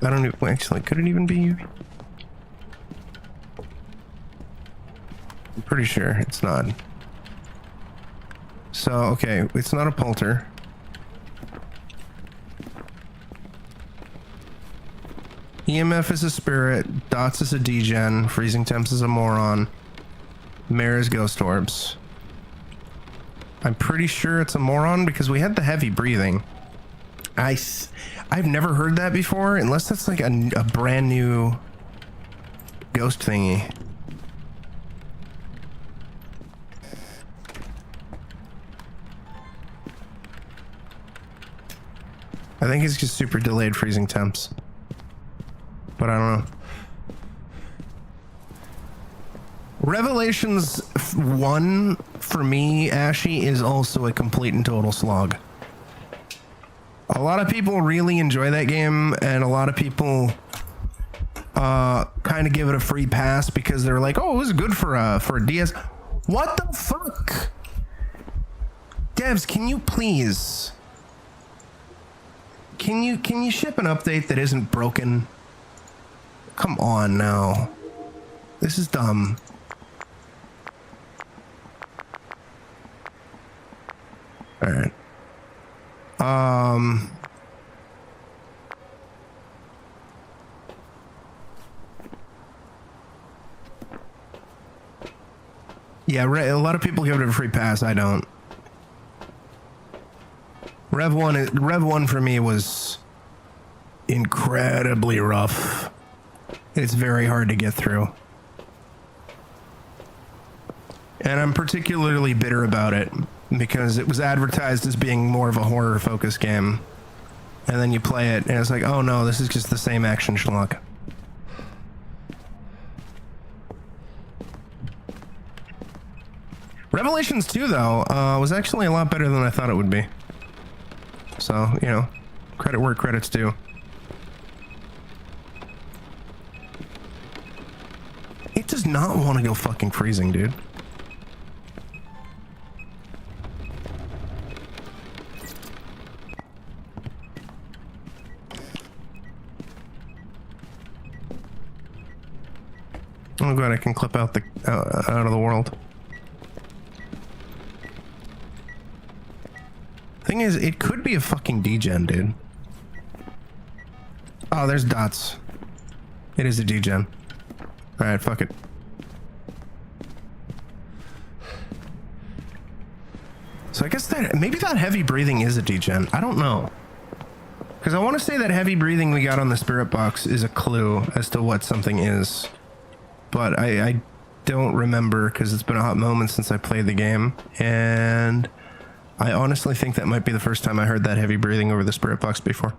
I don't even, actually, could it even be UV? I'm pretty sure it's not. So, okay, it's not a polter. EMF is a spirit, Dots is a degen, Freezing Temps is a moron, Mare is ghost orbs. I'm pretty sure it's a moron because we had the heavy breathing. I've never heard that before, unless that's like a brand new ghost thingy. I think it's just super delayed freezing temps. But I don't know. Revelations 1 for me, Ashy, is also a complete and total slog. A lot of people really enjoy that game, and a lot of people kind of give it a free pass because they're like, "Oh, it was good for a DS." What the fuck? Devs, can you please? Can you ship an update that isn't broken? Come on now. This is dumb. All right. Yeah, a lot of people give it a free pass. I don't. Rev 1 for me was incredibly rough. It's very hard to get through. And I'm particularly bitter about it because it was advertised as being more of a horror focused game. And then you play it and it's like, oh no, this is just the same action schlock. Revelations 2 though, was actually a lot better than I thought it would be. So, you know, credit where credit's due. It does not want to go fucking freezing, dude. Oh god, I can clip out the out of the world. Thing is, it could be a fucking degen, dude. Oh, there's Dots. It is a degen. Alright, fuck it. So I guess that maybe that heavy breathing is a degen. I don't know. Because I want to say that heavy breathing we got on the spirit box is a clue as to what something is. But I don't remember because it's been a hot moment since I played the game. And I honestly think that might be the first time I heard that heavy breathing over the spirit box before.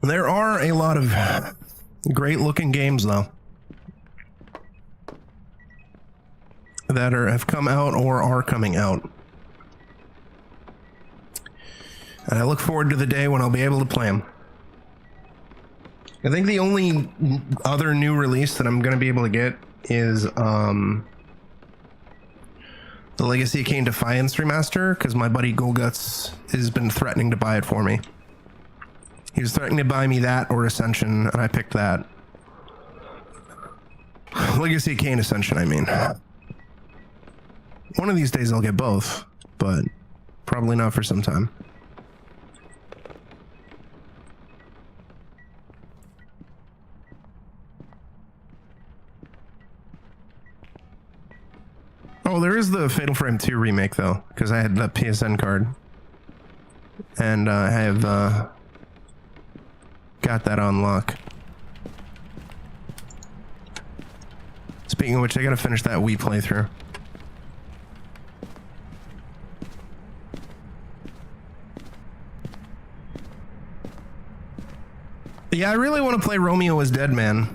There are a lot of great looking games though that have come out or are coming out. And I look forward to the day when I'll be able to play them. I think the only other new release that I'm going to be able to get is the Legacy of Kain Defiance remaster, because my buddy Golguts has been threatening to buy it for me. He was threatening to buy me that or Ascension, and I picked that. Legacy of Kain Ascension, I mean. One of these days I'll get both, but probably not for some time. Oh, there is the Fatal Frame 2 remake, though, because I had the PSN card. And I have got that on lock. Speaking of which, I gotta finish that Wii playthrough. Yeah, I really want to play Romeo is Dead, man.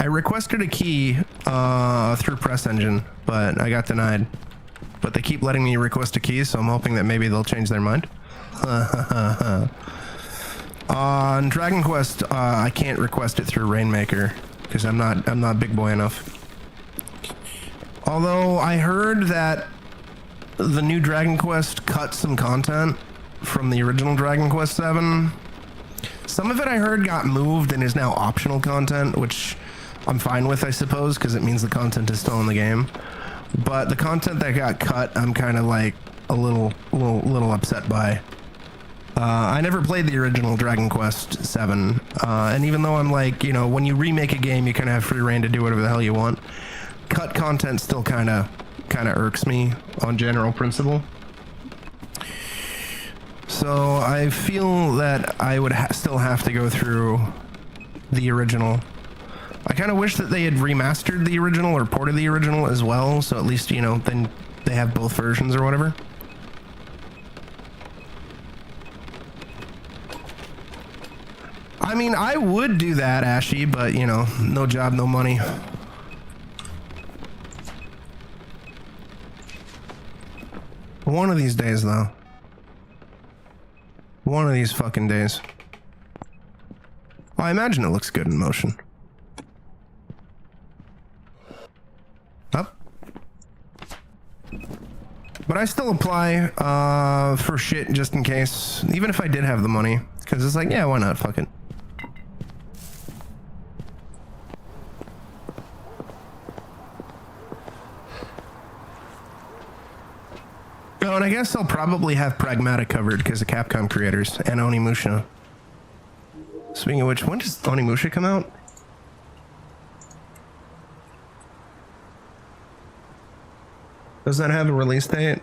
I requested a key through Press Engine, but I got denied. But they keep letting me request a key, so I'm hoping that maybe they'll change their mind. On Dragon Quest, I can't request it through Rainmaker because I'm not big boy enough. Although I heard that the new Dragon Quest cut some content from the original Dragon Quest 7. Some of it I heard got moved and is now optional content, which I'm fine with, I suppose, because it means the content is still in the game. But the content that got cut, I'm kind of like a little upset by. I never played the original Dragon Quest 7, and even though I'm like, you know, when you remake a game, you kind of have free reign to do whatever the hell you want. Cut content still kind of irks me on general principle. So I feel that I would still have to go through the original. I kind of wish that they had remastered the original or ported the original as well, so at least, you know, then they have both versions or whatever. I mean, I would do that, Ashy, but, you know, no job, no money. One of these days, though. One of these fucking days. I imagine it looks good in motion. Up. But I still apply for shit just in case, even if I did have the money, because it's like, yeah, why not? Fuck it. Oh, and I guess I'll probably have Pragmata covered because of Capcom creators and Onimusha. Speaking of which, when does Onimusha come out? Does that have a release date?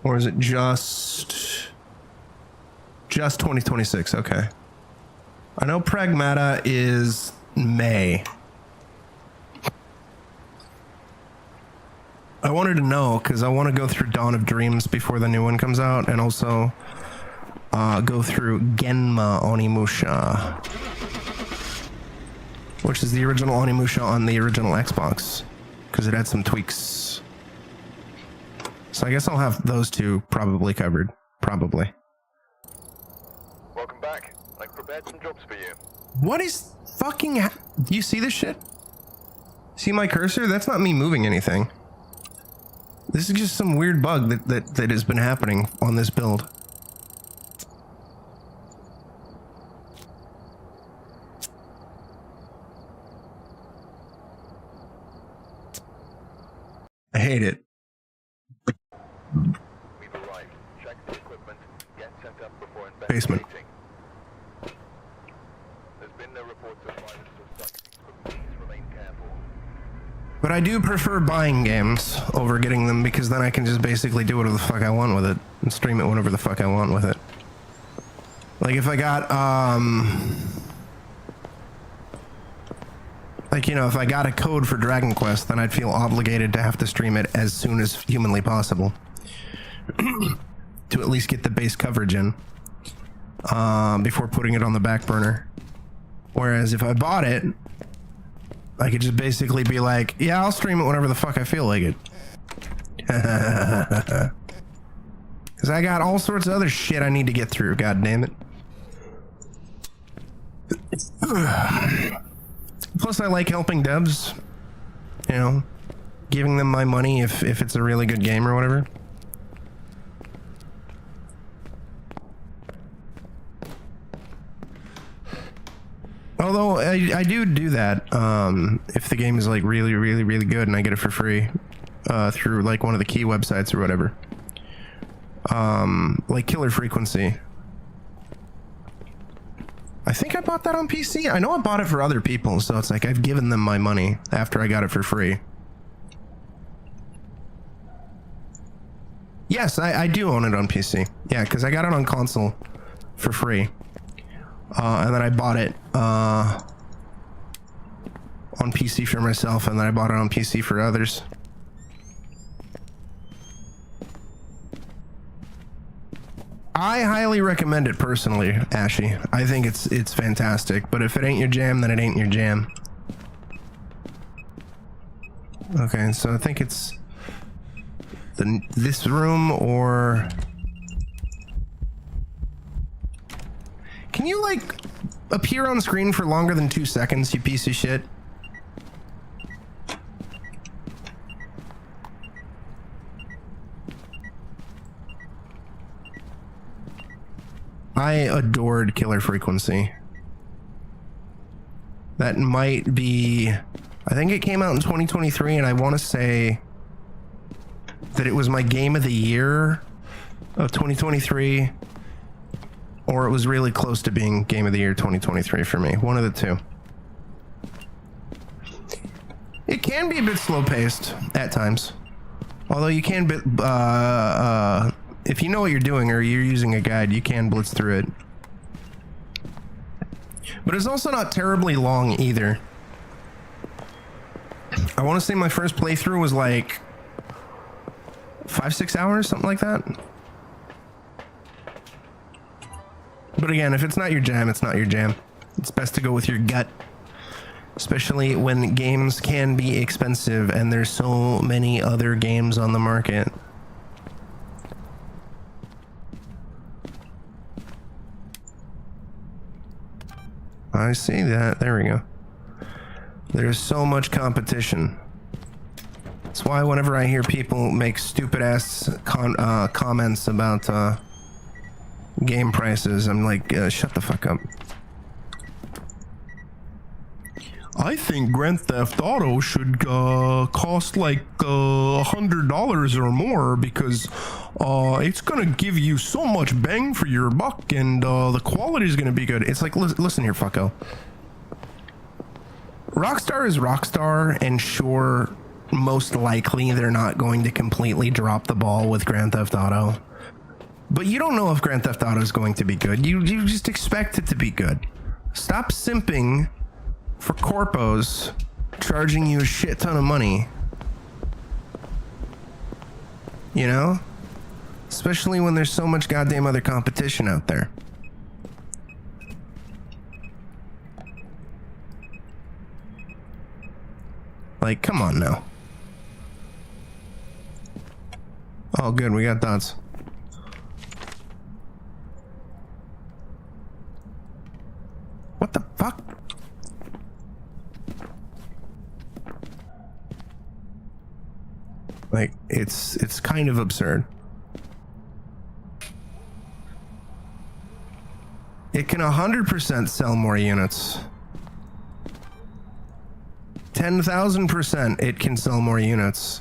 Or is it just 2026? Okay. I know Pragmata is May. I wanted to know because I want to go through Dawn of Dreams before the new one comes out, and also go through Genma Onimusha, which is the original Onimusha on the original Xbox, because it had some tweaks. So I guess I'll have those two probably covered. Probably.
Welcome back. I've prepared some jobs for you.
What is fucking... Do you see this shit? See my cursor? That's not me moving anything. This is just some weird bug that has been happening on this build. I hate it.
We've arrived. Check the equipment. Get set up before
Basement.
investigating. There's been no reports of violence or such, but please remain careful.
But I do prefer buying games over getting them because then I can just basically do whatever the fuck I want with it and stream it whenever the fuck I want with it. Like if I got, like, you know, if I got a code for Dragon Quest, then I'd feel obligated to have to stream it as soon as humanly possible. To at least get the base coverage in before putting it on the back burner. Whereas if I bought it, I could just basically be like, yeah, I'll stream it whenever the fuck I feel like it. Because I got all sorts of other shit I need to get through, god damn it. Plus I like helping devs. You know, giving them my money if it's a really good game or whatever. Although I do that if the game is like really, really, really good and I get it for free through like one of the key websites or whatever. Like Killer Frequency. I think I bought that on PC. I know I bought it for other people, so it's like I've given them my money after I got it for free. Yes, I do own it on PC. Yeah, because I got it on console for free. And then I bought it on PC for myself, and then I bought it on PC for others. I highly recommend it personally, Ashy. I think it's fantastic, but if it ain't your jam, then it ain't your jam. Okay, so I think it's this room, or can you like appear on screen for longer than 2 seconds, you piece of shit? I adored Killer Frequency. That might be, I think it came out in 2023, and I want to say that it was my game of the year of 2023, or it was really close to being game of the year 2023 for me. One of the two. It can be a bit slow paced at times, although you can if you know what you're doing or you're using a guide, you can blitz through it. But it's also not terribly long either. I want to say my first playthrough was like 5-6 hours, something like that. But again, if it's not your jam, it's not your jam. It's best to go with your gut, especially when games can be expensive and there's so many other games on the market. I see that. There we go. There's so much competition. That's why whenever I hear people make stupid ass comments about game prices, I'm like, shut the fuck up. I think Grand Theft Auto should cost like $100 or more because it's gonna give you so much bang for your buck, and the quality is gonna be good. It's like, listen here, fucko. Rockstar is Rockstar, and sure, most likely they're not going to completely drop the ball with Grand Theft Auto. But you don't know if Grand Theft Auto is going to be good. You just expect it to be good. Stop simping for corpos charging you a shit ton of money. You know? Especially when there's so much goddamn other competition out there. Like, come on now. Oh, good, we got dots. What the fuck? Like, it's kind of absurd. It can 100% sell more units. 10,000% it can sell more units.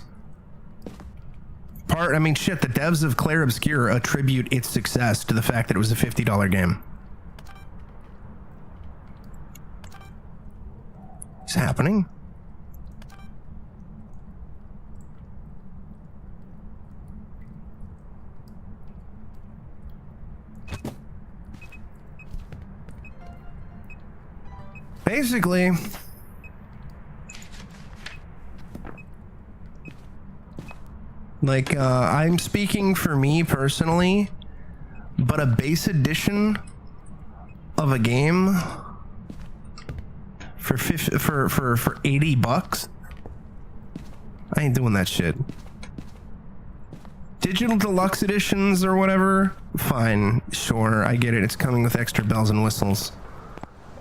I mean, shit, the devs of Clair Obscur attribute its success to the fact that it was a $50 game. What's happening? Basically, like, I'm speaking for me personally, but a base edition of a game for $80, I ain't doing that shit. Digital deluxe editions or whatever, fine, sure, I get it. It's coming with extra bells and whistles.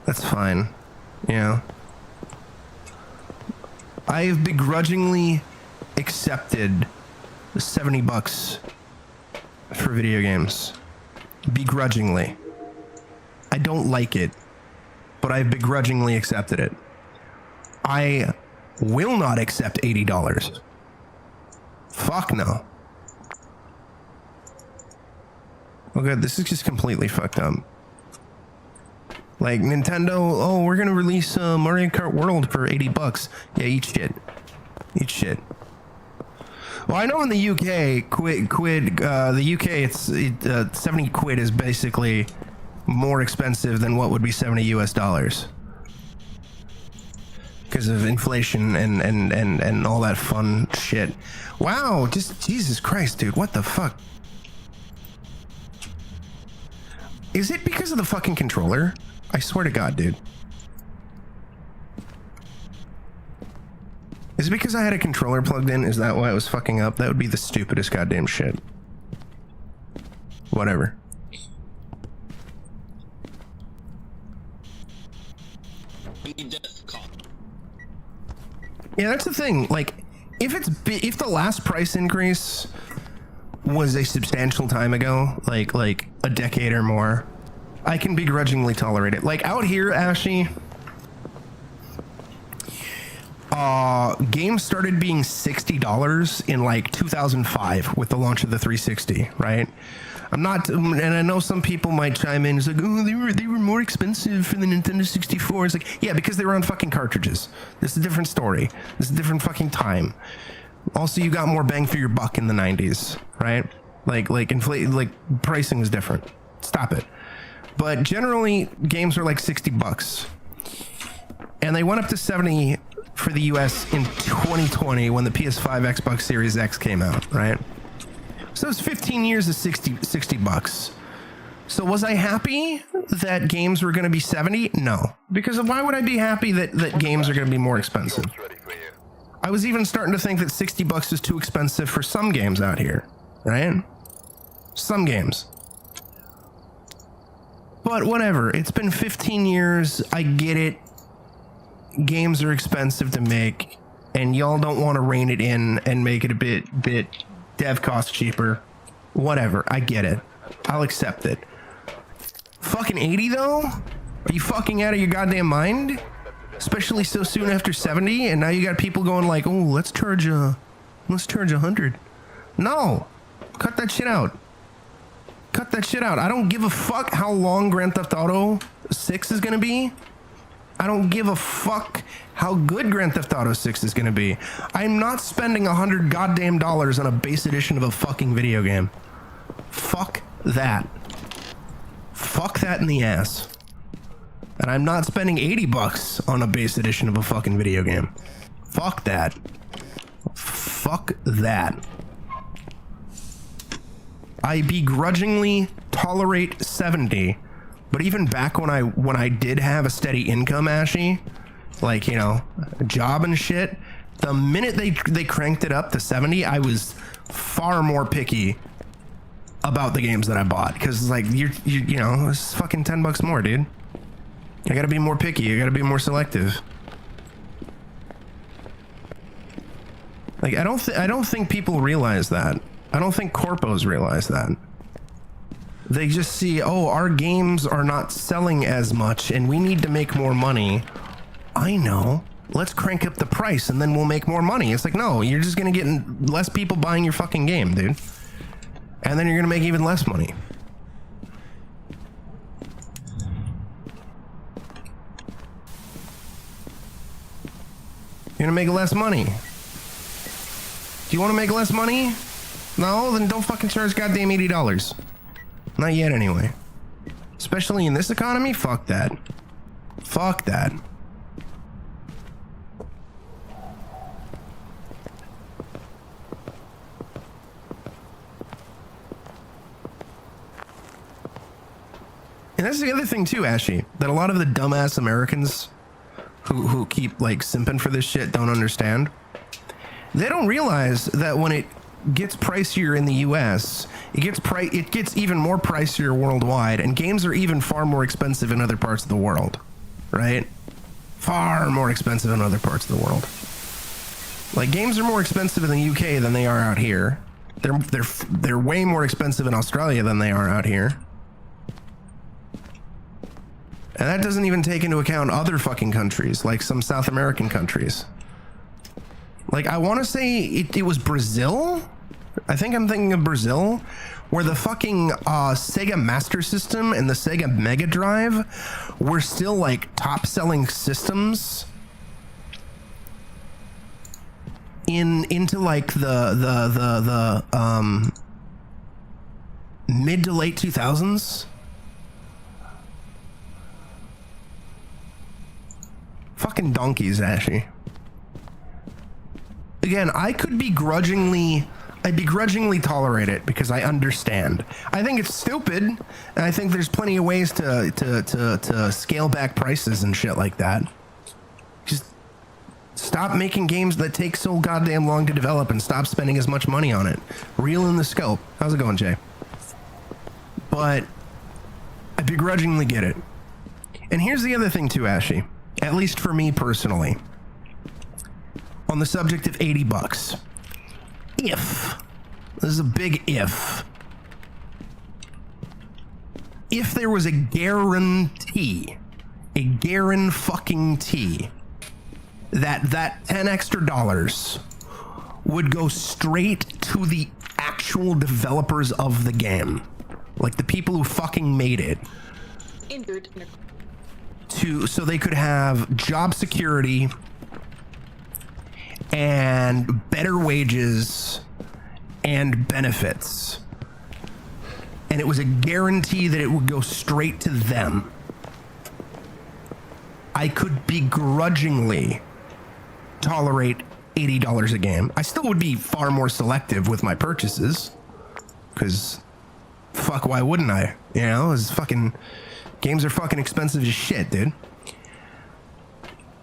That's fine. Yeah. I have begrudgingly accepted $70 for video games. Begrudgingly. I don't like it. but I begrudgingly accepted it. I will not accept $80. Fuck no. Oh god, this is just completely fucked up. Like, Nintendo, oh, we're gonna release Mario Kart World for $80. Yeah, eat shit. Eat shit. Well, I know in the UK, the UK, it's 70 quid is basically more expensive than what would be 70 US dollars. Because of inflation and all that fun shit. Wow, just Jesus Christ, dude, what the fuck? Is it because of the fucking controller? I swear to God, dude. Is it because I had a controller plugged in? Is that why it was fucking up? That would be the stupidest goddamn shit. Whatever. Yeah, that's the thing. Like, if the last price increase was a substantial time ago, like a decade or more, I can begrudgingly tolerate it. Like out here, Ashy, games started being $60 in like 2005 with the launch of the 360, right? I'm not, and I know some people might chime in. It's like, oh, they were more expensive for the Nintendo 64. It's like, yeah, because they were on fucking cartridges. This is a different story. This is a different fucking time. Also, you got more bang for your buck in the 90s, right? Like pricing was different. Stop it. But generally, games were like $60, and they went up to 70 for the US in 2020 when the PS5 Xbox Series X came out, right? So it was 15 years of $60. So was I happy that games were going to be 70? No, because why would I be happy that games are going to be more expensive? I was even starting to think that $60 is too expensive for some games out here, right? Some games. But whatever, it's been 15 years, I get it. Games are expensive to make, and y'all don't want to rein it in and make it a bit dev cost cheaper. Whatever, I get it. I'll accept it. Fucking 80 though? Are you fucking out of your goddamn mind? Especially so soon after 70, and now you got people going like, oh, let's charge 100. No, cut that shit out. Cut that shit out. I don't give a fuck how long Grand Theft Auto 6 is gonna be. I don't give a fuck how good Grand Theft Auto 6 is gonna be. I'm not spending $100 goddamn dollars on a base edition of a fucking video game. Fuck that. Fuck that in the ass. And I'm not spending $80 on a base edition of a fucking video game. Fuck that. Fuck that. I begrudgingly tolerate 70, but even back when I did have a steady income, Ashy, like, you know, a job and shit, the minute they cranked it up to 70, I was far more picky about the games that I bought, because like you know, it's fucking $10 more, dude. I gotta be more picky. I gotta be more selective. Like I don't think people realize that. I don't think corpos realize that. They just see, oh, our games are not selling as much and we need to make more money. I know. Let's crank up the price and then we'll make more money. It's like, no, you're just gonna get less people buying your fucking game, dude. And then you're gonna make even less money. You're gonna make less money. Do you wanna make less money? No, then don't fucking charge goddamn $80. Not yet, anyway. Especially in this economy? Fuck that. Fuck that. And that's the other thing too, Ashy, that a lot of the dumbass Americans who keep like simping for this shit don't understand. They don't realize that when it gets pricier in the US, it gets even more pricier worldwide, and games are even far more expensive in other parts of the world, right? Far more expensive in other parts of the world. Like games are more expensive in the UK than they are out here. They're way more expensive in Australia than they are out here. And that doesn't even take into account other fucking countries, like some South American countries. Like, I want to say it was Brazil? I think I'm thinking of Brazil, where the fucking Sega Master System and the Sega Mega Drive were still like top-selling systems into like the mid to late 2000s. Fucking donkeys, Ashy. Again, I'd begrudgingly tolerate it because I understand. I think it's stupid, and I think there's plenty of ways to scale back prices and shit like that. Just stop making games that take so goddamn long to develop and stop spending as much money on it. Reel in the scope. How's it going, Jay? But I begrudgingly get it. And here's the other thing too, Ashy. At least for me personally. On the subject of $80. If, this is a big if there was a guarantee that 10 extra dollars would go straight to the actual developers of the game, like the people who fucking made it, so they could have job security and better wages and benefits, and it was a guarantee that it would go straight to them, I could begrudgingly tolerate $80 a game. I still would be far more selective with my purchases, because fuck, why wouldn't I? You know, it's fucking, games are fucking expensive as shit, dude.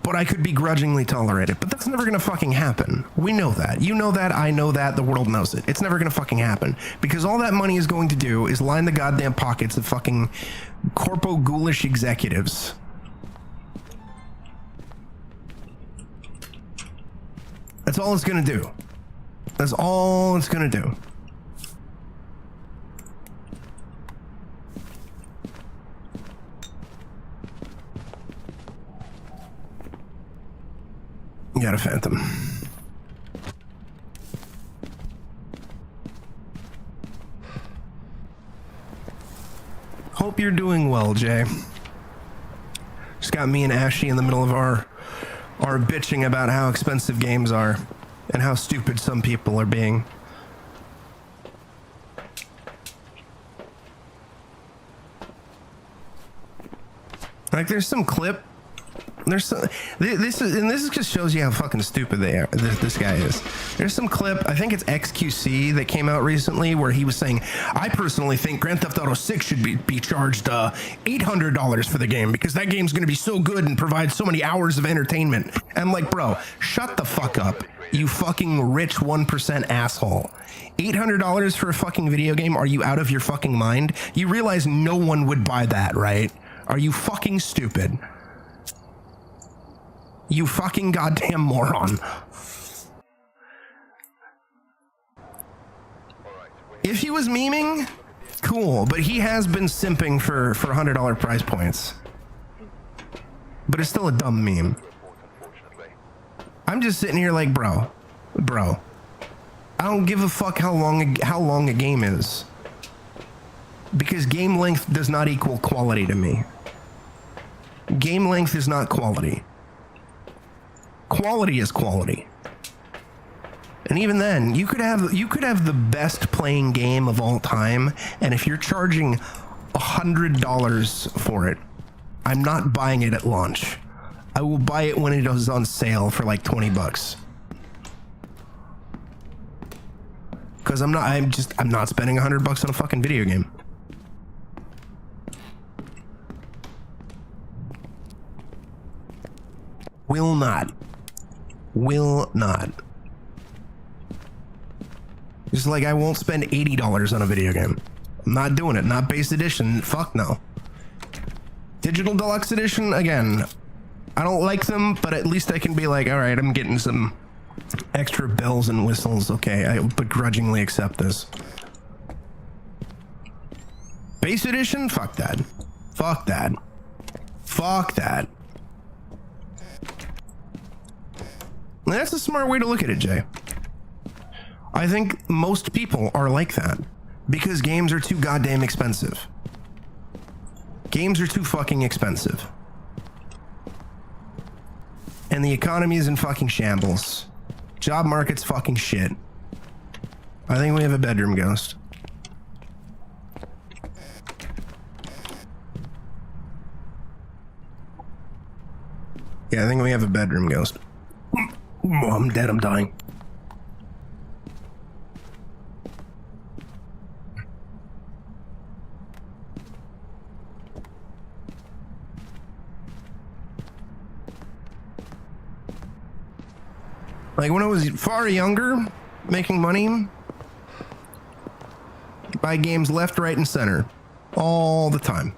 But I could begrudgingly tolerate it. But that's never gonna fucking happen. We know that. You know that. I know that. The world knows it. It's never gonna fucking happen. Because all that money is going to do is line the goddamn pockets of fucking corpo ghoulish executives. That's all it's gonna do. That's all it's gonna do. You got a Phantom. Hope you're doing well, Jay. Just got me and Ashy in the middle of our bitching about how expensive games are and how stupid some people are being. Like, there's some clip. There's some, this just shows you how fucking stupid they are. This guy is. There's some clip, I think it's XQC, that came out recently where he was saying, I personally think Grand Theft Auto 6 should be charged $800 for the game because that game's going to be so good and provide so many hours of entertainment. I'm like, bro, shut the fuck up, you fucking rich 1% asshole. $800 for a fucking video game? Are you out of your fucking mind? You realize no one would buy that, right? Are you fucking stupid? You fucking goddamn moron. If he was memeing, cool, but he has been simping for $100 price points. But it's still a dumb meme. I'm just sitting here like, bro, I don't give a fuck how long a game is. Because game length does not equal quality to me. Game length is not quality. Quality is quality. And even then, you could have the best playing game of all time, and if you're charging $100 for it, I'm not buying it at launch. I will buy it when it is on sale for like $20. Because I'm not spending $100 on a fucking video game. Will not. Just like I won't spend $80 on a video game. I'm not doing it. Not base edition. Fuck no. Digital Deluxe Edition, again, I don't like them, but at least I can be like, all right, I'm getting some extra bells and whistles. Okay, I begrudgingly accept this. Base edition? Fuck that. Fuck that. Fuck that. And that's a smart way to look at it, Jay. I think most people are like that because games are too goddamn expensive. Games are too fucking expensive. And the economy is in fucking shambles. Job market's fucking shit. I think we have a bedroom ghost. Yeah, I think we have a bedroom ghost. Oh, I'm dead, I'm dying. Like when I was far younger, making money, buy games left, right, and center all the time.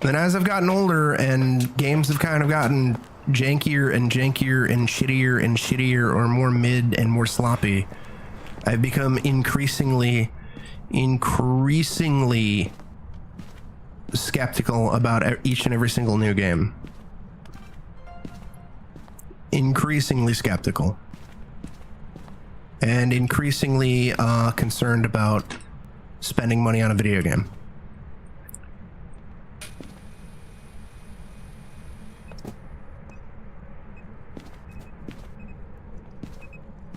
Then as I've gotten older and games have kind of gotten jankier and jankier and shittier or more mid and more sloppy, I've become increasingly skeptical about each and every single new game. Increasingly skeptical. And increasingly concerned about spending money on a video game.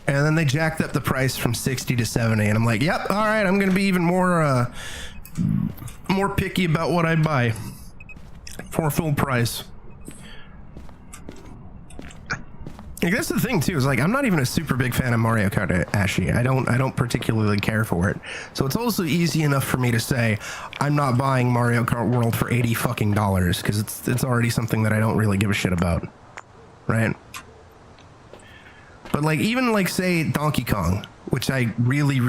And then they jacked up the price from 60 to 70, and I'm like, yep, all right, I'm gonna be even more picky about what I buy for full price. I guess the thing too is like I'm not even a super big fan of Mario Kart Ashy. I don't particularly care for it. So it's also easy enough for me to say I'm not buying Mario Kart World for $80 fucking because it's already something that I don't really give a shit about, right? But like even like say Donkey Kong, which I really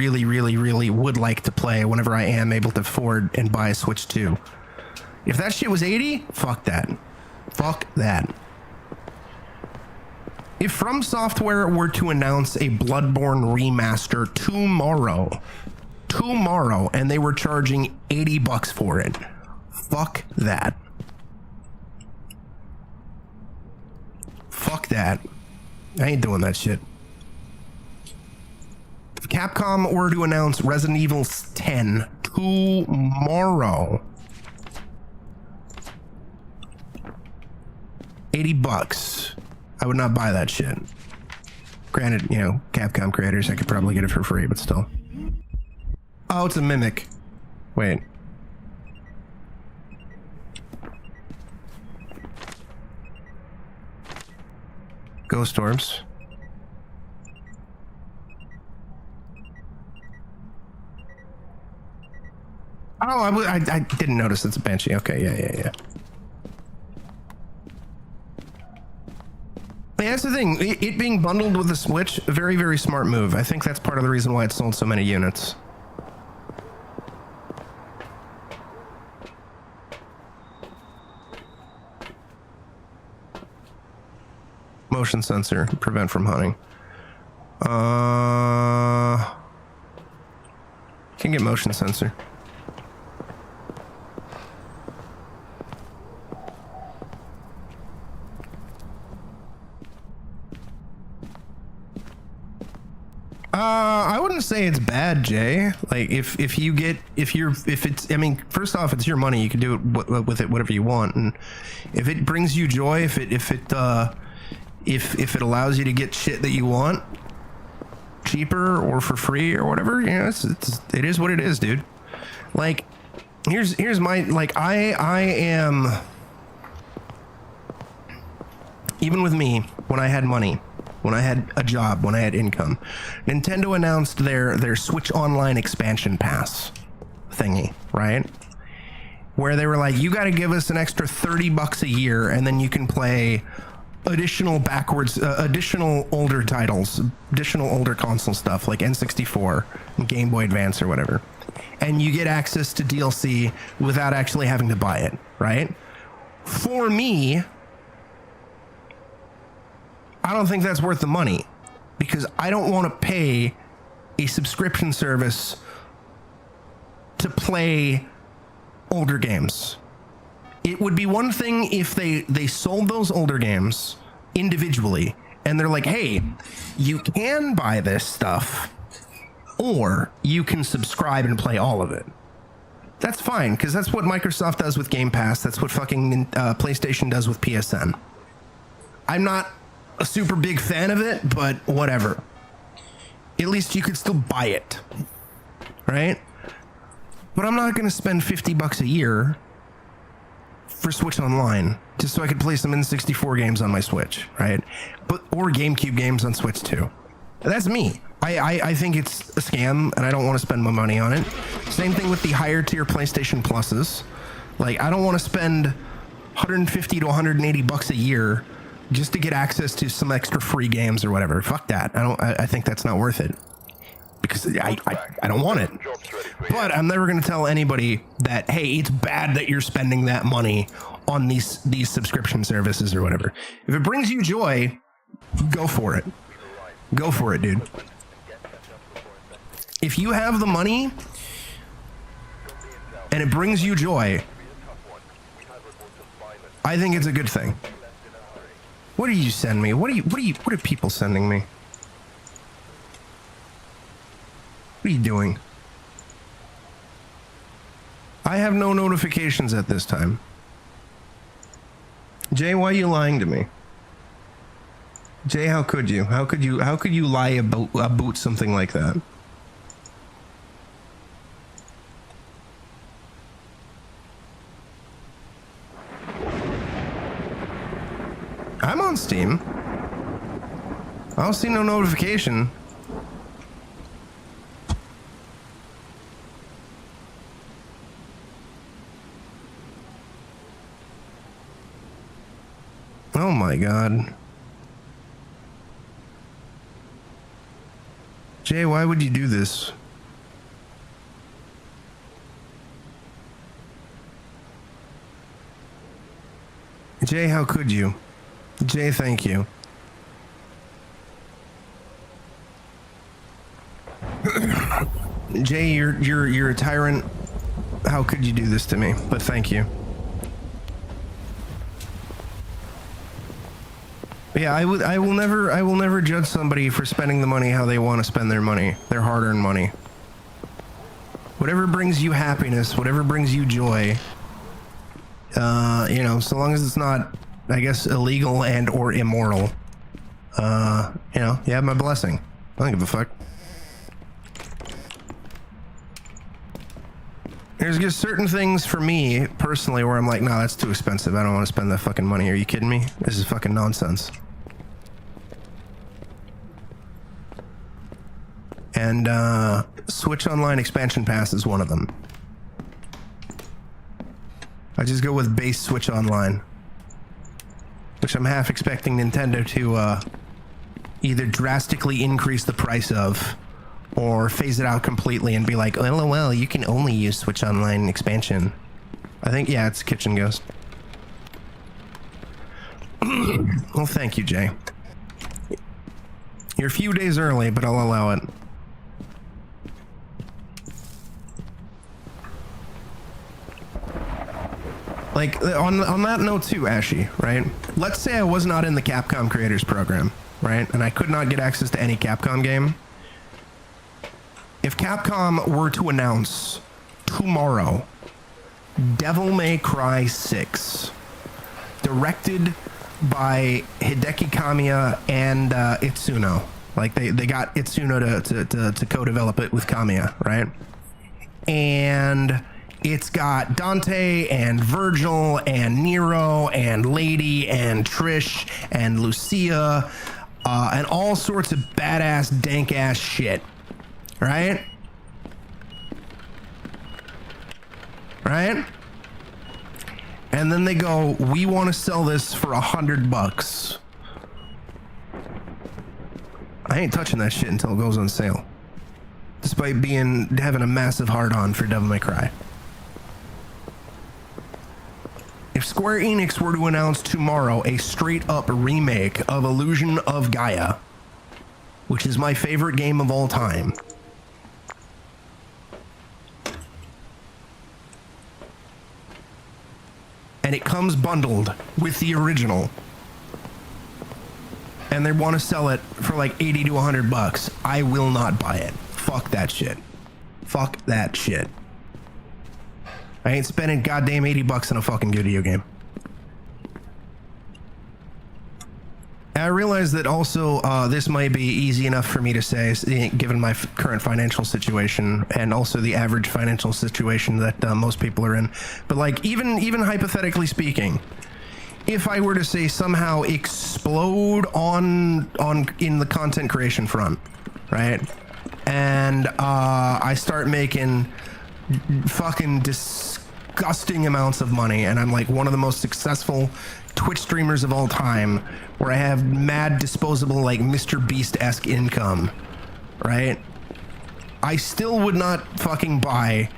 would like to play whenever I am able to afford and buy a Switch 2. If that shit was 80, fuck that. Fuck that. If From Software were to announce a Bloodborne remaster tomorrow, and they were charging $80 for it, fuck that. Fuck that. I ain't doing that shit. If Capcom were to announce Resident Evil 10 tomorrow, $80, I would not buy that shit. Granted, you know, Capcom creators, I could probably get it for free, but still. Oh, it's a Mimic. Wait. Ghost orbs. Oh, I didn't notice it's a Banshee. Okay, yeah. Yeah, that's the thing. It being bundled with the Switch, a very smart move. I think that's part of the reason why it sold so many units. Motion sensor, prevent from hunting. Can get motion sensor. I wouldn't say it's bad, Jay. Like if it's, I mean, first off, it's your money. You can do it with it whatever you want, and if it brings you joy, if it allows you to get shit that you want cheaper or for free or whatever, you know, it is what it is, dude. Like here's my, like, I am, even with me, when I had money, when I had a job, when I had income, Nintendo announced their Switch Online expansion pass thingy, right? Where they were like, you got to give us an extra $30 a year, and then you can play additional older titles, additional older console stuff like N64 and Game Boy Advance or whatever. And you get access to DLC without actually having to buy it, right? For me, I don't think that's worth the money because I don't want to pay a subscription service to play older games. It would be one thing if they sold those older games individually and they're like, hey, you can buy this stuff or you can subscribe and play all of it. That's fine, because that's what Microsoft does with Game Pass. That's what fucking PlayStation does with PSN. I'm not a super big fan of it, but whatever. At least you could still buy it, right? But I'm not going to spend $50 a year for Switch Online just so I could play some N64 games on my Switch, right? Or GameCube games on Switch too. That's me. I think it's a scam and I don't want to spend my money on it. Same thing with the higher tier PlayStation Pluses. Like, I don't want to spend $150 to $180 a year just to get access to some extra free games or whatever. Fuck that. I think that's not worth it. Because I don't want it. But I'm never going to tell anybody that, hey, it's bad that you're spending that money on these subscription services or whatever. If it brings you joy, go for it. Go for it, dude. If you have the money and it brings you joy, I think it's a good thing. What do you send me? What are people sending me? What are you doing? I have no notifications at this time. Jay, why are you lying to me? Jay, how could you? How could you lie about something like that? I'm on Steam. I don't see no notification. Oh my god. Jay, why would you do this? Jay, how could you? Jay, thank you. Jay, you're a tyrant. How could you do this to me? But thank you. Yeah, I will never judge somebody for spending the money how they want to spend their money, their hard-earned money. Whatever brings you happiness, whatever brings you joy, you know, so long as it's not, I guess, illegal and or immoral, you know, you have my blessing. I don't give a fuck. There's just certain things for me personally where I'm like, nah, that's too expensive. I don't want to spend that fucking money. Are you kidding me? This is fucking nonsense. And Switch Online Expansion Pass is one of them. I just go with base Switch Online, which I'm half expecting Nintendo to either drastically increase the price of or phase it out completely and be like, LOL, you can only use Switch Online Expansion. I think, yeah, it's Kitchen Ghost. Well, thank you, Jay. You're a few days early, but I'll allow it. Like, on that note too, Ashy, right? Let's say I was not in the Capcom Creators Program, right? And I could not get access to any Capcom game. If Capcom were to announce tomorrow Devil May Cry 6, directed by Hideki Kamiya and Itsuno, like they got Itsuno to co-develop it with Kamiya, right? And it's got Dante and Virgil and Nero and Lady and Trish and Lucia and all sorts of badass dank ass shit, right? Right? And then they go, we want to sell this for $100. I ain't touching that shit until it goes on sale, despite having a massive hard-on for Devil May Cry. If Square Enix were to announce tomorrow a straight-up remake of Illusion of Gaia, which is my favorite game of all time, and it comes bundled with the original, and they want to sell it for like 80 to 100 bucks, I will not buy it. Fuck that shit. Fuck that shit. I ain't spending goddamn 80 bucks on a fucking video game. I realize that also this might be easy enough for me to say, given my current financial situation and also the average financial situation that most people are in. But like, even hypothetically speaking, if I were to say somehow explode on in the content creation front, right? And I start making fucking disgusting amounts of money, and I'm like one of the most successful Twitch streamers of all time, where I have mad disposable, like Mr. Beast-esque income, right? I still would not fucking buy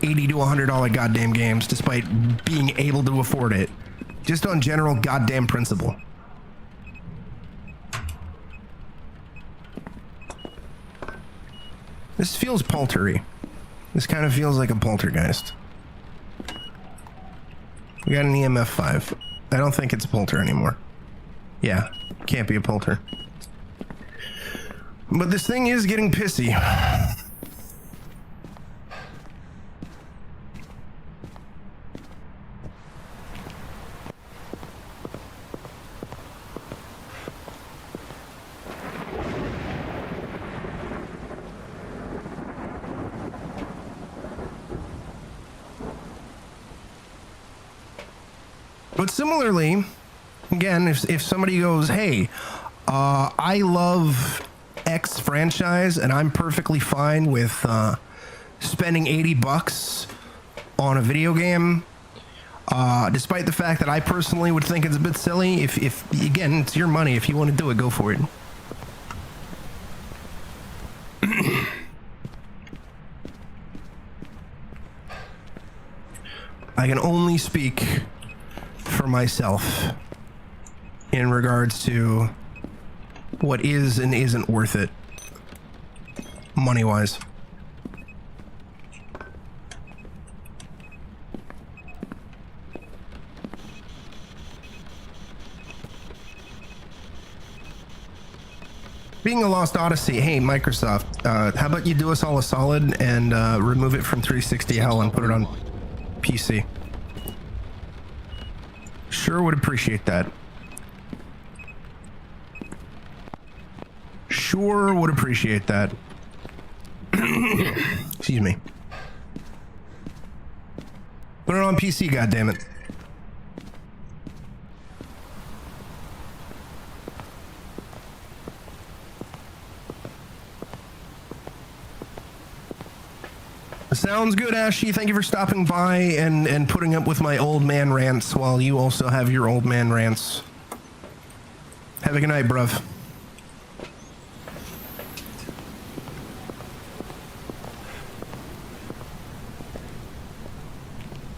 $80 to $100 goddamn games despite being able to afford it, just on general goddamn principle. This feels poltery. This kind of feels like a poltergeist. We got an EMF 5. I don't think it's a polter anymore. Yeah, can't be a polter. But this thing is getting pissy. But similarly, again, if somebody goes, hey, I love X franchise and I'm perfectly fine with spending 80 bucks on a video game, despite the fact that I personally would think it's a bit silly, if again, it's your money. If you want to do it, go for it. I can only speak for myself in regards to what is and isn't worth it money-wise. Being a Lost Odyssey, hey Microsoft, how about you do us all a solid and remove it from 360 hell and put it on PC? Sure would appreciate that. Sure would appreciate that. Excuse me. Put it on PC, goddammit. Sounds good, Ashy. Thank you for stopping by and putting up with my old man rants while you also have your old man rants. Have a good night, bruv.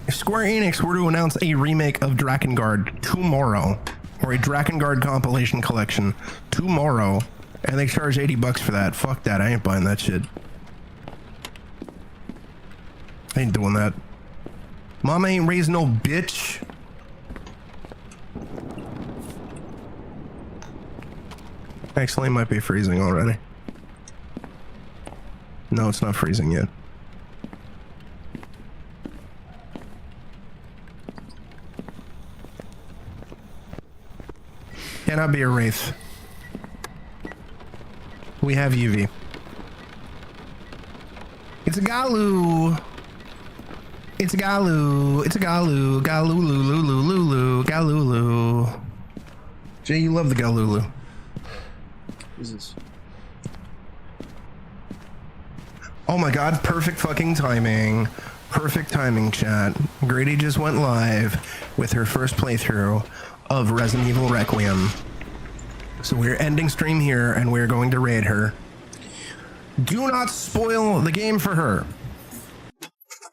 If Square Enix were to announce a remake of Drakengard tomorrow, or a Drakengard compilation collection tomorrow, and they charge 80 bucks for that, fuck that. I ain't buying that shit. I ain't doing that. Mama ain't raised no bitch. Actually, it might be freezing already. No, it's not freezing yet. Cannot be a wraith. We have UV. It's a Galu. It's a Galu. It's a Galu. Galulu. Galulu. Jay, you love the Galulu.
Jesus.
Oh my god, perfect fucking timing. Perfect timing, chat. Grady just went live with her first playthrough of Resident Evil Requiem. So we're ending stream here and we're going to raid her. Do not spoil the game for her.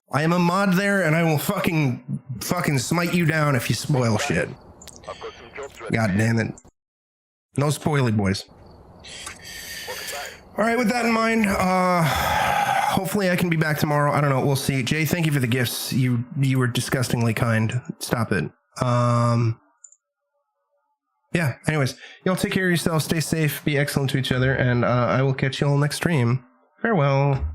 I am a mod there, and I will fucking smite you down if you spoil shit. God damn it. No spoily, boys. Alright, with that in mind, hopefully I can be back tomorrow. I don't know. We'll see. Jay, thank you for the gifts. You were disgustingly kind. Stop it. Yeah, anyways, y'all take care of yourselves. Stay safe. Be excellent to each other. And I will catch you all next stream. Farewell.